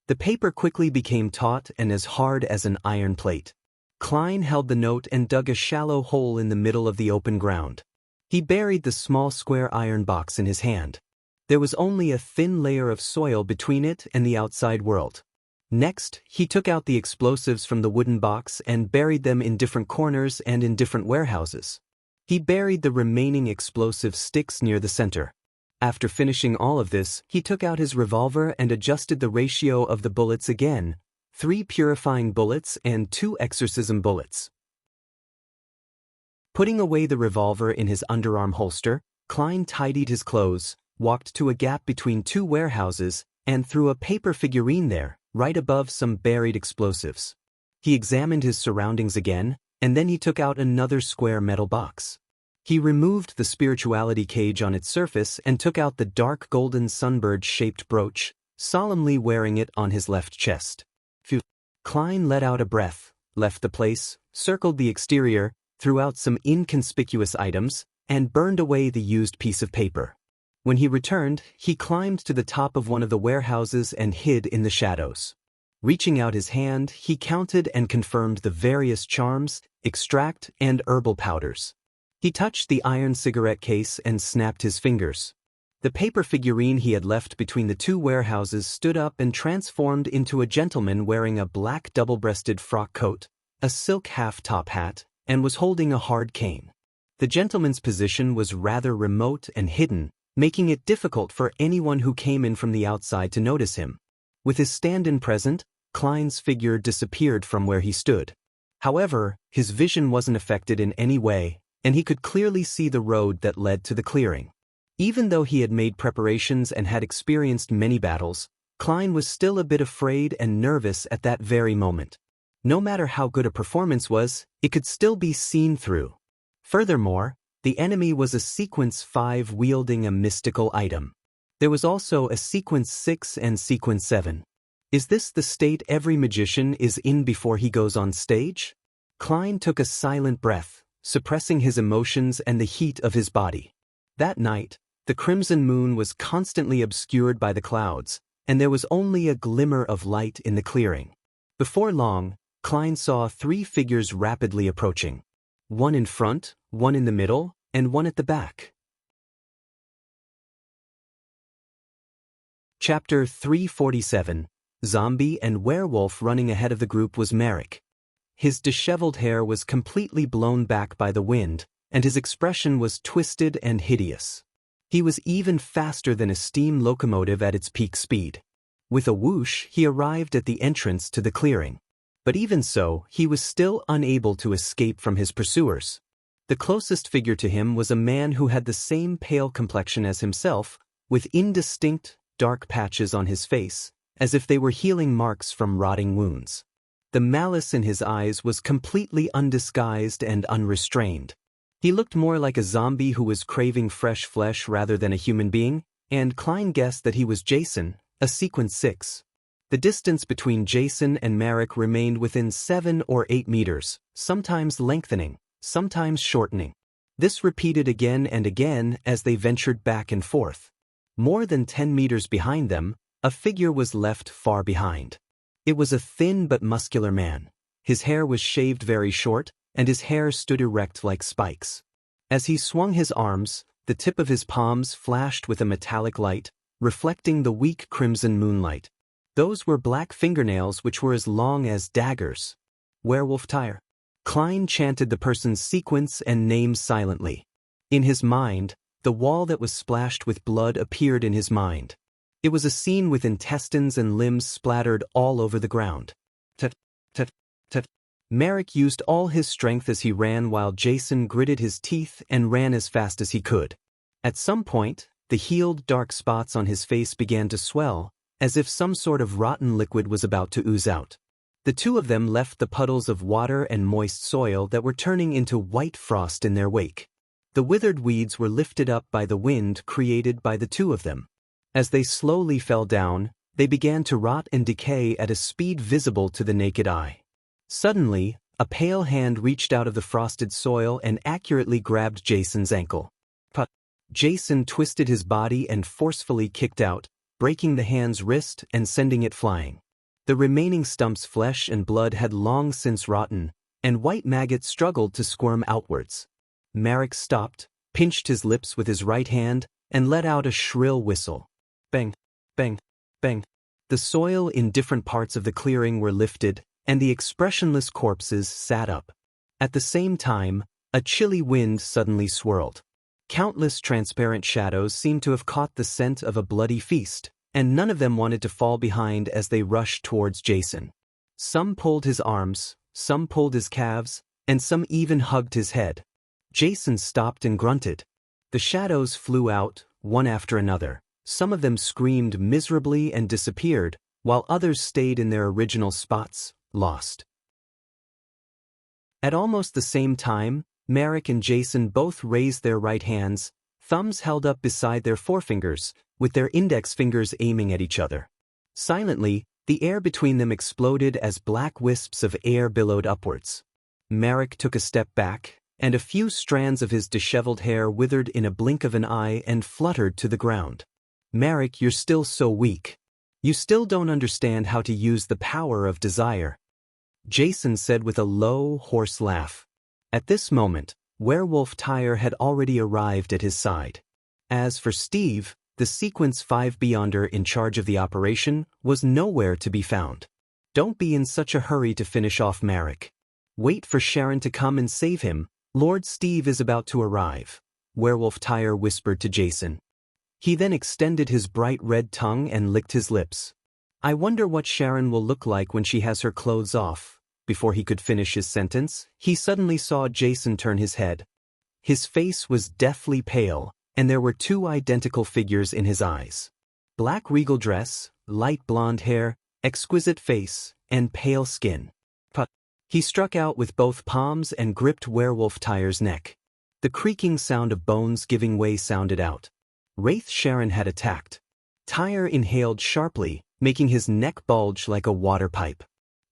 The paper quickly became taut and as hard as an iron plate. Klein held the note and dug a shallow hole in the middle of the open ground. He buried the small square iron box in his hand. There was only a thin layer of soil between it and the outside world. Next, he took out the explosives from the wooden box and buried them in different corners and in different warehouses. He buried the remaining explosive sticks near the center. After finishing all of this, he took out his revolver and adjusted the ratio of the bullets again, 3 purifying bullets and 2 exorcism bullets. Putting away the revolver in his underarm holster, Klein tidied his clothes, walked to a gap between 2 warehouses, and threw a paper figurine there, right above some buried explosives. He examined his surroundings again, and then he took out another square metal box. He removed the spirituality cage on its surface and took out the dark golden sunbird-shaped brooch, solemnly wearing it on his left chest. Klein let out a breath, left the place, circled the exterior, threw out some inconspicuous items, and burned away the used piece of paper. When he returned, he climbed to the top of one of the warehouses and hid in the shadows. Reaching out his hand, he counted and confirmed the various charms, extract, and herbal powders. He touched the iron cigarette case and snapped his fingers. The paper figurine he had left between the 2 warehouses stood up and transformed into a gentleman wearing a black double-breasted frock coat, a silk half-top hat, and was holding a hard cane. The gentleman's position was rather remote and hidden, making it difficult for anyone who came in from the outside to notice him. With his stand-in present, Klein's figure disappeared from where he stood. However, his vision wasn't affected in any way, and he could clearly see the road that led to the clearing. Even though he had made preparations and had experienced many battles, Klein was still a bit afraid and nervous at that very moment. No matter how good a performance was, it could still be seen through. Furthermore, the enemy was a Sequence 5 wielding a mystical item. There was also a Sequence 6 and Sequence 7. Is this the state every magician is in before he goes on stage? Klein took a silent breath, suppressing his emotions and the heat of his body. That night, the crimson moon was constantly obscured by the clouds, and there was only a glimmer of light in the clearing. Before long, Klein saw 3 figures rapidly approaching. One in front, one in the middle, and one at the back. Chapter 347. Zombie and werewolf. Running ahead of the group was Merrick. His disheveled hair was completely blown back by the wind, and his expression was twisted and hideous. He was even faster than a steam locomotive at its peak speed. With a whoosh, he arrived at the entrance to the clearing. But even so, he was still unable to escape from his pursuers. The closest figure to him was a man who had the same pale complexion as himself, with indistinct, dark patches on his face, as if they were healing marks from rotting wounds. The malice in his eyes was completely undisguised and unrestrained. He looked more like a zombie who was craving fresh flesh rather than a human being, and Klein guessed that he was Jason, a Sequence 6. The distance between Jason and Merrick remained within 7 or 8 meters, sometimes lengthening, sometimes shortening. This repeated again and again as they ventured back and forth. More than 10 meters behind them, a figure was left far behind. It was a thin but muscular man. His hair was shaved very short, and his hair stood erect like spikes. As he swung his arms, the tip of his palms flashed with a metallic light, reflecting the weak crimson moonlight. Those were black fingernails which were as long as daggers. Werewolf Tyre. Klein chanted the person's sequence and name silently. In his mind, the wall that was splashed with blood appeared in his mind. It was a scene with intestines and limbs splattered all over the ground. Tut, tut, tut. Merrick used all his strength as he ran while Jason gritted his teeth and ran as fast as he could. At some point, the healed dark spots on his face began to swell, as if some sort of rotten liquid was about to ooze out. The two of them left the puddles of water and moist soil that were turning into white frost in their wake. The withered weeds were lifted up by the wind created by the two of them. As they slowly fell down, they began to rot and decay at a speed visible to the naked eye. Suddenly, a pale hand reached out of the frosted soil and accurately grabbed Jason's ankle. But Jason twisted his body and forcefully kicked out, breaking the hand's wrist and sending it flying. The remaining stump's flesh and blood had long since rotten, and white maggots struggled to squirm outwards. Merrick stopped, pinched his lips with his right hand, and let out a shrill whistle. Bang, bang, bang. The soil in different parts of the clearing were lifted, and the expressionless corpses sat up. At the same time, a chilly wind suddenly swirled. Countless transparent shadows seemed to have caught the scent of a bloody feast, and none of them wanted to fall behind as they rushed towards Jason. Some pulled his arms, some pulled his calves, and some even hugged his head. Jason stopped and grunted. The shadows flew out, one after another. Some of them screamed miserably and disappeared, while others stayed in their original spots, lost. At almost the same time, Merrick and Jason both raised their right hands, thumbs held up beside their forefingers, with their index fingers aiming at each other. Silently, the air between them exploded as black wisps of air billowed upwards. Merrick took a step back, and a few strands of his disheveled hair withered in a blink of an eye and fluttered to the ground. Merrick, you're still so weak. You still don't understand how to use the power of desire. Jason said with a low, hoarse laugh. At this moment, Werewolf Tyre had already arrived at his side. As for Steve, the Sequence 5 Beyonder in charge of the operation, was nowhere to be found. Don't be in such a hurry to finish off Merrick. Wait for Sharon to come and save him, Lord Steve is about to arrive, Werewolf Tyre whispered to Jason. He then extended his bright red tongue and licked his lips. I wonder what Sharon will look like when she has her clothes off. Before he could finish his sentence, he suddenly saw Jason turn his head. His face was deathly pale, and there were two identical figures in his eyes. Black regal dress, light blonde hair, exquisite face, and pale skin. He struck out with both palms and gripped Werewolf Tyre's neck. The creaking sound of bones giving way sounded out. Wraith Sharon had attacked. Tyre inhaled sharply, making his neck bulge like a water pipe.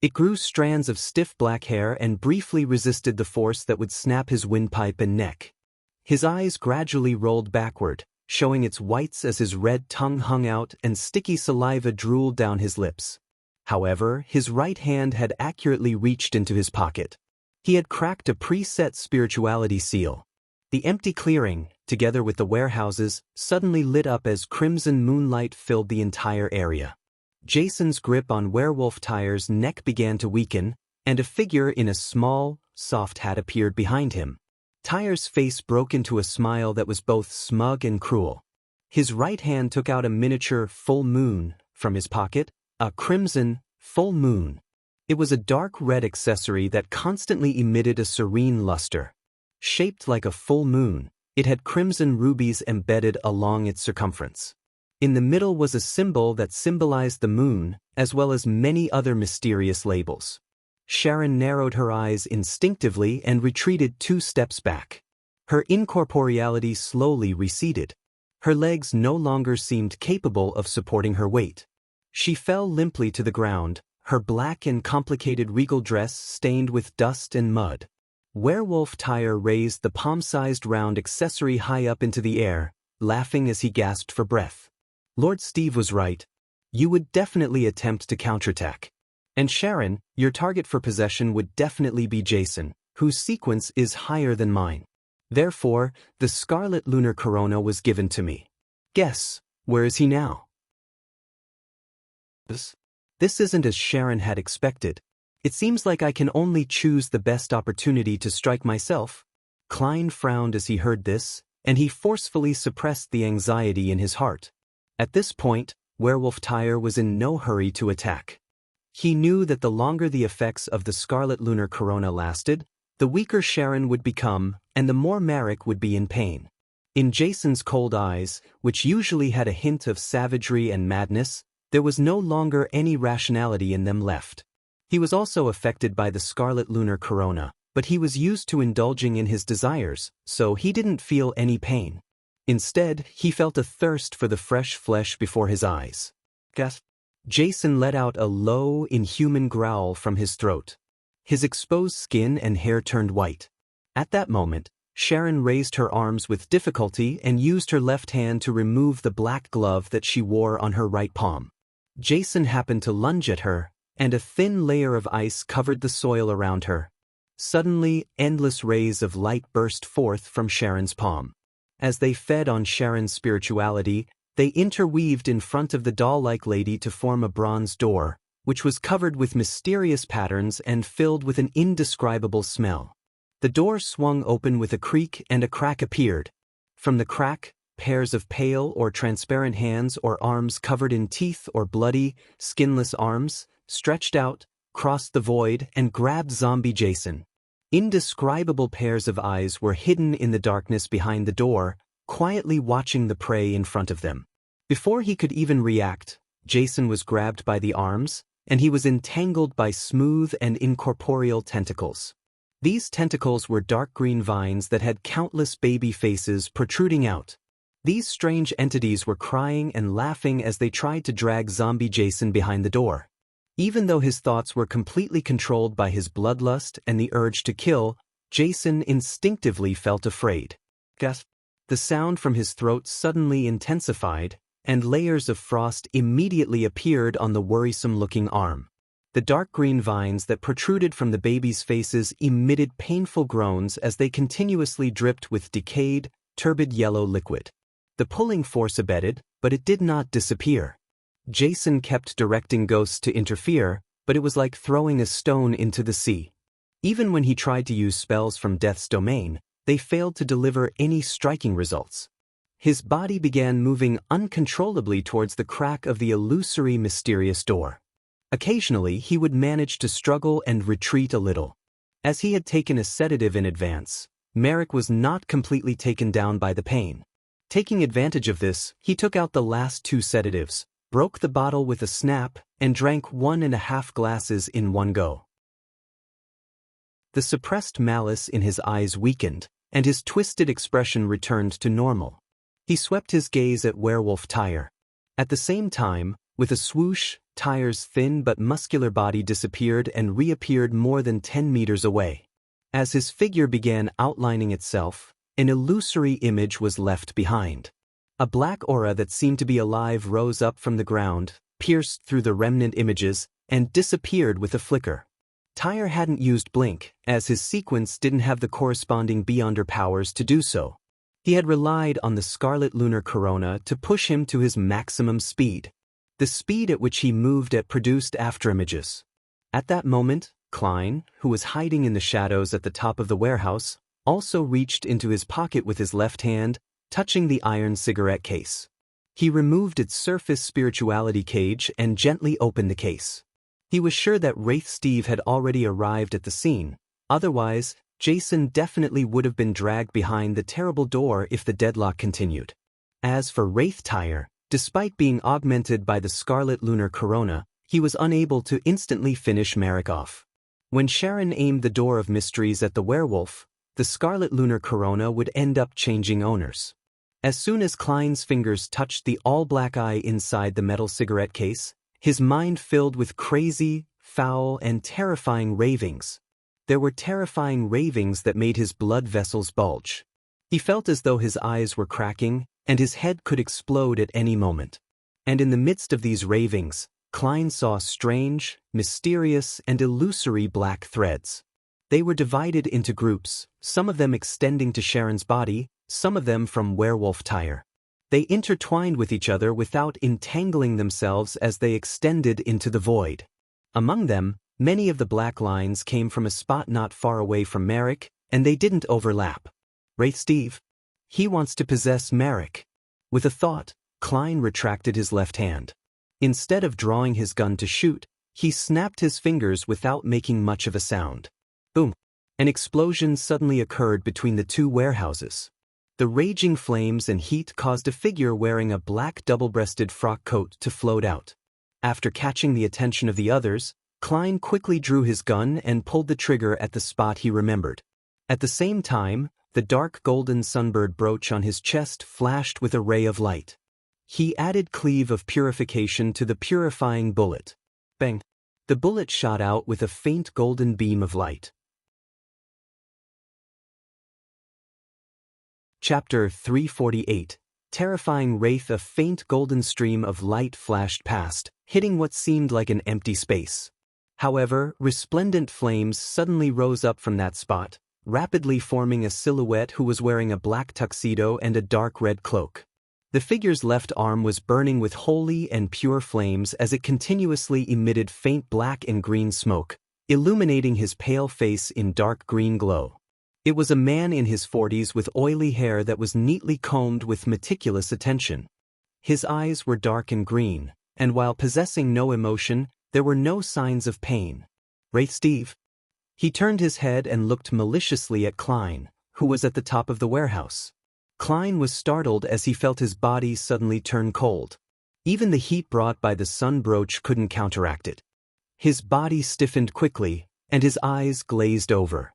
It grew strands of stiff black hair and briefly resisted the force that would snap his windpipe and neck. His eyes gradually rolled backward, showing its whites as his red tongue hung out and sticky saliva drooled down his lips. However, his right hand had accurately reached into his pocket. He had cracked a preset spirituality seal. The empty clearing, together with the warehouses, suddenly lit up as crimson moonlight filled the entire area. Jason's grip on Werewolf Tyre's neck began to weaken, and a figure in a small, soft hat appeared behind him. Tyre's face broke into a smile that was both smug and cruel. His right hand took out a miniature full moon from his pocket, a crimson full moon. It was a dark red accessory that constantly emitted a serene luster. Shaped like a full moon, it had crimson rubies embedded along its circumference. In the middle was a symbol that symbolized the moon, as well as many other mysterious labels. Sharon narrowed her eyes instinctively and retreated 2 steps back. Her incorporeality slowly receded. Her legs no longer seemed capable of supporting her weight. She fell limply to the ground, her black and complicated regal dress stained with dust and mud. Werewolf Tyre raised the palm-sized round accessory high up into the air, laughing as he gasped for breath. Lord Steve was right. You would definitely attempt to counterattack. And Sharon, your target for possession would definitely be Jason, whose sequence is higher than mine. Therefore, the Scarlet Lunar Corona was given to me. Guess, where is he now? This isn't as Sharon had expected. It seems like I can only choose the best opportunity to strike myself. Klein frowned as he heard this, and he forcefully suppressed the anxiety in his heart. At this point, Werewolf Tyre was in no hurry to attack. He knew that the longer the effects of the Scarlet Lunar Corona lasted, the weaker Sharon would become, and the more Marek would be in pain. In Jason's cold eyes, which usually had a hint of savagery and madness, there was no longer any rationality in them left. He was also affected by the Scarlet Lunar Corona, but he was used to indulging in his desires, so he didn't feel any pain. Instead, he felt a thirst for the fresh flesh before his eyes. Gasp! Jason let out a low, inhuman growl from his throat. His exposed skin and hair turned white. At that moment, Sharon raised her arms with difficulty and used her left hand to remove the black glove that she wore on her right palm. Jason happened to lunge at her, and a thin layer of ice covered the soil around her. Suddenly, endless rays of light burst forth from Sharon's palm. As they fed on Sharon's spirituality, they interweaved in front of the doll-like lady to form a bronze door, which was covered with mysterious patterns and filled with an indescribable smell. The door swung open with a creak and a crack appeared. From the crack, pairs of pale or transparent hands or arms covered in teeth or bloody, skinless arms, stretched out, crossed the void, and grabbed zombie Jason. Indescribable pairs of eyes were hidden in the darkness behind the door, quietly watching the prey in front of them. Before he could even react, Jason was grabbed by the arms, and he was entangled by smooth and incorporeal tentacles. These tentacles were dark green vines that had countless baby faces protruding out. These strange entities were crying and laughing as they tried to drag zombie Jason behind the door. Even though his thoughts were completely controlled by his bloodlust and the urge to kill, Jason instinctively felt afraid. Gasp! The sound from his throat suddenly intensified, and layers of frost immediately appeared on the worrisome-looking arm. The dark green vines that protruded from the babies' faces emitted painful groans as they continuously dripped with decayed, turbid yellow liquid. The pulling force abated, but it did not disappear. Jason kept directing ghosts to interfere, but it was like throwing a stone into the sea. Even when he tried to use spells from Death's domain, they failed to deliver any striking results. His body began moving uncontrollably towards the crack of the illusory, mysterious door. Occasionally, he would manage to struggle and retreat a little. As he had taken a sedative in advance, Merrick was not completely taken down by the pain. Taking advantage of this, he took out the last 2 sedatives, broke the bottle with a snap, and drank 1.5 glasses in one go. The suppressed malice in his eyes weakened, and his twisted expression returned to normal. He swept his gaze at Werewolf Tyre. At the same time, with a swoosh, Tyre's thin but muscular body disappeared and reappeared more than 10 meters away. As his figure began outlining itself, an illusory image was left behind. A black aura that seemed to be alive rose up from the ground, pierced through the remnant images, and disappeared with a flicker. Tyre hadn't used Blink, as his sequence didn't have the corresponding Beyonder powers to do so. He had relied on the Scarlet Lunar Corona to push him to his maximum speed. The speed at which he moved produced afterimages. At that moment, Klein, who was hiding in the shadows at the top of the warehouse, also reached into his pocket with his left hand, touching the iron cigarette case. He removed its surface spirituality cage and gently opened the case. He was sure that Wraith Steve had already arrived at the scene. Otherwise, Jason definitely would have been dragged behind the terrible door if the deadlock continued. As for Wraith Tyre, despite being augmented by the Scarlet Lunar Corona, he was unable to instantly finish Merrick off. When Sharon aimed the Door of Mysteries at the werewolf, the Scarlet Lunar Corona would end up changing owners. As soon as Klein's fingers touched the all-black eye inside the metal cigarette case, his mind filled with crazy, foul, and terrifying ravings. There were terrifying ravings that made his blood vessels bulge. He felt as though his eyes were cracking, and his head could explode at any moment. And in the midst of these ravings, Klein saw strange, mysterious, and illusory black threads. They were divided into groups, some of them extending to Sharon's body, some of them from Werewolf Tyre. They intertwined with each other without entangling themselves as they extended into the void. Among them, many of the black lines came from a spot not far away from Merrick, and they didn't overlap. Wraith Steve. He wants to possess Merrick. With a thought, Klein retracted his left hand. Instead of drawing his gun to shoot, he snapped his fingers without making much of a sound. Boom! An explosion suddenly occurred between the 2 warehouses. The raging flames and heat caused a figure wearing a black double-breasted frock coat to float out. After catching the attention of the others, Klein quickly drew his gun and pulled the trigger at the spot he remembered. At the same time, the dark golden sunbird brooch on his chest flashed with a ray of light. He added cleave of purification to the purifying bullet. Bang! The bullet shot out with a faint golden beam of light. Chapter 348. Terrifying wraith. A faint golden stream of light flashed past, hitting what seemed like an empty space. However, resplendent flames suddenly rose up from that spot, rapidly forming a silhouette who was wearing a black tuxedo and a dark red cloak. The figure's left arm was burning with holy and pure flames as it continuously emitted faint black and green smoke, illuminating his pale face in dark green glow. It was a man in his 40s with oily hair that was neatly combed with meticulous attention. His eyes were dark and green, and while possessing no emotion, there were no signs of pain. Wraith Steve. He turned his head and looked maliciously at Klein, who was at the top of the warehouse. Klein was startled as he felt his body suddenly turn cold. Even the heat brought by the sun brooch couldn't counteract it. His body stiffened quickly, and his eyes glazed over.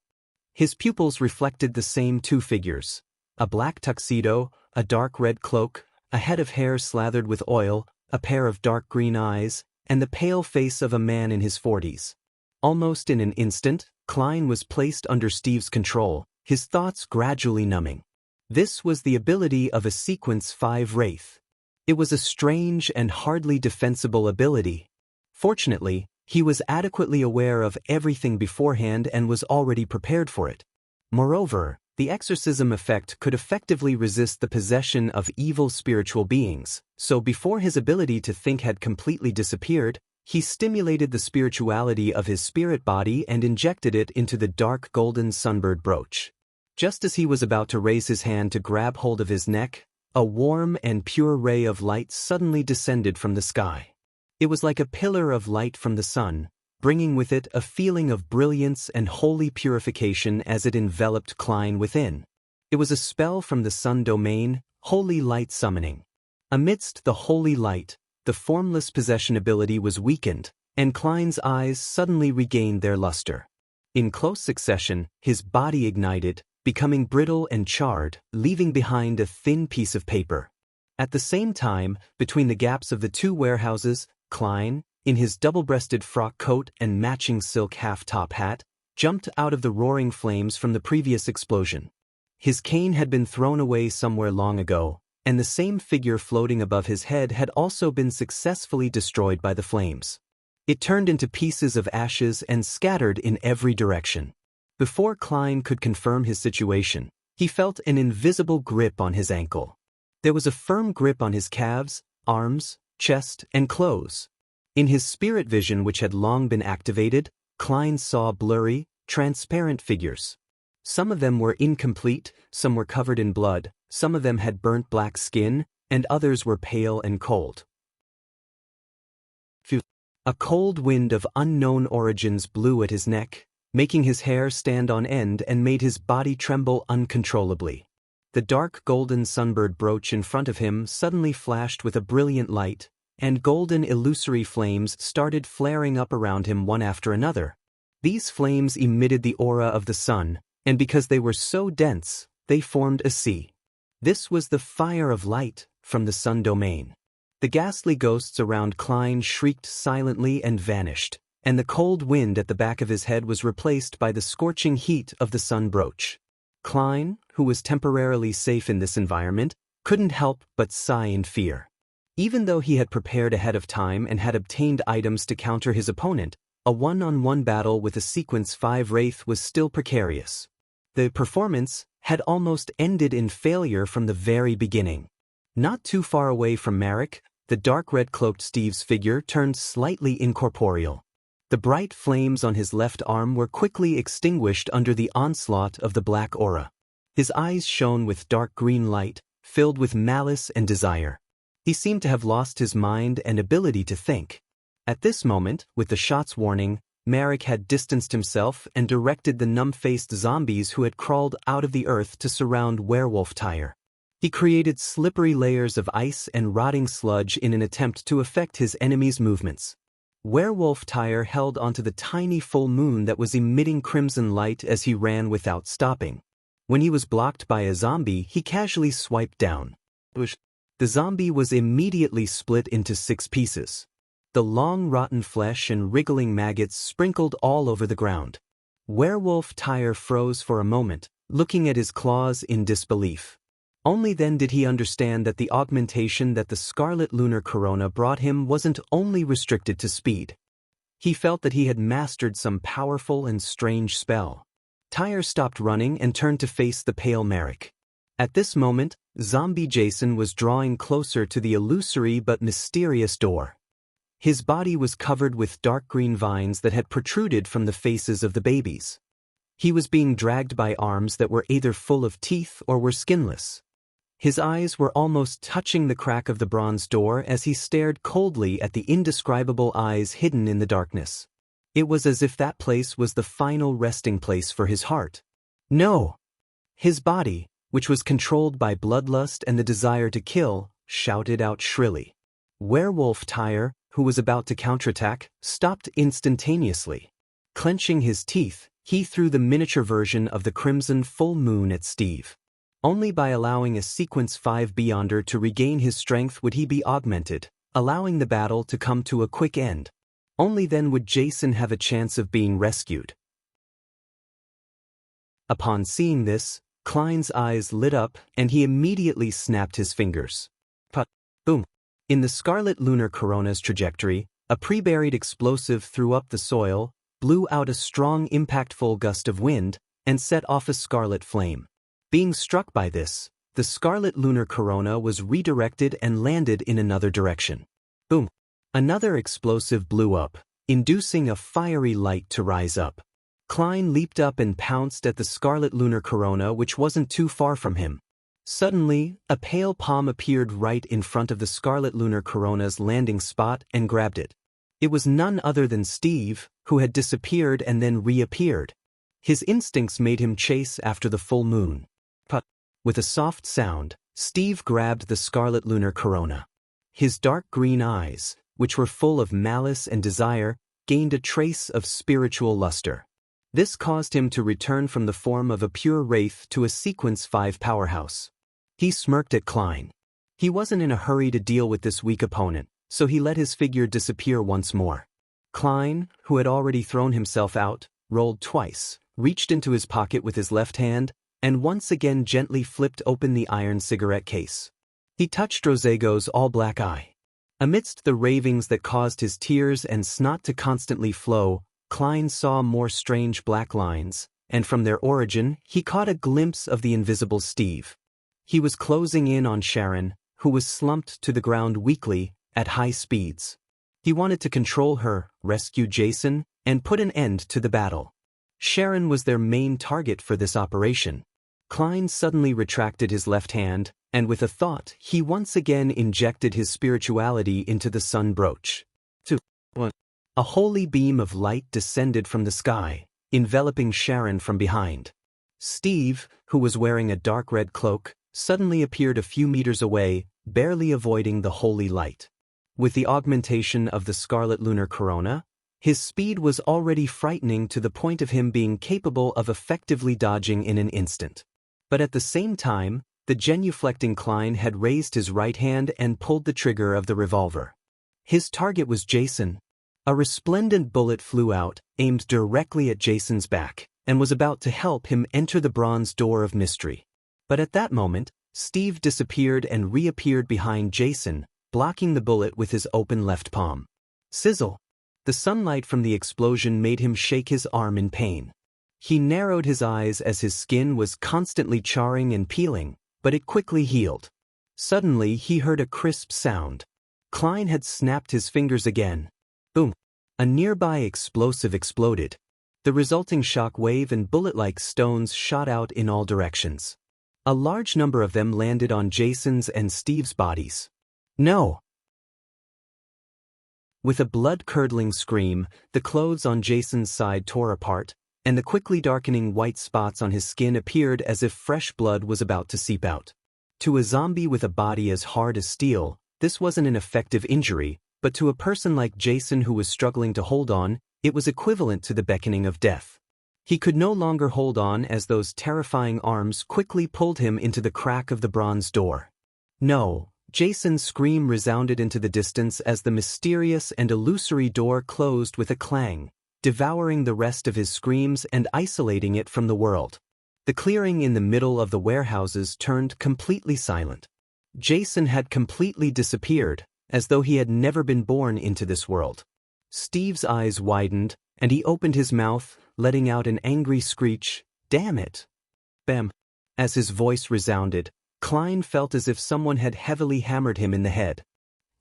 His pupils reflected the same 2 figures: a black tuxedo, a dark red cloak, a head of hair slathered with oil, a pair of dark green eyes, and the pale face of a man in his 40s. Almost in an instant, Klein was placed under Steve's control, his thoughts gradually numbing. This was the ability of a Sequence 5 Wraith. It was a strange and hardly defensible ability. Fortunately, he was adequately aware of everything beforehand and was already prepared for it. Moreover, the exorcism effect could effectively resist the possession of evil spiritual beings, so before his ability to think had completely disappeared, He stimulated the spirituality of his spirit body and injected it into the dark golden sunbird brooch. Just as he was about to raise his hand to grab hold of his neck, a warm and pure ray of light suddenly descended from the sky. It was like a pillar of light from the sun, bringing with it a feeling of brilliance and holy purification as it enveloped Klein within. It was a spell from the sun domain, holy light summoning. Amidst the holy light, the formless possession ability was weakened, and Klein's eyes suddenly regained their luster. In close succession, his body ignited, becoming brittle and charred, leaving behind a thin piece of paper. At the same time, between the gaps of the two warehouses, Klein, in his double-breasted frock coat and matching silk half-top hat, jumped out of the roaring flames from the previous explosion. His cane had been thrown away somewhere long ago, and the same figure floating above his head had also been successfully destroyed by the flames. It turned into pieces of ashes and scattered in every direction. Before Klein could confirm his situation, he felt an invisible grip on his ankle. There was a firm grip on his calves, arms, chest, and clothes. In his spirit vision, which had long been activated, Klein saw blurry, transparent figures. Some of them were incomplete, some were covered in blood, some of them had burnt black skin, and others were pale and cold. A cold wind of unknown origins blew at his neck, making his hair stand on end and made his body tremble uncontrollably. The dark golden sunbird brooch in front of him suddenly flashed with a brilliant light, and golden illusory flames started flaring up around him one after another. These flames emitted the aura of the sun, and because they were so dense, they formed a sea. This was the fire of light from the sun domain. The ghastly ghosts around Klein shrieked silently and vanished, and the cold wind at the back of his head was replaced by the scorching heat of the sun brooch. Klein, who was temporarily safe in this environment, couldn't help but sigh in fear. Even though he had prepared ahead of time and had obtained items to counter his opponent, a one-on-one battle with a Sequence 5 Wraith was still precarious. The performance had almost ended in failure from the very beginning. Not too far away from Marek, the dark red-cloaked Steve's figure turned slightly incorporeal. The bright flames on his left arm were quickly extinguished under the onslaught of the black aura. His eyes shone with dark green light, filled with malice and desire. He seemed to have lost his mind and ability to think. At this moment, with the shot's warning, Marek had distanced himself and directed the numb-faced zombies who had crawled out of the earth to surround Werewolf Tyre. He created slippery layers of ice and rotting sludge in an attempt to affect his enemies' movements. Werewolf Tyre held onto the tiny full moon that was emitting crimson light as he ran without stopping. When he was blocked by a zombie, he casually swiped down. The zombie was immediately split into 6 pieces. The long rotten flesh and wriggling maggots sprinkled all over the ground. Werewolf Tyre froze for a moment, looking at his claws in disbelief. Only then did he understand that the augmentation that the Scarlet Lunar Corona brought him wasn't only restricted to speed. He felt that he had mastered some powerful and strange spell. Tyre stopped running and turned to face the pale Marek. At this moment, Zombie Jason was drawing closer to the illusory but mysterious door. His body was covered with dark green vines that had protruded from the faces of the babies. He was being dragged by arms that were either full of teeth or were skinless. His eyes were almost touching the crack of the bronze door as he stared coldly at the indescribable eyes hidden in the darkness. It was as if that place was the final resting place for his heart. No! His body, which was controlled by bloodlust and the desire to kill, shouted out shrilly. Werewolf Tyre, who was about to counterattack, stopped instantaneously. Clenching his teeth, he threw the miniature version of the crimson full moon at Steve. Only by allowing a Sequence 5 Beyonder to regain his strength would he be augmented, allowing the battle to come to a quick end. Only then would Jason have a chance of being rescued. Upon seeing this, Klein's eyes lit up and he immediately snapped his fingers. Boom! In the Scarlet Lunar Corona's trajectory, a pre-buried explosive threw up the soil, blew out a strong impactful gust of wind, and set off a scarlet flame. Being struck by this, the Scarlet Lunar Corona was redirected and landed in another direction. Boom! Another explosive blew up, inducing a fiery light to rise up. Klein leaped up and pounced at the scarlet lunar corona, which wasn't too far from him. Suddenly, a pale palm appeared right in front of the scarlet lunar corona's landing spot and grabbed it. It was none other than Steve, who had disappeared and then reappeared. His instincts made him chase after the full moon. But, with a soft sound, Steve grabbed the scarlet lunar corona. His dark green eyes, which were full of malice and desire, gained a trace of spiritual luster. This caused him to return from the form of a pure wraith to a Sequence 5 powerhouse. He smirked at Klein. He wasn't in a hurry to deal with this weak opponent, so he let his figure disappear once more. Klein, who had already thrown himself out, rolled twice, reached into his pocket with his left hand, and once again gently flipped open the iron cigarette case. He touched Rosego's all-black eye. Amidst the ravings that caused his tears and snot to constantly flow, Klein saw more strange black lines, and from their origin, he caught a glimpse of the invisible Steve. He was closing in on Sharon, who was slumped to the ground weakly, at high speeds. He wanted to control her, rescue Jason, and put an end to the battle. Sharon was their main target for this operation. Klein suddenly retracted his left hand, and with a thought, he once again injected his spirituality into the sun brooch. 2. 1. A holy beam of light descended from the sky, enveloping Sharon from behind. Steve, who was wearing a dark red cloak, suddenly appeared a few meters away, barely avoiding the holy light. With the augmentation of the scarlet lunar corona, his speed was already frightening to the point of him being capable of effectively dodging in an instant. But at the same time, the genuflecting Klein had raised his right hand and pulled the trigger of the revolver. His target was Jason. A resplendent bullet flew out, aimed directly at Jason's back, and was about to help him enter the bronze door of mystery. But at that moment, Steve disappeared and reappeared behind Jason, blocking the bullet with his open left palm. Sizzle! The sunlight from the explosion made him shake his arm in pain. He narrowed his eyes as his skin was constantly charring and peeling, but it quickly healed. Suddenly he heard a crisp sound. Klein had snapped his fingers again. Boom! A nearby explosive exploded. The resulting shock wave and bullet-like stones shot out in all directions. A large number of them landed on Jason's and Steve's bodies. No! With a blood-curdling scream, the clothes on Jason's side tore apart, and the quickly darkening white spots on his skin appeared as if fresh blood was about to seep out. To a zombie with a body as hard as steel, this wasn't an effective injury, but to a person like Jason who was struggling to hold on, it was equivalent to the beckoning of death. He could no longer hold on as those terrifying arms quickly pulled him into the crack of the bronze door. No! Jason's scream resounded into the distance as the mysterious and illusory door closed with a clang, devouring the rest of his screams and isolating it from the world. The clearing in the middle of the warehouses turned completely silent. Jason had completely disappeared, as though he had never been born into this world. Steve's eyes widened, and he opened his mouth, letting out an angry screech, "Damn it!" Bam! As his voice resounded, Klein felt as if someone had heavily hammered him in the head.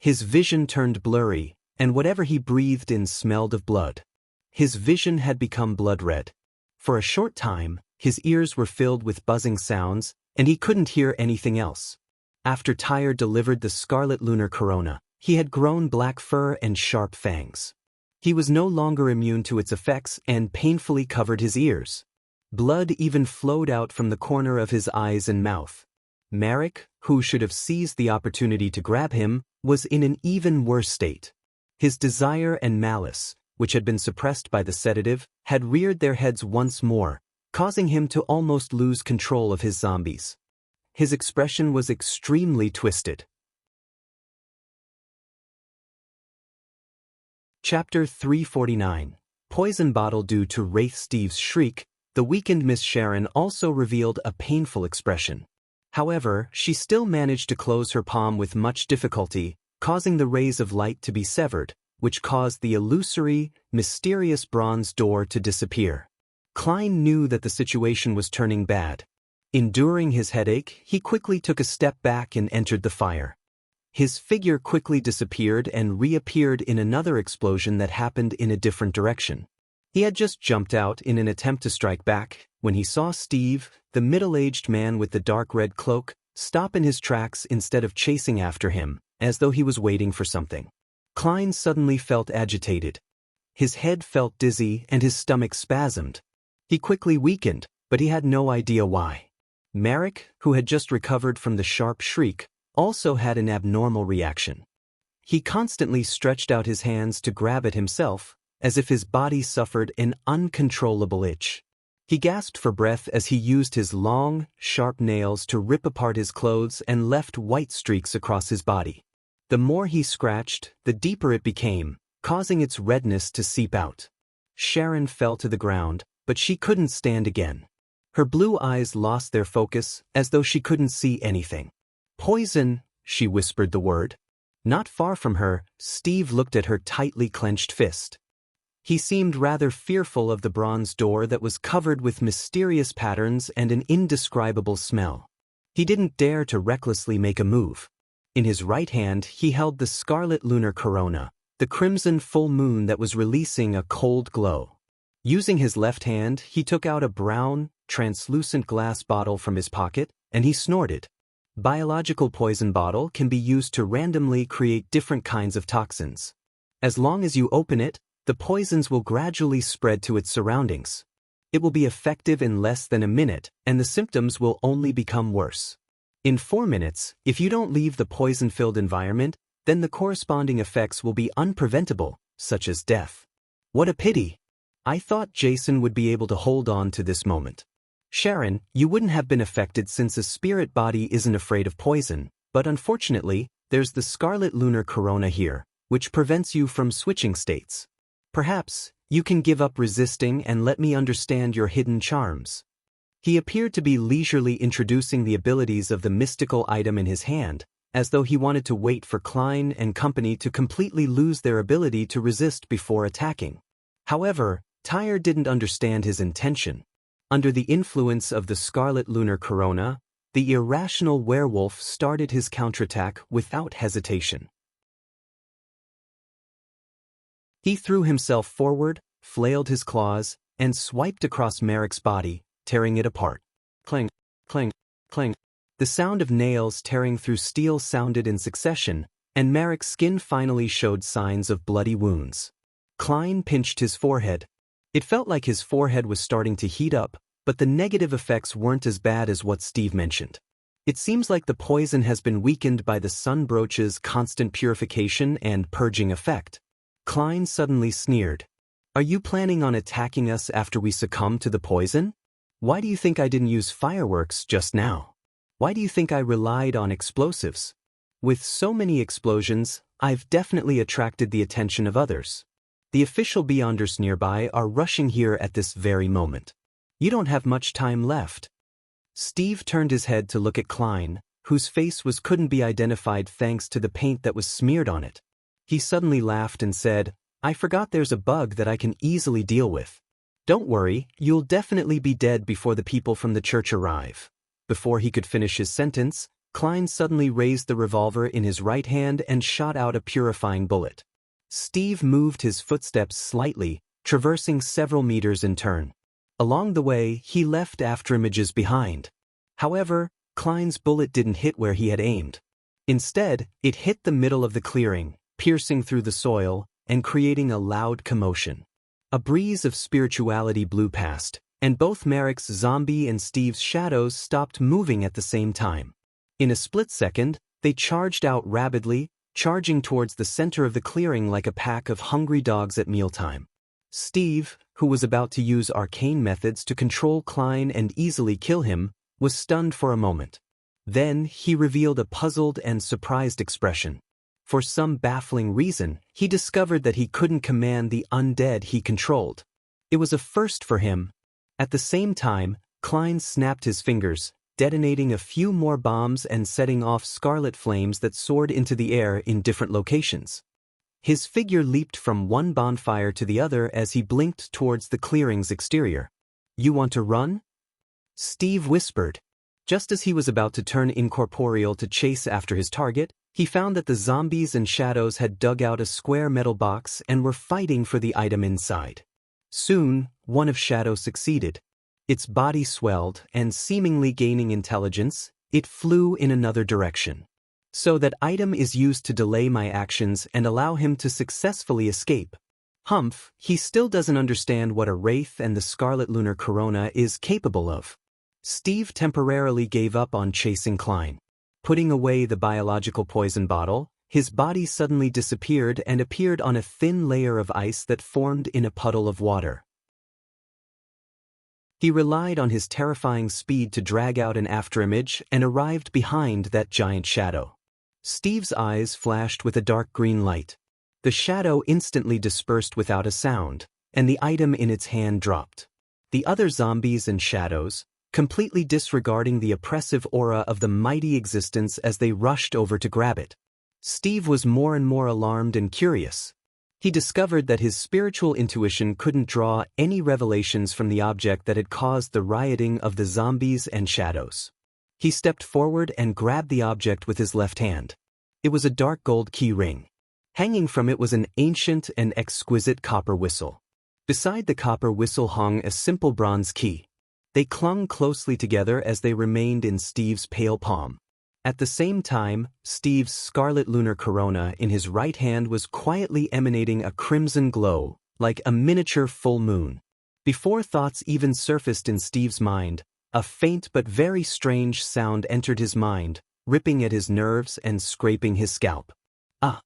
His vision turned blurry, and whatever he breathed in smelled of blood. His vision had become blood red. For a short time, his ears were filled with buzzing sounds, and he couldn't hear anything else. After Tyre delivered the scarlet lunar corona, he had grown black fur and sharp fangs. He was no longer immune to its effects and painfully covered his ears. Blood even flowed out from the corner of his eyes and mouth. Merrick, who should have seized the opportunity to grab him, was in an even worse state. His desire and malice, which had been suppressed by the sedative, had reared their heads once more, causing him to almost lose control of his zombies. His expression was extremely twisted. Chapter 349. Poison Bottle. Due to Wraith Steve's shriek, the weakened Miss Sharon also revealed a painful expression. However, she still managed to close her palm with much difficulty, causing the rays of light to be severed, which caused the illusory, mysterious bronze door to disappear. Klein knew that the situation was turning bad. Enduring his headache, he quickly took a step back and entered the fire. His figure quickly disappeared and reappeared in another explosion that happened in a different direction. He had just jumped out in an attempt to strike back when he saw Steve, the middle-aged man with the dark red cloak, stop in his tracks instead of chasing after him, as though he was waiting for something. Klein suddenly felt agitated. His head felt dizzy and his stomach spasmed. He quickly weakened, but he had no idea why. Merrick, who had just recovered from the sharp shriek, also had an abnormal reaction. He constantly stretched out his hands to grab at himself, as if his body suffered an uncontrollable itch. He gasped for breath as he used his long, sharp nails to rip apart his clothes and left white streaks across his body. The more he scratched, the deeper it became, causing its redness to seep out. Sharon fell to the ground, but she couldn't stand again. Her blue eyes lost their focus, as though she couldn't see anything. "Poison," she whispered the word. Not far from her, Steve looked at her tightly clenched fist. He seemed rather fearful of the bronze door that was covered with mysterious patterns and an indescribable smell. He didn't dare to recklessly make a move. In his right hand he held the scarlet lunar corona, the crimson full moon that was releasing a cold glow. Using his left hand, he took out a brown, translucent glass bottle from his pocket, and he snorted. Biological poison bottle can be used to randomly create different kinds of toxins. As long as you open it, the poisons will gradually spread to its surroundings. It will be effective in less than a minute, and the symptoms will only become worse. In 4 minutes, if you don't leave the poison-filled environment, then the corresponding effects will be unpreventable, such as death. What a pity! I thought Jason would be able to hold on to this moment. Sharon, you wouldn't have been affected since a spirit body isn't afraid of poison, but unfortunately, there's the scarlet lunar corona here, which prevents you from switching states. Perhaps, you can give up resisting and let me understand your hidden charms. He appeared to be leisurely introducing the abilities of the mystical item in his hand, as though he wanted to wait for Klein and company to completely lose their ability to resist before attacking. However, Tyre didn't understand his intention. Under the influence of the scarlet lunar corona, the irrational werewolf started his counterattack without hesitation. He threw himself forward, flailed his claws, and swiped across Merrick's body, tearing it apart. Clang, clang, clang. The sound of nails tearing through steel sounded in succession, and Merrick's skin finally showed signs of bloody wounds. Klein pinched his forehead. It felt like his forehead was starting to heat up, but the negative effects weren't as bad as what Steve mentioned. It seems like the poison has been weakened by the sun brooch's constant purification and purging effect. Klein suddenly sneered. "Are you planning on attacking us after we succumb to the poison? Why do you think I didn't use fireworks just now? Why do you think I relied on explosives? With so many explosions, I've definitely attracted the attention of others. The official Beyonders nearby are rushing here at this very moment. You don't have much time left." Steve turned his head to look at Klein, whose face couldn't be identified thanks to the paint that was smeared on it. He suddenly laughed and said, "I forgot there's a bug that I can easily deal with. Don't worry, you'll definitely be dead before the people from the church arrive." Before he could finish his sentence, Klein suddenly raised the revolver in his right hand and shot out a purifying bullet. Steve moved his footsteps slightly, traversing several meters in turn. Along the way, he left afterimages behind. However, Klein's bullet didn't hit where he had aimed. Instead, it hit the middle of the clearing, piercing through the soil and creating a loud commotion. A breeze of spirituality blew past, and both Merrick's zombie and Steve's shadows stopped moving at the same time. In a split second, they charged out rapidly, charging towards the center of the clearing like a pack of hungry dogs at mealtime. Steve, who was about to use arcane methods to control Klein and easily kill him, was stunned for a moment. Then he revealed a puzzled and surprised expression. For some baffling reason, he discovered that he couldn't command the undead he controlled. It was a first for him. At the same time, Klein snapped his fingers, detonating a few more bombs and setting off scarlet flames that soared into the air in different locations. His figure leaped from one bonfire to the other as he blinked towards the clearing's exterior. "You want to run?" Steve whispered. Just as he was about to turn incorporeal to chase after his target, He found that the zombies and shadows had dug out a square metal box and were fighting for the item inside. Soon, one of Shadow succeeded. Its body swelled, and seemingly gaining intelligence, it flew in another direction. So that item is used to delay my actions and allow him to successfully escape. Humph, he still doesn't understand what a wraith and the Scarlet Lunar Corona is capable of. Steve temporarily gave up on chasing Klein. Putting away the biological poison bottle, his body suddenly disappeared and appeared on a thin layer of ice that formed in a puddle of water. He relied on his terrifying speed to drag out an afterimage and arrived behind that giant shadow. Steve's eyes flashed with a dark green light. The shadow instantly dispersed without a sound, and the item in its hand dropped. The other zombies and shadows, completely disregarding the oppressive aura of the mighty existence as they rushed over to grab it. Steve was more and more alarmed and curious. He discovered that his spiritual intuition couldn't draw any revelations from the object that had caused the rioting of the zombies and shadows. He stepped forward and grabbed the object with his left hand. It was a dark gold key ring. Hanging from it was an ancient and exquisite copper whistle. Beside the copper whistle hung a simple bronze key. They clung closely together as they remained in Steve's pale palm. At the same time, Steve's Scarlet Lunar Corona in his right hand was quietly emanating a crimson glow, like a miniature full moon. Before thoughts even surfaced in Steve's mind, a faint but very strange sound entered his mind, ripping at his nerves and scraping his scalp. Ah!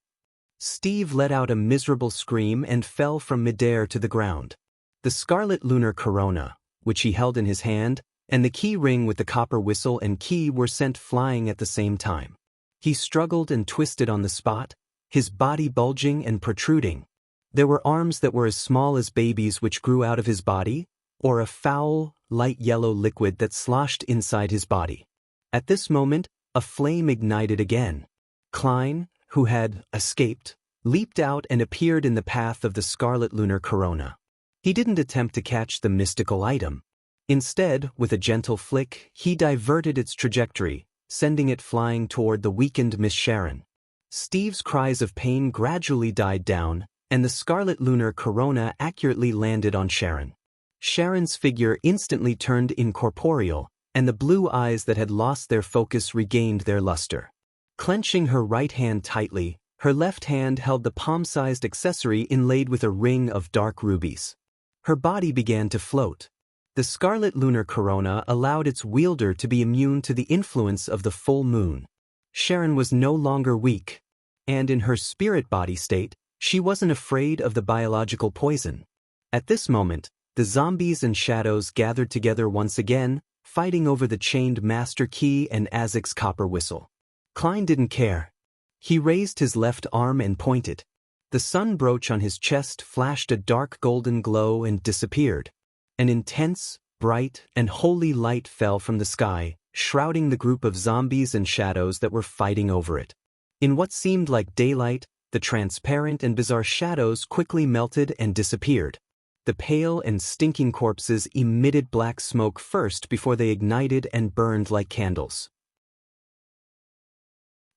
Steve let out a miserable scream and fell from midair to the ground. The Scarlet Lunar Corona, which he held in his hand, and the key ring with the copper whistle and key were sent flying at the same time. He struggled and twisted on the spot, his body bulging and protruding. There were arms that were as small as babies which grew out of his body, or a foul, light yellow liquid that sloshed inside his body. At this moment, a flame ignited again. Klein, who had escaped, leaped out and appeared in the path of the Scarlet Lunar Corona. He didn't attempt to catch the mystical item. Instead, with a gentle flick, he diverted its trajectory, sending it flying toward the weakened Miss Sharon. Steve's cries of pain gradually died down, and the Scarlet Lunar Corona accurately landed on Sharon. Sharon's figure instantly turned incorporeal, and the blue eyes that had lost their focus regained their luster. Clenching her right hand tightly, her left hand held the palm-sized accessory inlaid with a ring of dark rubies. Her body began to float. The Scarlet Lunar Corona allowed its wielder to be immune to the influence of the full moon. Sharon was no longer weak, and in her spirit body state, she wasn't afraid of the biological poison. At this moment, the zombies and shadows gathered together once again, fighting over the chained master key and Azek's copper whistle. Klein didn't care. He raised his left arm and pointed. The sun brooch on his chest flashed a dark golden glow and disappeared. An intense, bright, and holy light fell from the sky, shrouding the group of zombies and shadows that were fighting over it. In what seemed like daylight, the transparent and bizarre shadows quickly melted and disappeared. The pale and stinking corpses emitted black smoke first before they ignited and burned like candles.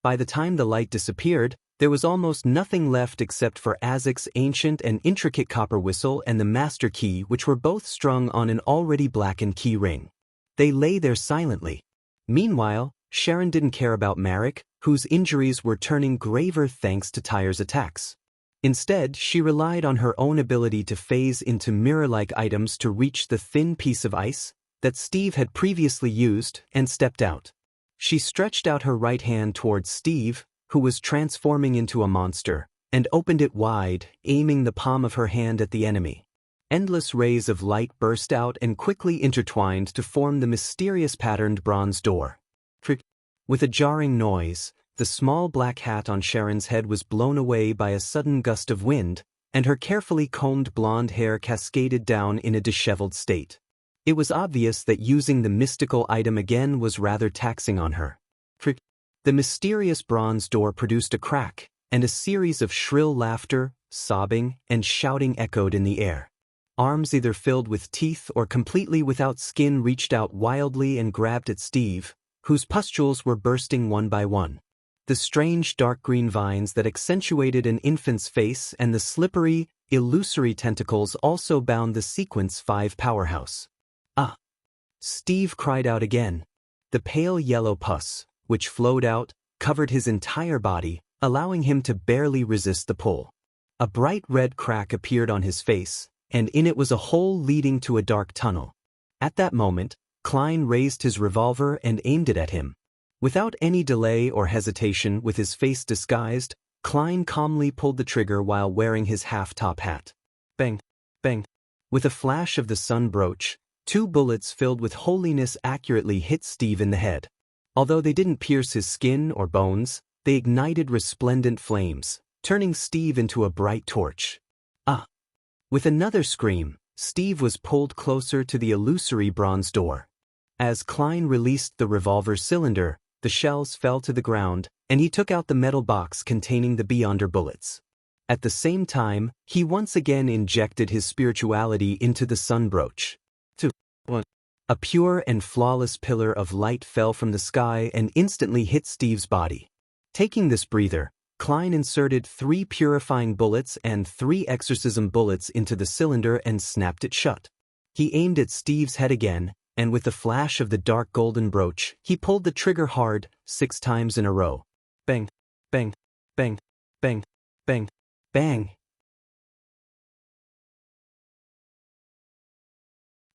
By the time the light disappeared, there was almost nothing left except for Azek's ancient and intricate copper whistle and the master key, which were both strung on an already blackened key ring. They lay there silently. Meanwhile, Sharon didn't care about Marek, whose injuries were turning graver thanks to Tyre's attacks. Instead, she relied on her own ability to phase into mirror-like items to reach the thin piece of ice that Steve had previously used and stepped out. She stretched out her right hand towards Steve, who was transforming into a monster, and opened it wide, aiming the palm of her hand at the enemy. Endless rays of light burst out and quickly intertwined to form the mysterious patterned bronze door. With a jarring noise, the small black hat on Sharon's head was blown away by a sudden gust of wind, and her carefully combed blonde hair cascaded down in a disheveled state. It was obvious that using the mystical item again was rather taxing on her. The mysterious bronze door produced a crack, and a series of shrill laughter, sobbing, and shouting echoed in the air. Arms either filled with teeth or completely without skin reached out wildly and grabbed at Steve, whose pustules were bursting one by one. the strange dark green vines that accentuated an infant's face and the slippery, illusory tentacles also bound the Sequence 5 powerhouse. Ah! Steve cried out again. The pale yellow pus, which flowed out, covered his entire body, allowing him to barely resist the pull. A bright red crack appeared on his face, and in it was a hole leading to a dark tunnel. At that moment, Klein raised his revolver and aimed it at him. Without any delay or hesitation, with his face disguised, Klein calmly pulled the trigger while wearing his half-top hat. Bang! Bang! With a flash of the sun brooch, 2 bullets filled with holiness accurately hit Steve in the head. Although they didn't pierce his skin or bones, they ignited resplendent flames, turning Steve into a bright torch. Ah! With another scream, Steve was pulled closer to the illusory bronze door. As Klein released the revolver cylinder, the shells fell to the ground, and he took out the metal box containing the Beyonder bullets. At the same time, he once again injected his spirituality into the sun brooch. 2. 1. A pure and flawless pillar of light fell from the sky and instantly hit Steve's body. Taking this breather, Klein inserted 3 purifying bullets and 3 exorcism bullets into the cylinder and snapped it shut. He aimed at Steve's head again, and with the flash of the dark golden brooch, he pulled the trigger hard, 6 times in a row. Bang! Bang! Bang! Bang! Bang! Bang!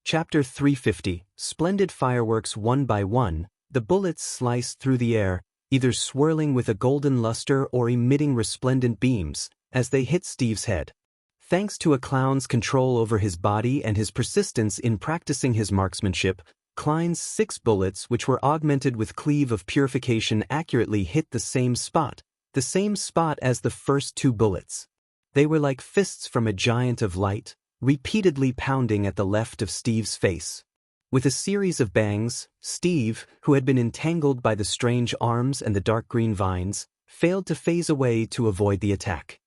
Chapter 350. Splendid fireworks. One by one, the bullets sliced through the air, either swirling with a golden luster or emitting resplendent beams, as they hit Steve's head. Thanks to a clown's control over his body and his persistence in practicing his marksmanship, Klein's 6 bullets, which were augmented with cleave of purification, accurately hit the same spot as the first 2 bullets. They were like fists from a giant of light, repeatedly pounding at the left of Steve's face. With a series of bangs, Steve, who had been entangled by the strange arms and the dark green vines, failed to phase away to avoid the attack.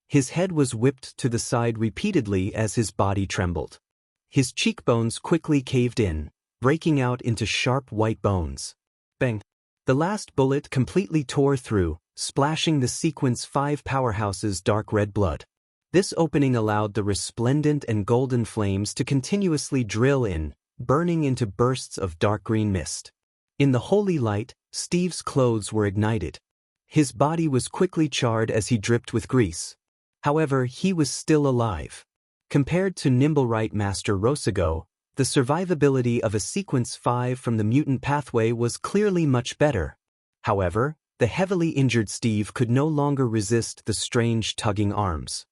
His head was whipped to the side repeatedly as his body trembled. His cheekbones quickly caved in, breaking out into sharp white bones. Bang! The last bullet completely tore through, splashing the Sequence 5 powerhouse's dark red blood. This opening allowed the resplendent and golden flames to continuously drill in, burning into bursts of dark green mist. In the holy light, Steve's clothes were ignited. His body was quickly charred as he dripped with grease. However, he was still alive. Compared to Nimble Right Master Rosago, the survivability of a Sequence 5 from the mutant pathway was clearly much better. However, the heavily injured Steve could no longer resist the strange tugging arms.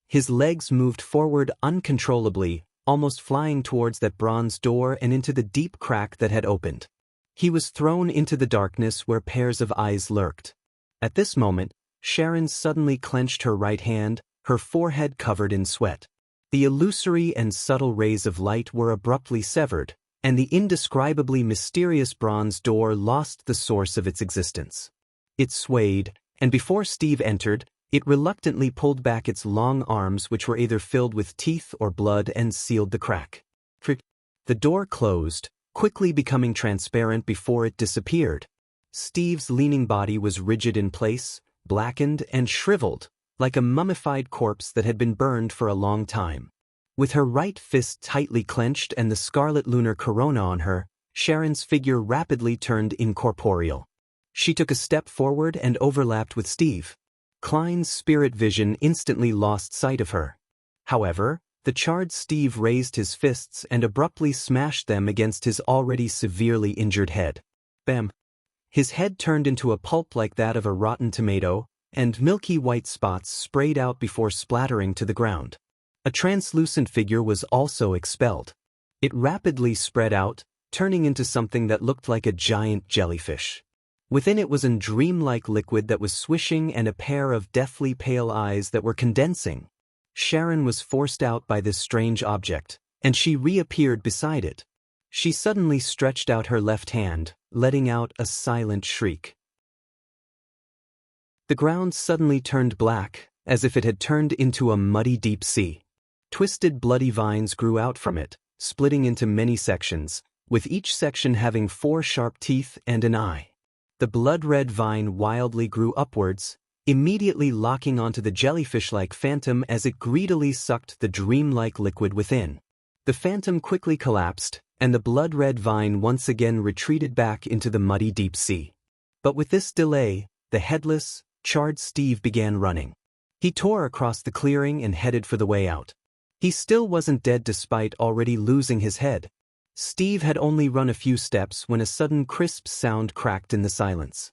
His legs moved forward uncontrollably, almost flying towards that bronze door and into the deep crack that had opened. He was thrown into the darkness where pairs of eyes lurked. At this moment, Sharon suddenly clenched her right hand, her forehead covered in sweat. The illusory and subtle rays of light were abruptly severed, and the indescribably mysterious bronze door lost the source of its existence. It swayed, and before Steve entered, it reluctantly pulled back its long arms, which were either filled with teeth or blood, and sealed the crack. The door closed, quickly becoming transparent before it disappeared. Steve's leaning body was rigid in place, blackened and shriveled, like a mummified corpse that had been burned for a long time. With her right fist tightly clenched and the scarlet lunar corona on her, Sharon's figure rapidly turned incorporeal. She took a step forward and overlapped with Steve. Klein's spirit vision instantly lost sight of her. However, the charred Steve raised his fists and abruptly smashed them against his already severely injured head. Bam! His head turned into a pulp like that of a rotten tomato, and milky white spots sprayed out before splattering to the ground. A translucent figure was also expelled. It rapidly spread out, turning into something that looked like a giant jellyfish. Within it was a dreamlike liquid that was swishing and a pair of deathly pale eyes that were condensing. Sharon was forced out by this strange object, and she reappeared beside it. She suddenly stretched out her left hand, letting out a silent shriek. The ground suddenly turned black, as if it had turned into a muddy deep sea. Twisted bloody vines grew out from it, splitting into many sections, with each section having 4 sharp teeth and an eye. The blood-red vine wildly grew upwards, immediately locking onto the jellyfish-like phantom as it greedily sucked the dreamlike liquid within. The phantom quickly collapsed, and the blood-red vine once again retreated back into the muddy deep sea. But with this delay, the headless, charred Steve began running. He tore across the clearing and headed for the way out. He still wasn't dead despite already losing his head. Steve had only run a few steps when a sudden crisp sound cracked in the silence.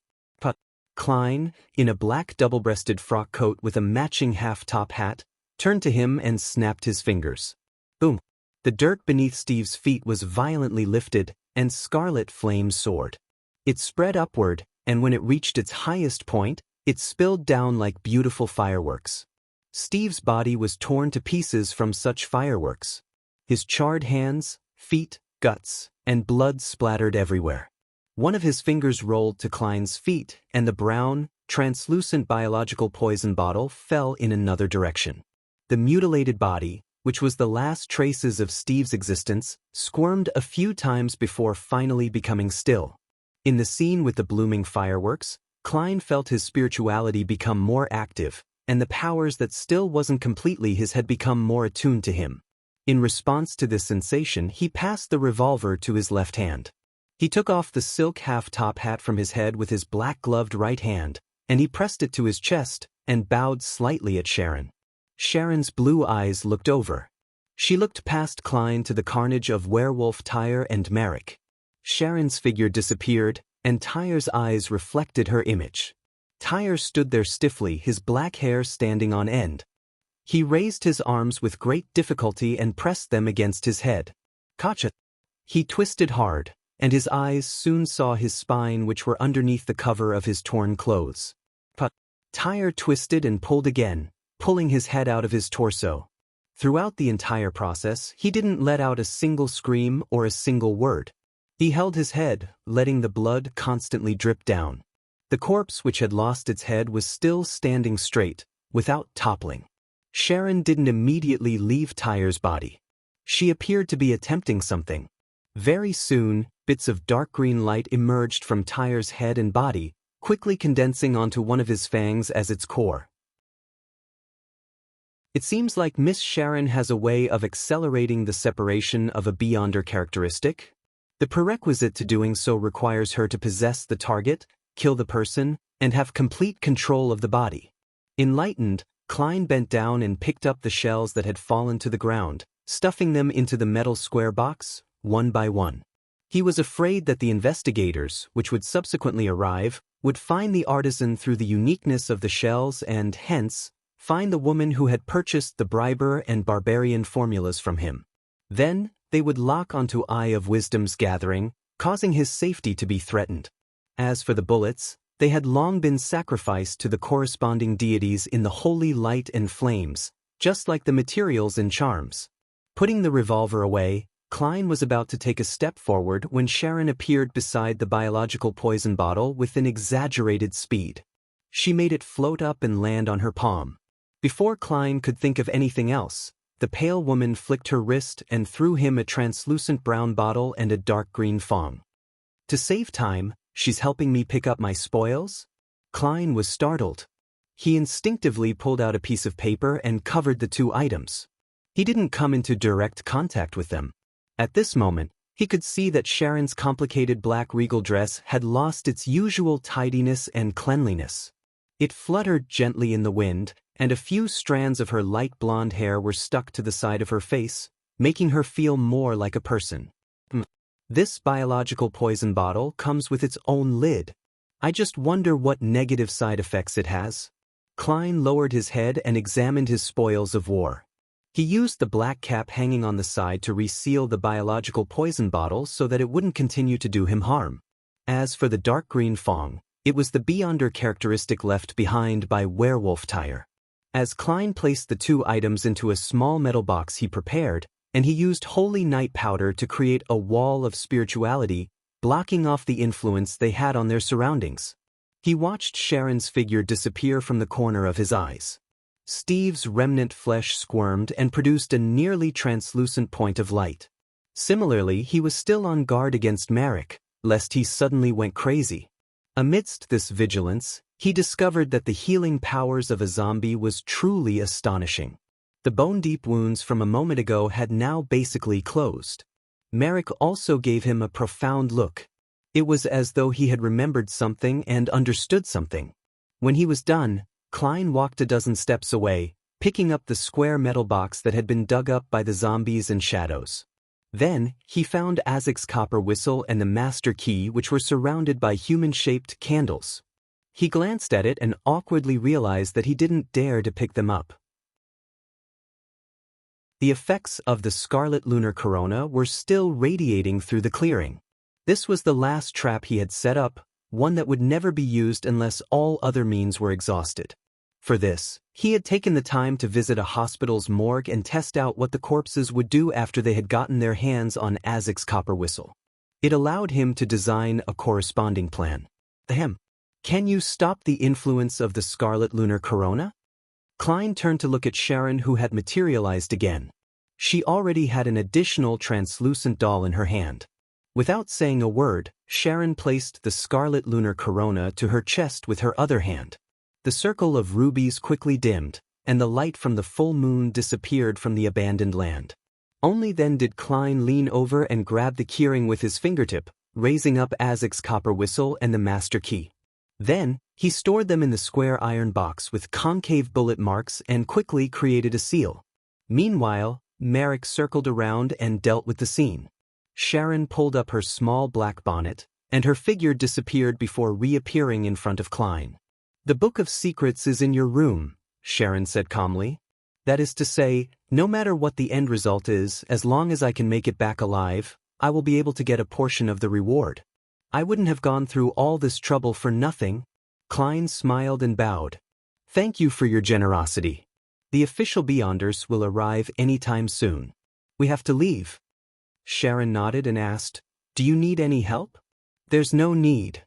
Klein, in a black double-breasted frock coat with a matching half-top hat, turned to him and snapped his fingers. Boom! The dirt beneath Steve's feet was violently lifted, and scarlet flames soared. It spread upward, and when it reached its highest point, it spilled down like beautiful fireworks. Steve's body was torn to pieces from such fireworks. His charred hands, feet, guts, and blood splattered everywhere. One of his fingers rolled to Klein's feet, and the brown, translucent biological poison bottle fell in another direction. The mutilated body, which was the last traces of Steve's existence, squirmed a few times before finally becoming still. In the scene with the blooming fireworks, Klein felt his spirituality become more active, and the powers that still wasn't completely his had become more attuned to him. In response to this sensation, he passed the revolver to his left hand. He took off the silk half-top hat from his head with his black-gloved right hand, and he pressed it to his chest and bowed slightly at Sharon. Sharon's blue eyes looked over. She looked past Klein to the carnage of Werewolf Tyre and Merrick. Sharon's figure disappeared, and Tyre's eyes reflected her image. Tyre stood there stiffly, his black hair standing on end. He raised his arms with great difficulty and pressed them against his head. Gotcha! He twisted hard, and his eyes soon saw his spine which were underneath the cover of his torn clothes. Tyre twisted and pulled again, pulling his head out of his torso. Throughout the entire process, he didn't let out a single scream or a single word. He held his head, letting the blood constantly drip down. The corpse which had lost its head was still standing straight, without toppling. Sharon didn't immediately leave Tyre's body. She appeared to be attempting something. Very soon, bits of dark green light emerged from Tyre's head and body, quickly condensing onto one of his fangs as its core. It seems like Miss Sharon has a way of accelerating the separation of a Beyonder characteristic. The prerequisite to doing so requires her to possess the target, kill the person, and have complete control of the body. Enlightened, Klein bent down and picked up the shells that had fallen to the ground, stuffing them into the metal square box, one by one. He was afraid that the investigators, which would subsequently arrive, would find the artisan through the uniqueness of the shells and, hence, find the woman who had purchased the Briber and Barbarian formulas from him. Then, they would lock onto Eye of Wisdom's gathering, causing his safety to be threatened. As for the bullets, they had long been sacrificed to the corresponding deities in the holy light and flames, just like the materials and charms. Putting the revolver away, Klein was about to take a step forward when Sharon appeared beside the biological poison bottle with an exaggerated speed. She made it float up and land on her palm. Before Klein could think of anything else, the pale woman flicked her wrist and threw him a translucent brown bottle and a dark green fong. To save time, she's helping me pick up my spoils? Klein was startled. He instinctively pulled out a piece of paper and covered the two items. He didn't come into direct contact with them. At this moment, he could see that Sharon's complicated black regal dress had lost its usual tidiness and cleanliness. It fluttered gently in the wind, and a few strands of her light blonde hair were stuck to the side of her face, making her feel more like a person. This biological poison bottle comes with its own lid. I just wonder what negative side effects it has. Klein lowered his head and examined his spoils of war. He used the black cap hanging on the side to reseal the biological poison bottle so that it wouldn't continue to do him harm. As for the dark green fong, it was the Beyonder characteristic left behind by Werewolf Tyre. As Klein placed the two items into a small metal box he prepared, and he used holy night powder to create a wall of spirituality, blocking off the influence they had on their surroundings. He watched Sharon's figure disappear from the corner of his eyes. Steve's remnant flesh squirmed and produced a nearly translucent point of light. Similarly, he was still on guard against Merrick, lest he suddenly went crazy. Amidst this vigilance, he discovered that the healing powers of a zombie was truly astonishing. The bone-deep wounds from a moment ago had now basically closed. Merrick also gave him a profound look. It was as though he had remembered something and understood something. When he was done, Klein walked a dozen steps away, picking up the square metal box that had been dug up by the zombies and shadows. Then, he found Isaac's copper whistle and the master key, which were surrounded by human-shaped candles. He glanced at it and awkwardly realized that he didn't dare to pick them up. The effects of the scarlet lunar corona were still radiating through the clearing. This was the last trap he had set up, one that would never be used unless all other means were exhausted. For this, he had taken the time to visit a hospital's morgue and test out what the corpses would do after they had gotten their hands on Isaac's copper whistle. It allowed him to design a corresponding plan. Ahem. Can you stop the influence of the scarlet lunar corona? Klein turned to look at Sharon, who had materialized again. She already had an additional translucent doll in her hand. Without saying a word, Sharon placed the scarlet lunar corona to her chest with her other hand. The circle of rubies quickly dimmed, and the light from the full moon disappeared from the abandoned land. Only then did Klein lean over and grab the keyring with his fingertip, raising up Isaac's copper whistle and the master key. Then, he stored them in the square iron box with concave bullet marks and quickly created a seal. Meanwhile, Merrick circled around and dealt with the scene. Sharon pulled up her small black bonnet, and her figure disappeared before reappearing in front of Klein. "The Book of Secrets is in your room," Sharon said calmly. "That is to say, no matter what the end result is, as long as I can make it back alive, I will be able to get a portion of the reward. I wouldn't have gone through all this trouble for nothing." Klein smiled and bowed. "Thank you for your generosity. The official Beyonders will arrive anytime soon. We have to leave." Sharon nodded and asked, "Do you need any help?" "There's no need."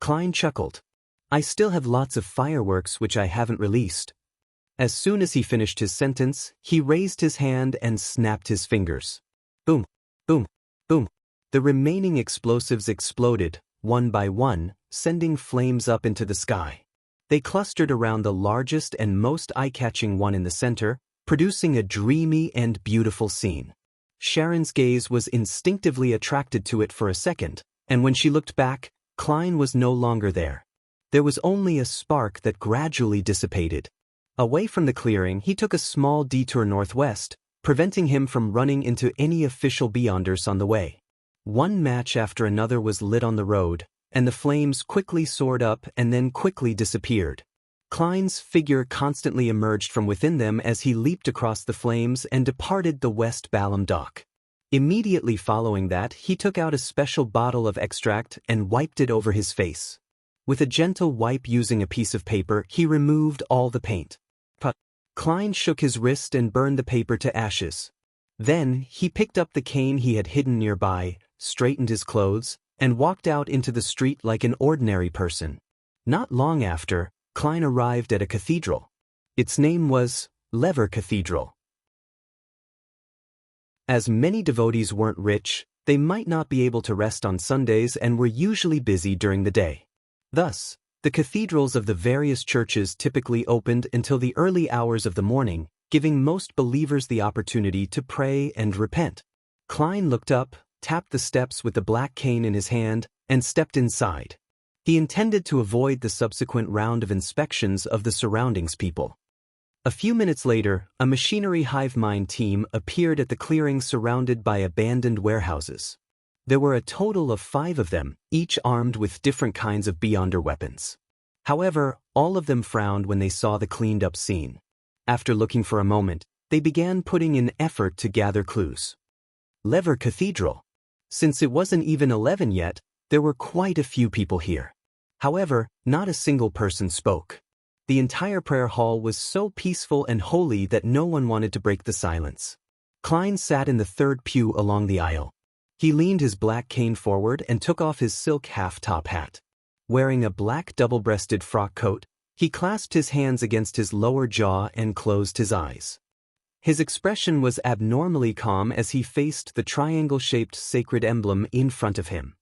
Klein chuckled. "I still have lots of fireworks which I haven't released." As soon as he finished his sentence, he raised his hand and snapped his fingers. Boom, boom, boom. The remaining explosives exploded, one by one, sending flames up into the sky. They clustered around the largest and most eye-catching one in the center, producing a dreamy and beautiful scene. Sharon's gaze was instinctively attracted to it for a second, and when she looked back, Klein was no longer there. There was only a spark that gradually dissipated. Away from the clearing, he took a small detour northwest, preventing him from running into any official Beyonders on the way. One match after another was lit on the road, and the flames quickly soared up and then quickly disappeared. Klein's figure constantly emerged from within them as he leaped across the flames and departed the West Balham dock. Immediately following that, he took out a special bottle of extract and wiped it over his face. With a gentle wipe using a piece of paper, he removed all the paint. Klein shook his wrist and burned the paper to ashes. Then, he picked up the cane he had hidden nearby, straightened his clothes, and walked out into the street like an ordinary person. Not long after, Klein arrived at a cathedral. Its name was Lever Cathedral. As many devotees weren't rich, they might not be able to rest on Sundays and were usually busy during the day. Thus, the cathedrals of the various churches typically opened until the early hours of the morning, giving most believers the opportunity to pray and repent. Klein looked up, tapped the steps with the black cane in his hand, and stepped inside. He intended to avoid the subsequent round of inspections of the surroundings people. A few minutes later, a machinery hive mind team appeared at the clearing surrounded by abandoned warehouses. There were a total of 5 of them, each armed with different kinds of Beyonder weapons. However, all of them frowned when they saw the cleaned-up scene. After looking for a moment, they began putting in effort to gather clues. Lever Cathedral. Since it wasn't even 11 yet, there were quite a few people here. However, not a single person spoke. The entire prayer hall was so peaceful and holy that no one wanted to break the silence. Klein sat in the third pew along the aisle. He leaned his black cane forward and took off his silk half-top hat. Wearing a black double-breasted frock coat, he clasped his hands against his lower jaw and closed his eyes. His expression was abnormally calm as he faced the triangle-shaped sacred emblem in front of him.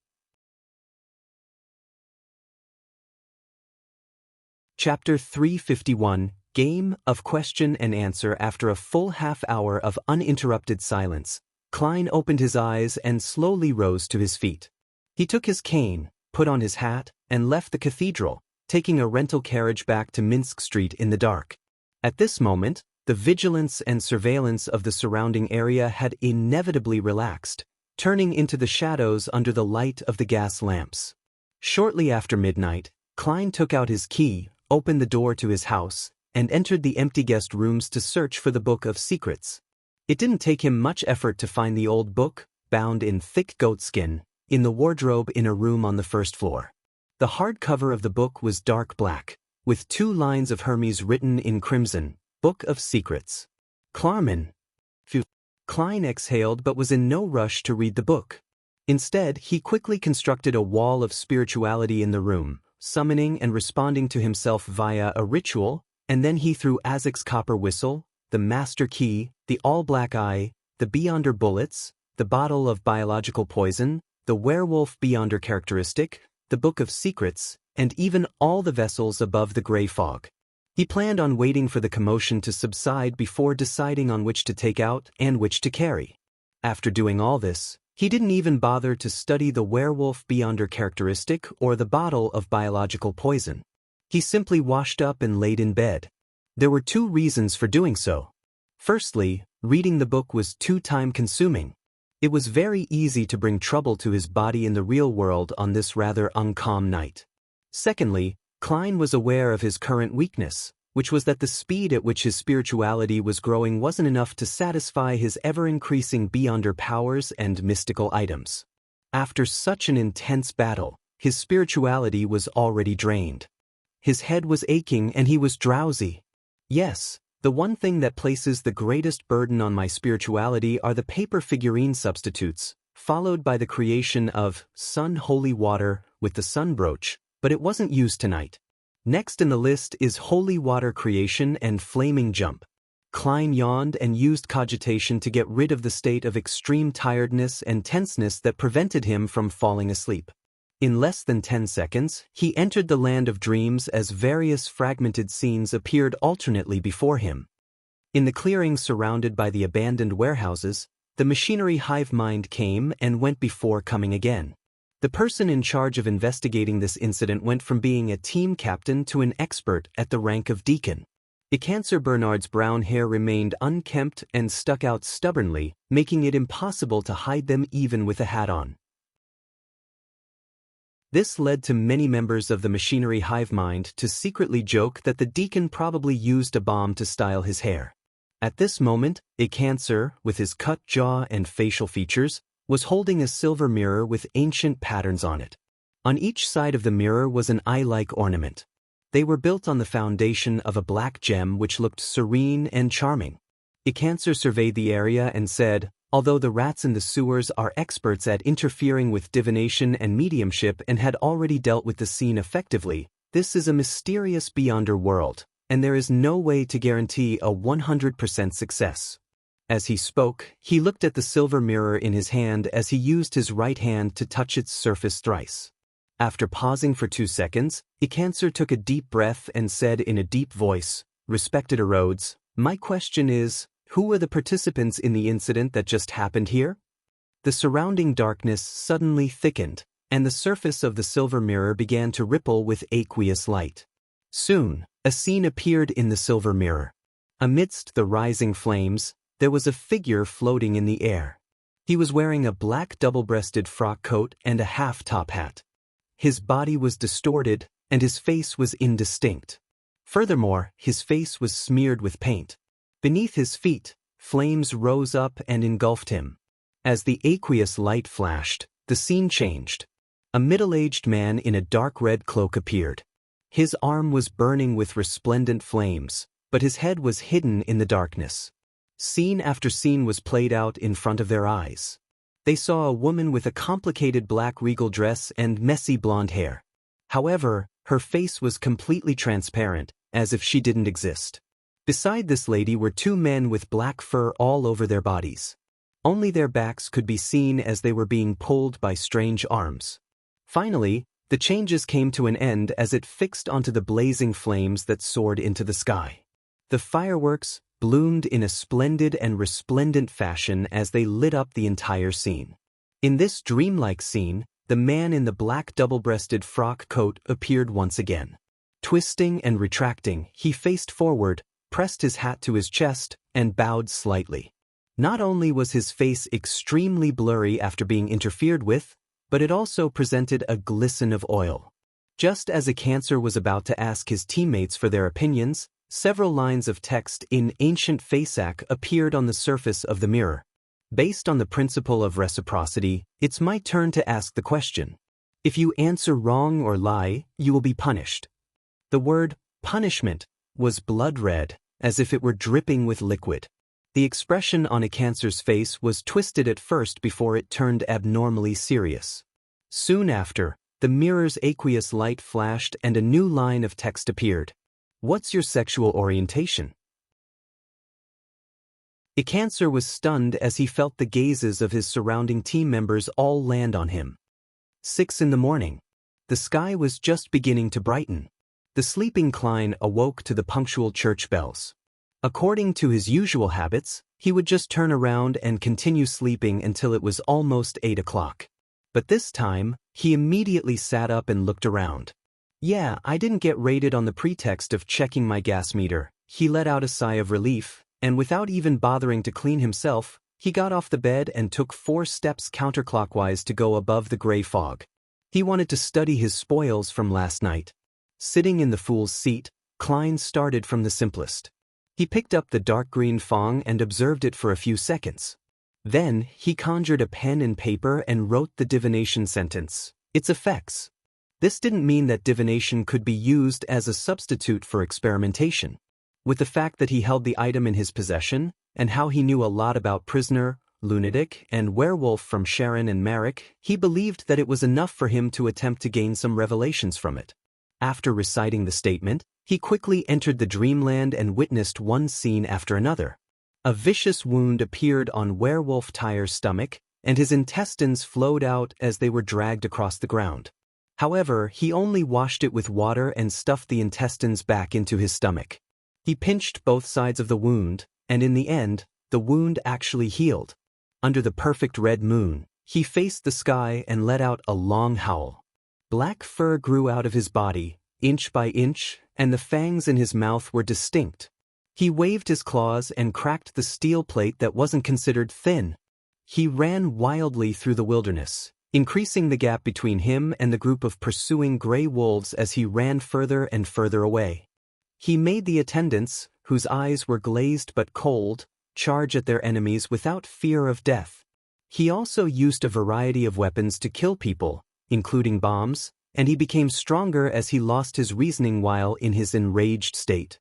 Chapter 351, Game of Question and Answer. After a full half-hour of uninterrupted silence, Klein opened his eyes and slowly rose to his feet. He took his cane, put on his hat, and left the cathedral, taking a rental carriage back to Minsk Street in the dark. At this moment, the vigilance and surveillance of the surrounding area had inevitably relaxed, turning into the shadows under the light of the gas lamps. Shortly after midnight, Klein took out his key, opened the door to his house, and entered the empty guest rooms to search for the Book of Secrets. It didn't take him much effort to find the old book, bound in thick goatskin, in the wardrobe in a room on the first floor. The hardcover of the book was dark black, with 2 lines of Hermes written in crimson, Book of Secrets. Klein exhaled but was in no rush to read the book. Instead, he quickly constructed a wall of spirituality in the room, summoning and responding to himself via a ritual, and then he threw Azek's copper whistle, the master key, the all-black eye, the Beyonder bullets, the bottle of biological poison, the werewolf Beyonder characteristic, the Book of Secrets, and even all the vessels above the gray fog. He planned on waiting for the commotion to subside before deciding on which to take out and which to carry. After doing all this, he didn't even bother to study the werewolf Beyonder characteristic or the bottle of biological poison. He simply washed up and laid in bed. There were 2 reasons for doing so. Firstly, reading the book was too time-consuming. It was very easy to bring trouble to his body in the real world on this rather uncalm night. Secondly, Klein was aware of his current weakness, which was that the speed at which his spirituality was growing wasn't enough to satisfy his ever-increasing Beyonder powers and mystical items. After such an intense battle, his spirituality was already drained. His head was aching and he was drowsy. Yes, the one thing that places the greatest burden on my spirituality are the paper figurine substitutes, followed by the creation of Sun Holy Water with the sun brooch, but it wasn't used tonight. Next in the list is Holy Water Creation and Flaming Jump. Klein yawned and used cogitation to get rid of the state of extreme tiredness and tenseness that prevented him from falling asleep. In less than 10 seconds, he entered the land of dreams as various fragmented scenes appeared alternately before him. In the clearing surrounded by the abandoned warehouses, the machinery hive mind came and went before coming again. The person in charge of investigating this incident went from being a team captain to an expert at the rank of deacon. Ecancer Bernard's brown hair remained unkempt and stuck out stubbornly, making it impossible to hide them even with a hat on. This led to many members of the machinery hive mind to secretly joke that the deacon probably used a bomb to style his hair. At this moment, Ecancer, with his cut jaw and facial features, was holding a silver mirror with ancient patterns on it. On each side of the mirror was an eye-like ornament. They were built on the foundation of a black gem which looked serene and charming. Ecancer surveyed the area and said, although the rats in the sewers are experts at interfering with divination and mediumship and had already dealt with the scene effectively, this is a mysterious Beyonder world, and there is no way to guarantee a 100% success. As he spoke, he looked at the silver mirror in his hand as he used his right hand to touch its surface thrice. After pausing for 2 seconds, Ecancer took a deep breath and said in a deep voice, "Respected Rhodes, my question is, who were the participants in the incident that just happened here?" The surrounding darkness suddenly thickened, and the surface of the silver mirror began to ripple with aqueous light. Soon, a scene appeared in the silver mirror. Amidst the rising flames, there was a figure floating in the air. He was wearing a black double-breasted frock coat and a half-top hat. His body was distorted, and his face was indistinct. Furthermore, his face was smeared with paint. Beneath his feet, flames rose up and engulfed him. As the aqueous light flashed, the scene changed. A middle-aged man in a dark red cloak appeared. His arm was burning with resplendent flames, but his head was hidden in the darkness. Scene after scene was played out in front of their eyes. They saw a woman with a complicated black regal dress and messy blonde hair. However, her face was completely transparent, as if she didn't exist. Beside this lady were 2 men with black fur all over their bodies. Only their backs could be seen as they were being pulled by strange arms. Finally, The changes came to an end as it fixed onto the blazing flames that soared into the sky. The fireworks bloomed in a splendid and resplendent fashion as they lit up the entire scene. In this dreamlike scene, the man in the black double-breasted frock coat appeared once again. Twisting and retracting, he faced forward, pressed his hat to his chest, and bowed slightly. Not only was his face extremely blurry after being interfered with, but it also presented a glisten of oil. Just as a cancer was about to ask his teammates for their opinions, several lines of text in ancient Fasak appeared on the surface of the mirror. Based on the principle of reciprocity, it's my turn to ask the question. If you answer wrong or lie, you will be punished. The word punishment was blood red, as if it were dripping with liquid. The expression on a cancer's face was twisted at first before it turned abnormally serious. Soon after, the mirror's aqueous light flashed and a new line of text appeared. What's your sexual orientation? A cancer was stunned as he felt the gazes of his surrounding team members all land on him. 6 in the morning. The sky was just beginning to brighten. The sleeping Klein awoke to the punctual church bells. According to his usual habits, he would just turn around and continue sleeping until it was almost 8 o'clock. But this time, he immediately sat up and looked around. Yeah, I didn't get raided on the pretext of checking my gas meter. He let out a sigh of relief, and without even bothering to clean himself, he got off the bed and took 4 steps counterclockwise to go above the gray fog. He wanted to study his spoils from last night. Sitting in the fool's seat, Klein started from the simplest. He picked up the dark green fong and observed it for a few seconds. Then, he conjured a pen and paper and wrote the divination sentence, its effects. This didn't mean that divination could be used as a substitute for experimentation. With the fact that he held the item in his possession, and how he knew a lot about prisoner, lunatic, and werewolf from Sharon and Marek, he believed that it was enough for him to attempt to gain some revelations from it. After reciting the statement, he quickly entered the dreamland and witnessed one scene after another. A vicious wound appeared on Werewolf Tyre's stomach, and his intestines flowed out as they were dragged across the ground. However, he only washed it with water and stuffed the intestines back into his stomach. He pinched both sides of the wound, and in the end, the wound actually healed. Under the perfect red moon, he faced the sky and let out a long howl. Black fur grew out of his body, inch by inch, and the fangs in his mouth were distinct. He waved his claws and cracked the steel plate that wasn't considered thin. He ran wildly through the wilderness, increasing the gap between him and the group of pursuing gray wolves as he ran further and further away. He made the attendants, whose eyes were glazed but cold, charge at their enemies without fear of death. He also used a variety of weapons to kill people, including bombs, and he became stronger as he lost his reasoning while in his enraged state.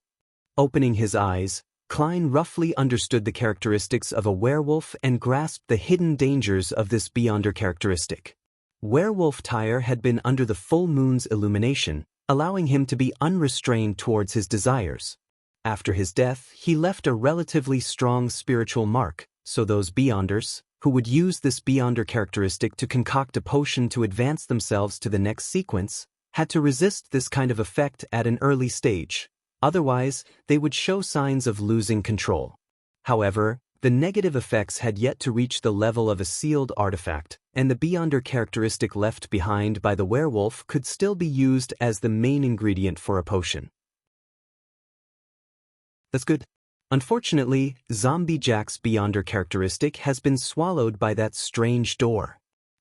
Opening his eyes, Klein roughly understood the characteristics of a werewolf and grasped the hidden dangers of this beyonder characteristic. Werewolf Tyre had been under the full moon's illumination, allowing him to be unrestrained towards his desires. After his death, he left a relatively strong spiritual mark, so those beyonders, who would use this beyonder characteristic to concoct a potion to advance themselves to the next sequence, had to resist this kind of effect at an early stage. Otherwise, they would show signs of losing control. However, the negative effects had yet to reach the level of a sealed artifact, and the beyonder characteristic left behind by the werewolf could still be used as the main ingredient for a potion. That's good. Unfortunately, Zombie Jack's beyonder characteristic has been swallowed by that strange door.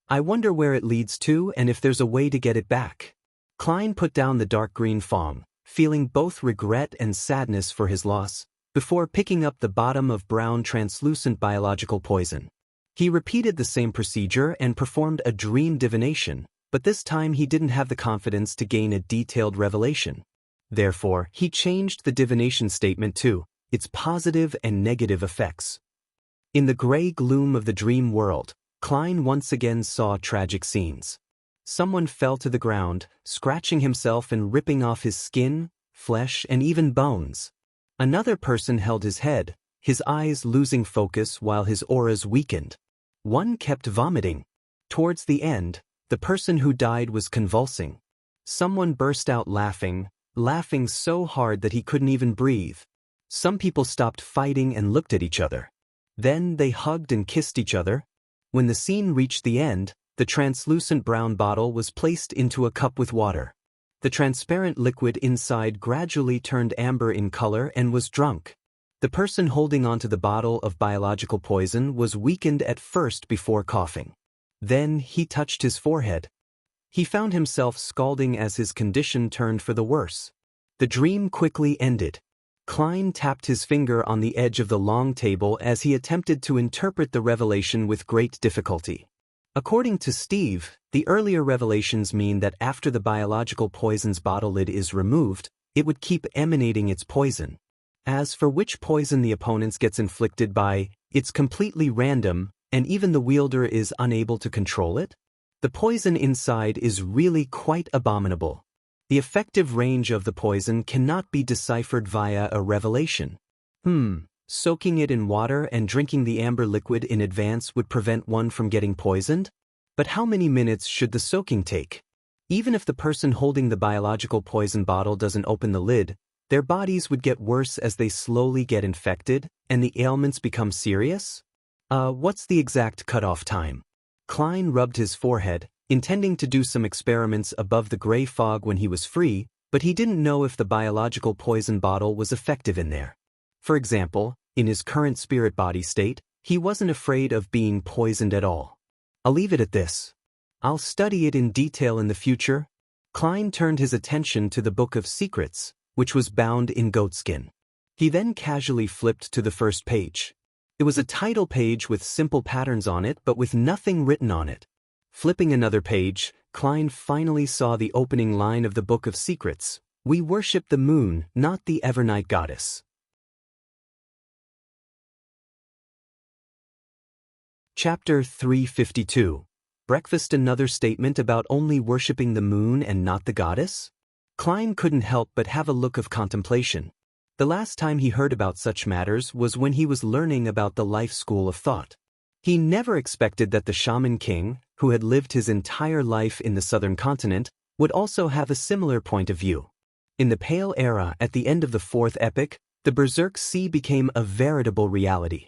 I wonder where it leads to and if there's a way to get it back. Klein put down the dark green fong, feeling both regret and sadness for his loss, before picking up the bottom of brown translucent biological poison. He repeated the same procedure and performed a dream divination, but this time he didn't have the confidence to gain a detailed revelation. Therefore, he changed the divination statement to its positive and negative effects. In the gray gloom of the dream world, Klein once again saw tragic scenes. Someone fell to the ground, scratching himself and ripping off his skin, flesh, and even bones. Another person held his head, his eyes losing focus while his auras weakened. One kept vomiting. Towards the end, The person who died was convulsing. Someone burst out laughing so hard that he couldn't even breathe. Some people stopped fighting and looked at each other. Then they hugged and kissed each other. When the scene reached the end, the translucent brown bottle was placed into a cup with water. The transparent liquid inside gradually turned amber in color and was drunk. The person holding onto the bottle of biological poison was weakened at first before coughing. Then he touched his forehead. He found himself scalding as his condition turned for the worse. The dream quickly ended. Klein tapped his finger on the edge of the long table as he attempted to interpret the revelation with great difficulty. According to Steve, the earlier revelations mean that after the biological poison's bottle lid is removed, it would keep emanating its poison. As for which poison the opponents gets inflicted by, it's completely random, and even the wielder is unable to control it. The poison inside is really quite abominable. The effective range of the poison cannot be deciphered via a revelation. Soaking it in water and drinking the amber liquid in advance would prevent one from getting poisoned? But how many minutes should the soaking take? Even if the person holding the biological poison bottle doesn't open the lid, their bodies would get worse as they slowly get infected, and the ailments become serious? What's the exact cutoff time? Klein rubbed his forehead, intending to do some experiments above the gray fog when he was free, but he didn't know if the biological poison bottle was effective in there. For example, in his current spirit body state, he wasn't afraid of being poisoned at all. I'll leave it at this. I'll study it in detail in the future. Klein turned his attention to the Book of Secrets, which was bound in goatskin. He then casually flipped to the first page. It was a title page with simple patterns on it but with nothing written on it. Flipping another page, Klein finally saw the opening line of the Book of Secrets. We worship the moon, not the Evernight goddess. Chapter 352. Breakfast. Another statement about only worshipping the moon and not the goddess? Klein couldn't help but have a look of contemplation. The last time he heard about such matters was when he was learning about the life school of thought. He never expected that the shaman king, who had lived his entire life in the southern continent, would also have a similar point of view. In the Pale Era, at the end of the fourth epoch, the Berserk Sea became a veritable reality.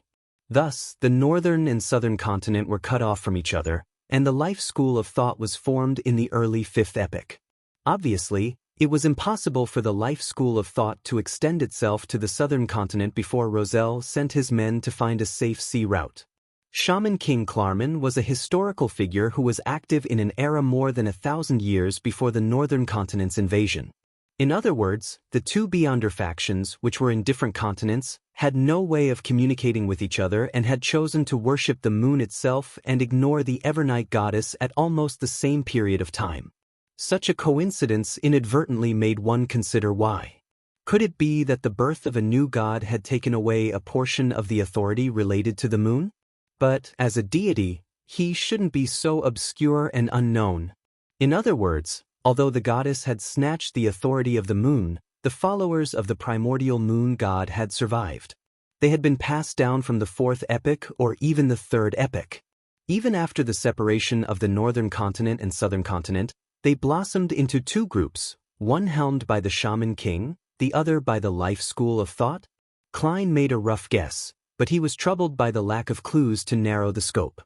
Thus, the northern and southern continent were cut off from each other, and the life school of thought was formed in the early fifth epoch. Obviously, it was impossible for the life school of thought to extend itself to the southern continent before Roselle sent his men to find a safe sea route. Shaman King Klarman was a historical figure who was active in an era more than 1,000 years before the northern continent's invasion. In other words, the two Beyonder factions, which were in different continents, had no way of communicating with each other and had chosen to worship the moon itself and ignore the Evernight goddess at almost the same period of time. Such a coincidence inadvertently made one consider why. Could it be that the birth of a new god had taken away a portion of the authority related to the moon? But, as a deity, he shouldn't be so obscure and unknown. In other words, although the goddess had snatched the authority of the moon, the followers of the primordial moon god had survived. They had been passed down from the fourth epoch or even the third epoch. Even after the separation of the northern continent and southern continent, they blossomed into two groups, one helmed by the shaman king, the other by the life school of thought. Klein made a rough guess, but he was troubled by the lack of clues to narrow the scope.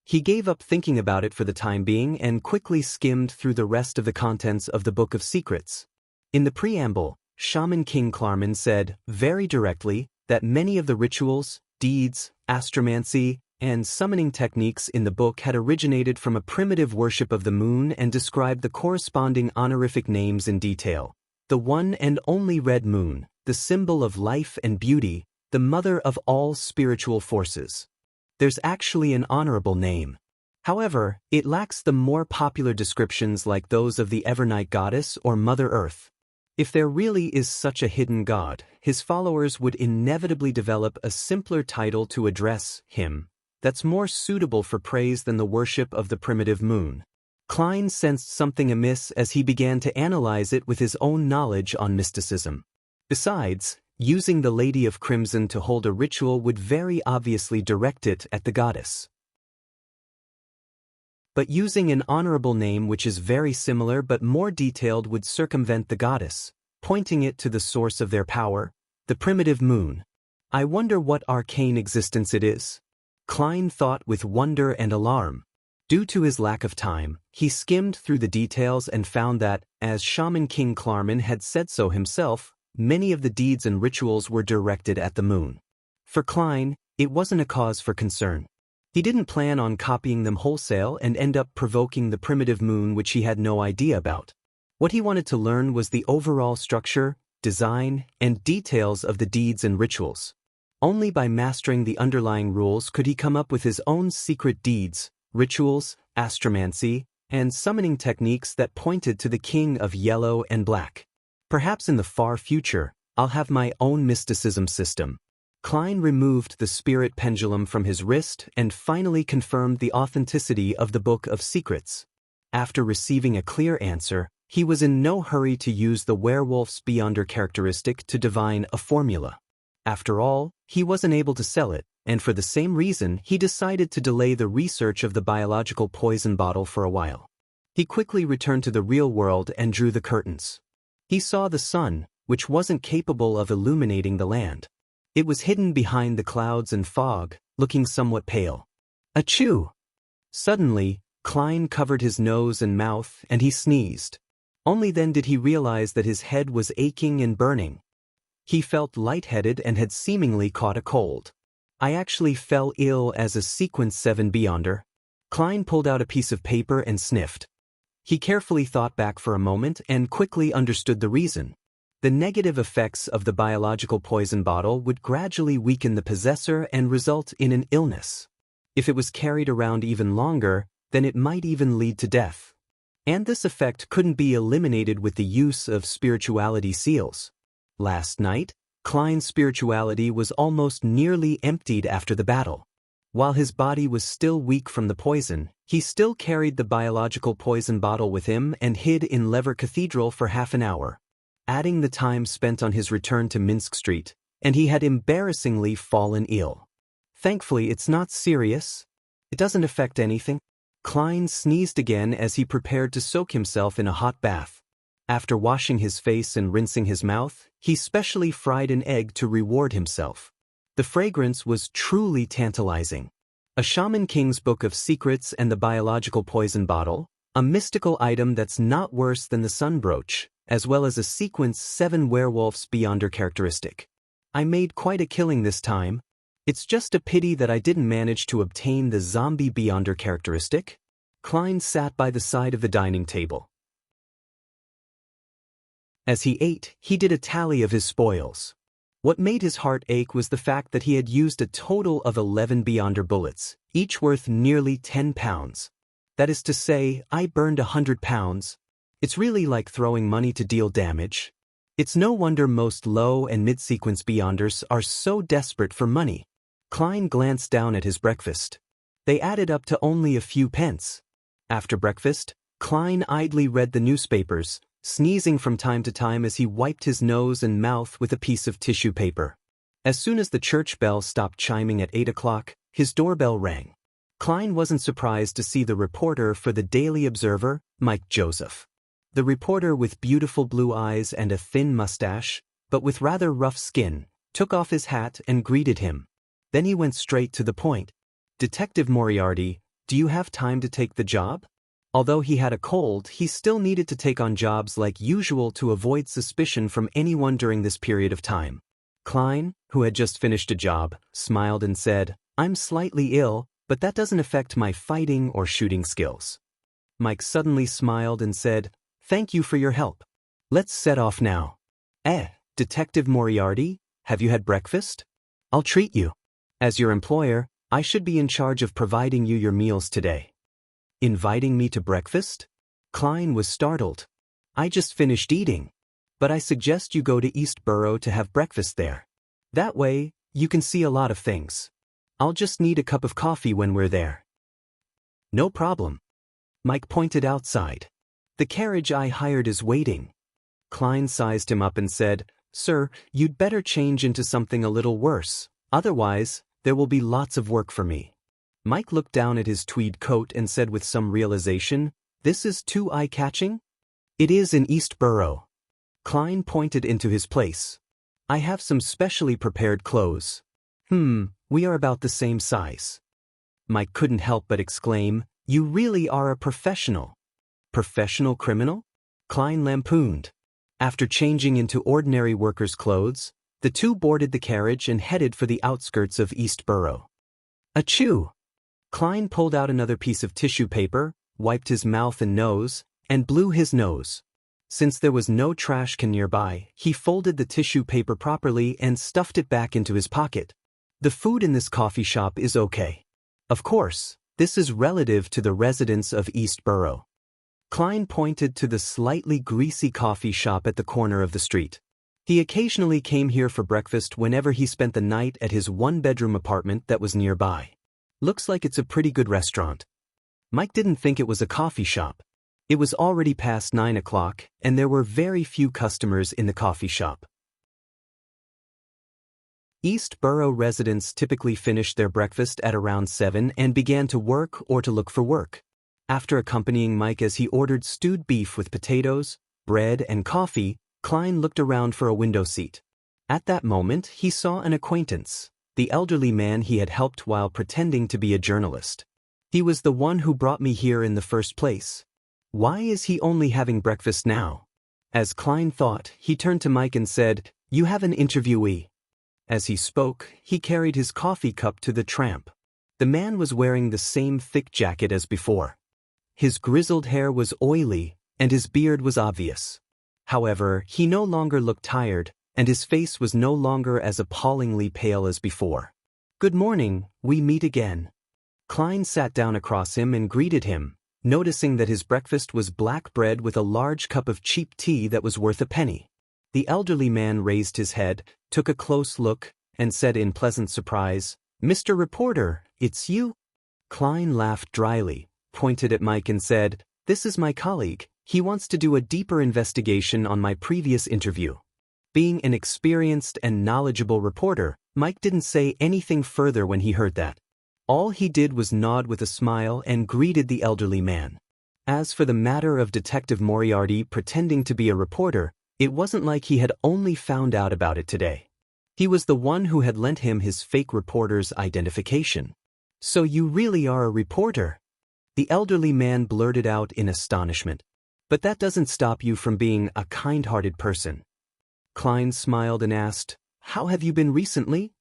He gave up thinking about it for the time being and quickly skimmed through the rest of the contents of the Book of Secrets. In the preamble, Shaman King Klarman said, very directly, that many of the rituals, deeds, astromancy, and summoning techniques in the book had originated from a primitive worship of the moon and described the corresponding honorific names in detail. The one and only red moon, the symbol of life and beauty, the mother of all spiritual forces. There's actually an honorable name. However, it lacks the more popular descriptions like those of the Evernight goddess or Mother Earth. If there really is such a hidden god, his followers would inevitably develop a simpler title to address him that's more suitable for praise than the worship of the primitive moon. Klein sensed something amiss as he began to analyze it with his own knowledge on mysticism. Besides, using the Lady of Crimson to hold a ritual would very obviously direct it at the goddess. but using an honorable name which is very similar but more detailed would circumvent the goddess, pointing it to the source of their power, the primitive moon. I wonder what arcane existence it is. Klein thought with wonder and alarm. Due to his lack of time, he skimmed through the details and found that, as Shaman King Klarman had said so himself, many of the deeds and rituals were directed at the moon. For Klein, it wasn't a cause for concern. He didn't plan on copying them wholesale and end up provoking the primitive moon which he had no idea about. What he wanted to learn was the overall structure, design, and details of the deeds and rituals. Only by mastering the underlying rules could he come up with his own secret deeds, rituals, astromancy, and summoning techniques that pointed to the king of yellow and black. Perhaps in the far future, I'll have my own mysticism system. Klein removed the spirit pendulum from his wrist and finally confirmed the authenticity of the Book of Secrets. After receiving a clear answer, he was in no hurry to use the werewolf's beyonder characteristic to divine a formula. After all, he wasn't able to sell it, and for the same reason he decided to delay the research of the biological poison bottle for a while. He quickly returned to the real world and drew the curtains. He saw the sun, which wasn't capable of illuminating the land. It was hidden behind the clouds and fog, looking somewhat pale. Achoo! Suddenly, Klein covered his nose and mouth and he sneezed. Only then did he realize that his head was aching and burning. He felt lightheaded and had seemingly caught a cold. I actually fell ill as a Sequence 7 Beyonder. Klein pulled out a piece of paper and sniffed. He carefully thought back for a moment and quickly understood the reason. The negative effects of the biological poison bottle would gradually weaken the possessor and result in an illness. If it was carried around even longer, then it might even lead to death. And this effect couldn't be eliminated with the use of spirituality seals. Last night, Klein's spirituality was almost nearly emptied after the battle. While his body was still weak from the poison, he still carried the biological poison bottle with him and hid in Lever Cathedral for half an hour, adding the time spent on his return to Minsk Street, and he had embarrassingly fallen ill. Thankfully, it's not serious. It doesn't affect anything. Klein sneezed again as he prepared to soak himself in a hot bath. After washing his face and rinsing his mouth, he specially fried an egg to reward himself. The fragrance was truly tantalizing. A Shaman King's Book of Secrets and the biological poison bottle, a mystical item that's not worse than the sun brooch, as well as a Sequence 7 werewolf's beyonder characteristic. I made quite a killing this time. It's just a pity that I didn't manage to obtain the zombie beyonder characteristic. Klein sat by the side of the dining table. As he ate, he did a tally of his spoils. What made his heart ache was the fact that he had used a total of 11 beyonder bullets, each worth nearly 10 pounds. That is to say, I burned 100 pounds. It's really like throwing money to deal damage. It's no wonder most low and mid-sequence beyonders are so desperate for money. Klein glanced down at his breakfast. They added up to only a few pence. After breakfast, Klein idly read the newspapers, sneezing from time to time as he wiped his nose and mouth with a piece of tissue paper. As soon as the church bell stopped chiming at 8 o'clock, his doorbell rang. Klein wasn't surprised to see the reporter for the Daily Observer, Mike Joseph. The reporter with beautiful blue eyes and a thin mustache, but with rather rough skin, took off his hat and greeted him. Then he went straight to the point. Detective Moriarty, do you have time to take the job? Although he had a cold, he still needed to take on jobs like usual to avoid suspicion from anyone during this period of time. Klein, who had just finished a job, smiled and said, I'm slightly ill, but that doesn't affect my fighting or shooting skills. Mike suddenly smiled and said, Thank you for your help. Let's set off now. Detective Moriarty, have you had breakfast? I'll treat you. As your employer, I should be in charge of providing you your meals today. Inviting me to breakfast? Klein was startled. I just finished eating. But I suggest you go to East Borough to have breakfast there. That way, you can see a lot of things. I'll just need a cup of coffee when we're there. No problem. Mike pointed outside. The carriage I hired is waiting. Klein sized him up and said, Sir, you'd better change into something a little worse. Otherwise, there will be lots of work for me. Mike looked down at his tweed coat and said with some realization, "This is too eye-catching?" "It is in East Borough." Klein pointed into his place. "I have some specially prepared clothes." We are about the same size." Mike couldn't help but exclaim, "You really are a professional." "Professional criminal?" Klein lampooned. After changing into ordinary workers' clothes, the two boarded the carriage and headed for the outskirts of East Borough. Achoo! Klein pulled out another piece of tissue paper, wiped his mouth and nose, and blew his nose. Since there was no trash can nearby, he folded the tissue paper properly and stuffed it back into his pocket. "The food in this coffee shop is okay. Of course, this is relative to the residents of East Borough." Klein pointed to the slightly greasy coffee shop at the corner of the street. He occasionally came here for breakfast whenever he spent the night at his one-bedroom apartment that was nearby. "Looks like it's a pretty good restaurant." Mike didn't think it was a coffee shop. It was already past 9 o'clock, and there were very few customers in the coffee shop. East Borough residents typically finished their breakfast at around 7 and began to work or to look for work. After accompanying Mike as he ordered stewed beef with potatoes, bread, and coffee, Klein looked around for a window seat. At that moment, he saw an acquaintance, the elderly man he had helped while pretending to be a journalist. "He was the one who brought me here in the first place. Why is he only having breakfast now?" As Klein thought, he turned to Mike and said, "You have an interviewee." As he spoke, he carried his coffee cup to the tramp. The man was wearing the same thick jacket as before. His grizzled hair was oily, and his beard was obvious. However, he no longer looked tired, and his face was no longer as appallingly pale as before. "Good morning, we meet again." Klein sat down across him and greeted him, noticing that his breakfast was black bread with a large cup of cheap tea that was worth a penny. The elderly man raised his head, took a close look, and said in pleasant surprise, "Mr. Reporter, it's you?" Klein laughed dryly, pointed at Mike and said, "This is my colleague. He wants to do a deeper investigation on my previous interview." Being an experienced and knowledgeable reporter, Mike didn't say anything further when he heard that. All he did was nod with a smile and greeted the elderly man. As for the matter of Detective Moriarty pretending to be a reporter, it wasn't like he had only found out about it today. He was the one who had lent him his fake reporter's identification. "So you really are a reporter?" The elderly man blurted out in astonishment. "But that doesn't stop you from being a kind-hearted person." Klein smiled and asked, "How have you been recently?"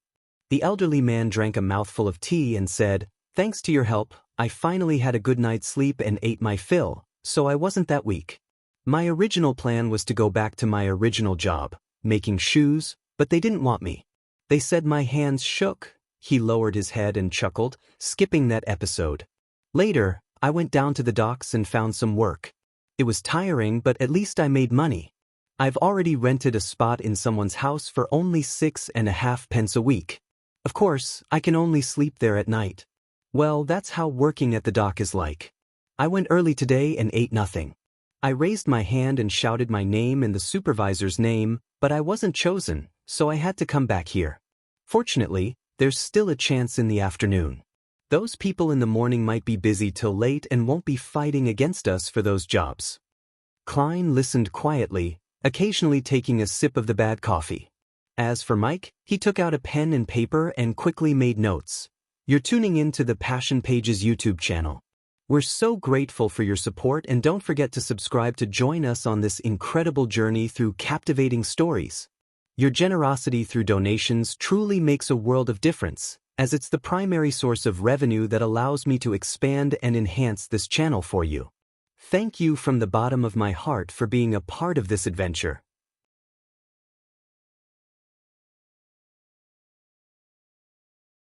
The elderly man drank a mouthful of tea and said, "Thanks to your help, I finally had a good night's sleep and ate my fill, so I wasn't that weak. My original plan was to go back to my original job, making shoes, but they didn't want me. They said my hands shook." He lowered his head and chuckled, skipping that episode. "Later, I went down to the docks and found some work. It was tiring, but at least I made money. I've already rented a spot in someone's house for only 6.5 pence a week. Of course, I can only sleep there at night. Well, that's how working at the dock is like. I went early today and ate nothing. I raised my hand and shouted my name and the supervisor's name, but I wasn't chosen, so I had to come back here. Fortunately, there's still a chance in the afternoon. Those people in the morning might be busy till late and won't be fighting against us for those jobs." Klein listened quietly, occasionally taking a sip of the bad coffee. As for Mike, he took out a pen and paper and quickly made notes. "You're tuning in to the Passion Pages YouTube channel. We're so grateful for your support, and don't forget to subscribe to join us on this incredible journey through captivating stories. Your generosity through donations truly makes a world of difference, as it's the primary source of revenue that allows me to expand and enhance this channel for you. Thank you from the bottom of my heart for being a part of this adventure."